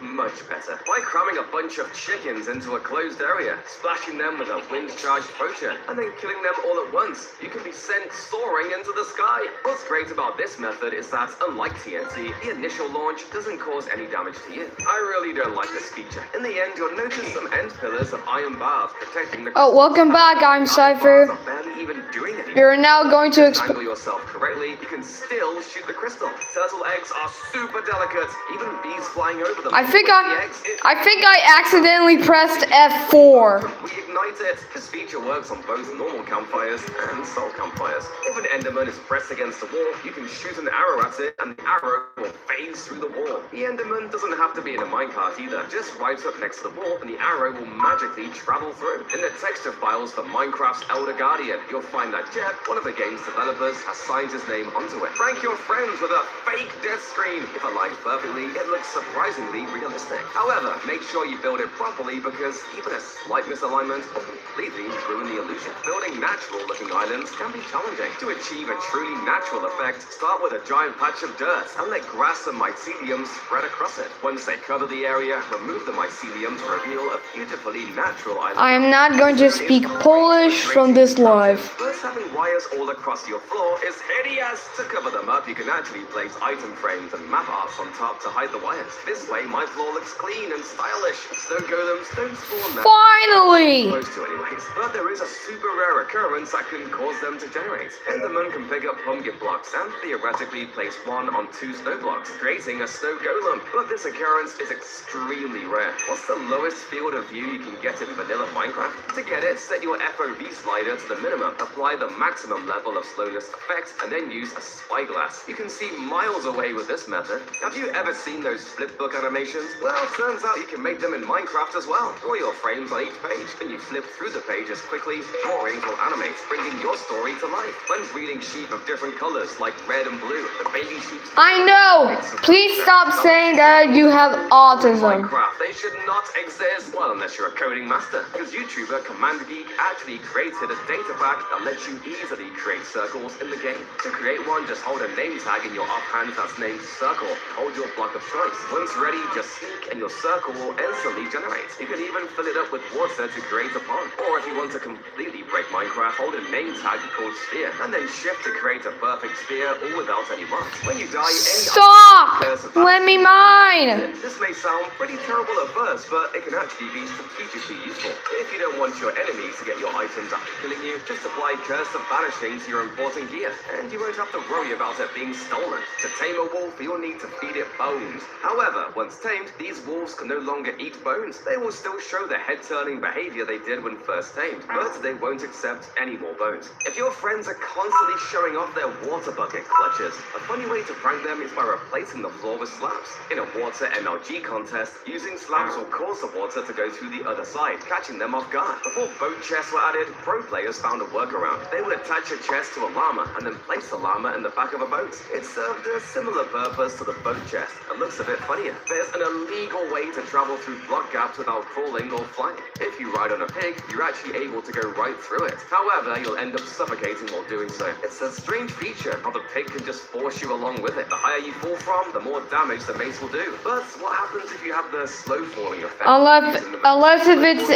[SPEAKER 3] Much better. By cramming a bunch of chickens into a closed area, splashing them with a wind-charged potion, and then killing them all at once, you can be sent soaring into the sky. What's great about this method is that, unlike TNT, the initial launch doesn't cause any damage to you. I really don't like this feature. In the end, you'll notice some end pillars of iron bars protecting the...
[SPEAKER 1] Oh, welcome back, I'm Cypher.
[SPEAKER 3] Not barely even doing anything.
[SPEAKER 1] You're now going to
[SPEAKER 3] Angle yourself correctly, you can still shoot the crystal. Turtle eggs are super delicate, even bees flying over them.
[SPEAKER 1] I think I accidentally pressed F4.
[SPEAKER 3] Reignite it. This feature works on both normal campfires and soul campfires. If an enderman is pressed against a wall, you can shoot an arrow at it, and the arrow will phase through the wall. The enderman doesn't have to be in a minecart either. Just right up next to the wall, and the arrow will magically travel through. In the texture files for Minecraft's Elder Guardian, you'll find that Jeb, one of the game's developers, has signed his name onto it. Prank your friends with a fake death screen. If aligned perfectly, it looks surprisingly realistic. However, make sure you build it properly because even a slight misalignment will completely ruin the illusion. Building natural-looking islands can be challenging. To achieve a truly natural effect, start with a giant patch of dirt and let grass and mycelium spread across it. Once they cover the area, remove the mycelium to reveal a beautifully natural island.
[SPEAKER 1] I am not going to speak Polish from this live.
[SPEAKER 3] First, having wires all across your floor is hideous. To cover them up, you can actually place item frames and map arts on top to hide the wires. This way, my floor looks clean and stylish. Snow golems don't spawn there.
[SPEAKER 1] Finally!
[SPEAKER 3] Supposed to anyways. But there is a super rare occurrence that can cause them to generate. Enderman can pick up pumpkin blocks and theoretically place one on 2 snow blocks, creating a snow golem. But this occurrence is extremely rare. What's the lowest field of view you can get in vanilla Minecraft? To get it, set your FOV slider to the minimum, apply the maximum level of slowness effect, and then use a spyglass. You can see miles away with this method. Have you ever seen those flipbook animations? Well, turns out you can make them in Minecraft as well. Draw your frames on each page, then you flip through the pages quickly. Drawings will animate, bringing your story to life. When breeding sheep of different colors, like red and blue, the baby sheep...
[SPEAKER 1] I know! Please stop saying that you have autism.
[SPEAKER 3] Minecraft, they should not exist. Well, unless you're a coding master. Because YouTuber Command Geek actually created a data pack that lets you easily create circles in the game. To create one, just hold a name tag in your offhand that's named circle. Hold your block of choice. Once ready, just sneak and your circle will instantly generate. You can even fill it up with water to create a pond. Or if you want to completely break Minecraft, hold a name tag called sphere, and then shift to create a perfect sphere all without any marks. When you die,
[SPEAKER 1] Stop! Let me mine!
[SPEAKER 3] This may sound pretty terrible at first, but it can actually be strategically useful. If you don't want your enemies to get your items after killing you, just apply Curse of Vanishing to your important gear, and you won't have to worry about it being stolen. To tame a wolf, you'll need to feed it bones. However, when Once tamed, these wolves can no longer eat bones. They will still show the head-turning behavior they did when first tamed, but they won't accept any more bones. If your friends are constantly showing off their water bucket clutches, a funny way to prank them is by replacing the floor with slabs. In a water MLG contest, using slabs will cause the water to go through the other side, catching them off guard. Before boat chests were added, pro players found a workaround. They would attach a chest to a llama and then place the llama in the back of a boat. It served a similar purpose to the boat chest and looks a bit funnier. There's an illegal way to travel through block gaps without crawling or flying. If you ride on a pig, you're actually able to go right through it. However, you'll end up suffocating while doing so. It's a strange feature how the pig can just force you along with it. The higher you fall from, the more damage the mace will do. But what happens if you have the slow falling effect?
[SPEAKER 1] Unless if it's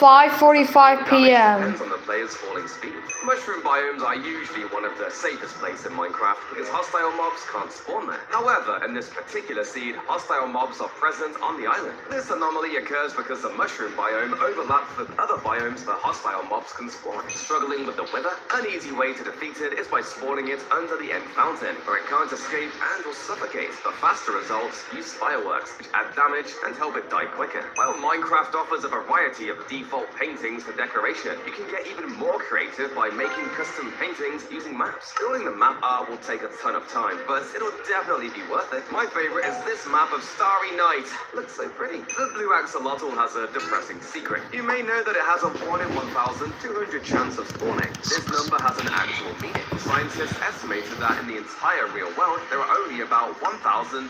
[SPEAKER 1] 5:45 p.m.
[SPEAKER 3] Depends on the player's falling speed. Mushroom biomes are usually one of the safest places in Minecraft because hostile mobs can't spawn there. However, in this particular seed, hostile mobs are present on the island. This anomaly occurs because the mushroom biome overlaps with other biomes that hostile mobs can spawn. Struggling with the wither? An easy way to defeat it is by spawning it under the end fountain, where it can't escape and will suffocate. For faster results, use fireworks, which add damage and help it die quicker. While Minecraft offers a variety of default paintings for decoration, you can get even more creative by making custom paintings using maps. Building the map art will take a ton of time, but it'll definitely be worth it. My favorite is this map of Starry Night. Looks so pretty. The blue axolotl has a depressing secret. You may know that it has a 1 in 1,200 chance of spawning. This number has an actual meaning. Scientists estimated that in the entire real world, there are only about 1,200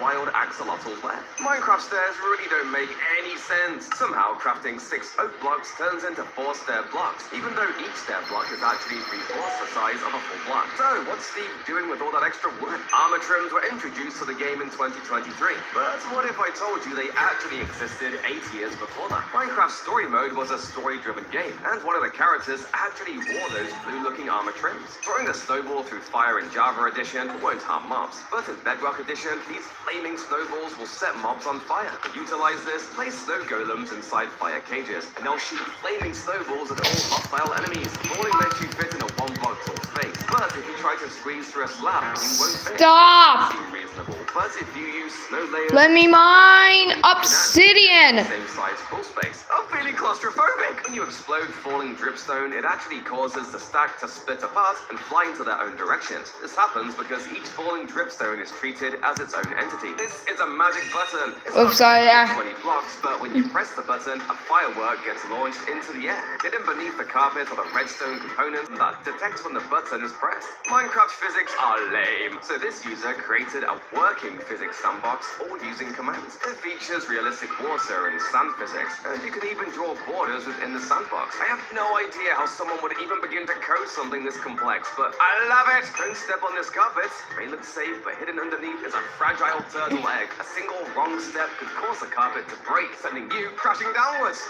[SPEAKER 3] wild axolotls left. Minecraft stairs really don't make any sense. Somehow, crafting 6 oak blocks turns into 4 stair blocks, even though each stair block is actually 3/4 the size of a full block. So, what's Steve doing with all that extra wood? Armor trims were introduced to the game in 2023, but what if I told you they actually existed 8 years before that? Minecraft Story Mode was a story-driven game, and one of the characters actually wore those blue-looking armor trims. Throwing a snowball through fire in Java Edition won't harm mobs, but in Bedrock Edition, these flaming snowballs will set mobs on fire. To utilize this, place snow golems inside fire cages, and they'll shoot flaming snowballs at all hostile enemies. Falling lets you fit in a 1-block tall space, but if you try to squeeze through a slab, you won't fit.
[SPEAKER 1] Stop!
[SPEAKER 3] Seem reasonable, but if you use snow layers,
[SPEAKER 1] Let me mine obsidian.
[SPEAKER 3] same size full space. I'm feeling claustrophobic. When you explode falling dripstone, it actually causes the stack to split apart and fly into their own directions. This happens because each falling dripstone is treated as its own entity. This is a magic button. It's
[SPEAKER 1] Oops, sorry, yeah.
[SPEAKER 3] 20 blocks, but when you press the button, a firework gets launched into the air. Hidden beneath the carpet are the redstone component that detects when the button is pressed. Minecraft physics are lame, so this user created a working physics sandbox all using commands. It features realistic water and sand physics, and you can even draw borders within the sandbox. I have no idea how someone would even begin to code something this complex, but I love it! Don't step on this carpet. It may look safe, but hidden underneath is a fragile turtle egg. A single wrong step could cause the carpet to break, sending you crashing downwards.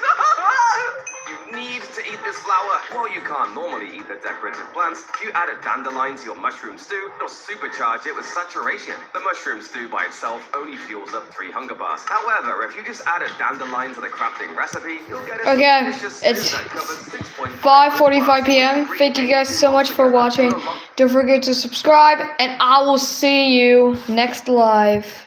[SPEAKER 3] You need to eat this flower. While you can't normally eat the decorative plants, if you add a dandelion to your mushroom stew, it'll supercharge it with saturation. The mushroom stew by itself only fuels up 3 hunger bars. However, if you just add a dandelion to the crafting recipe, you'll get a
[SPEAKER 1] Okay,
[SPEAKER 3] delicious stew
[SPEAKER 1] it's
[SPEAKER 3] that covers 6.5
[SPEAKER 1] 5:45 p.m. Thank you guys so much for watching. Don't forget to subscribe, and I will see you next live.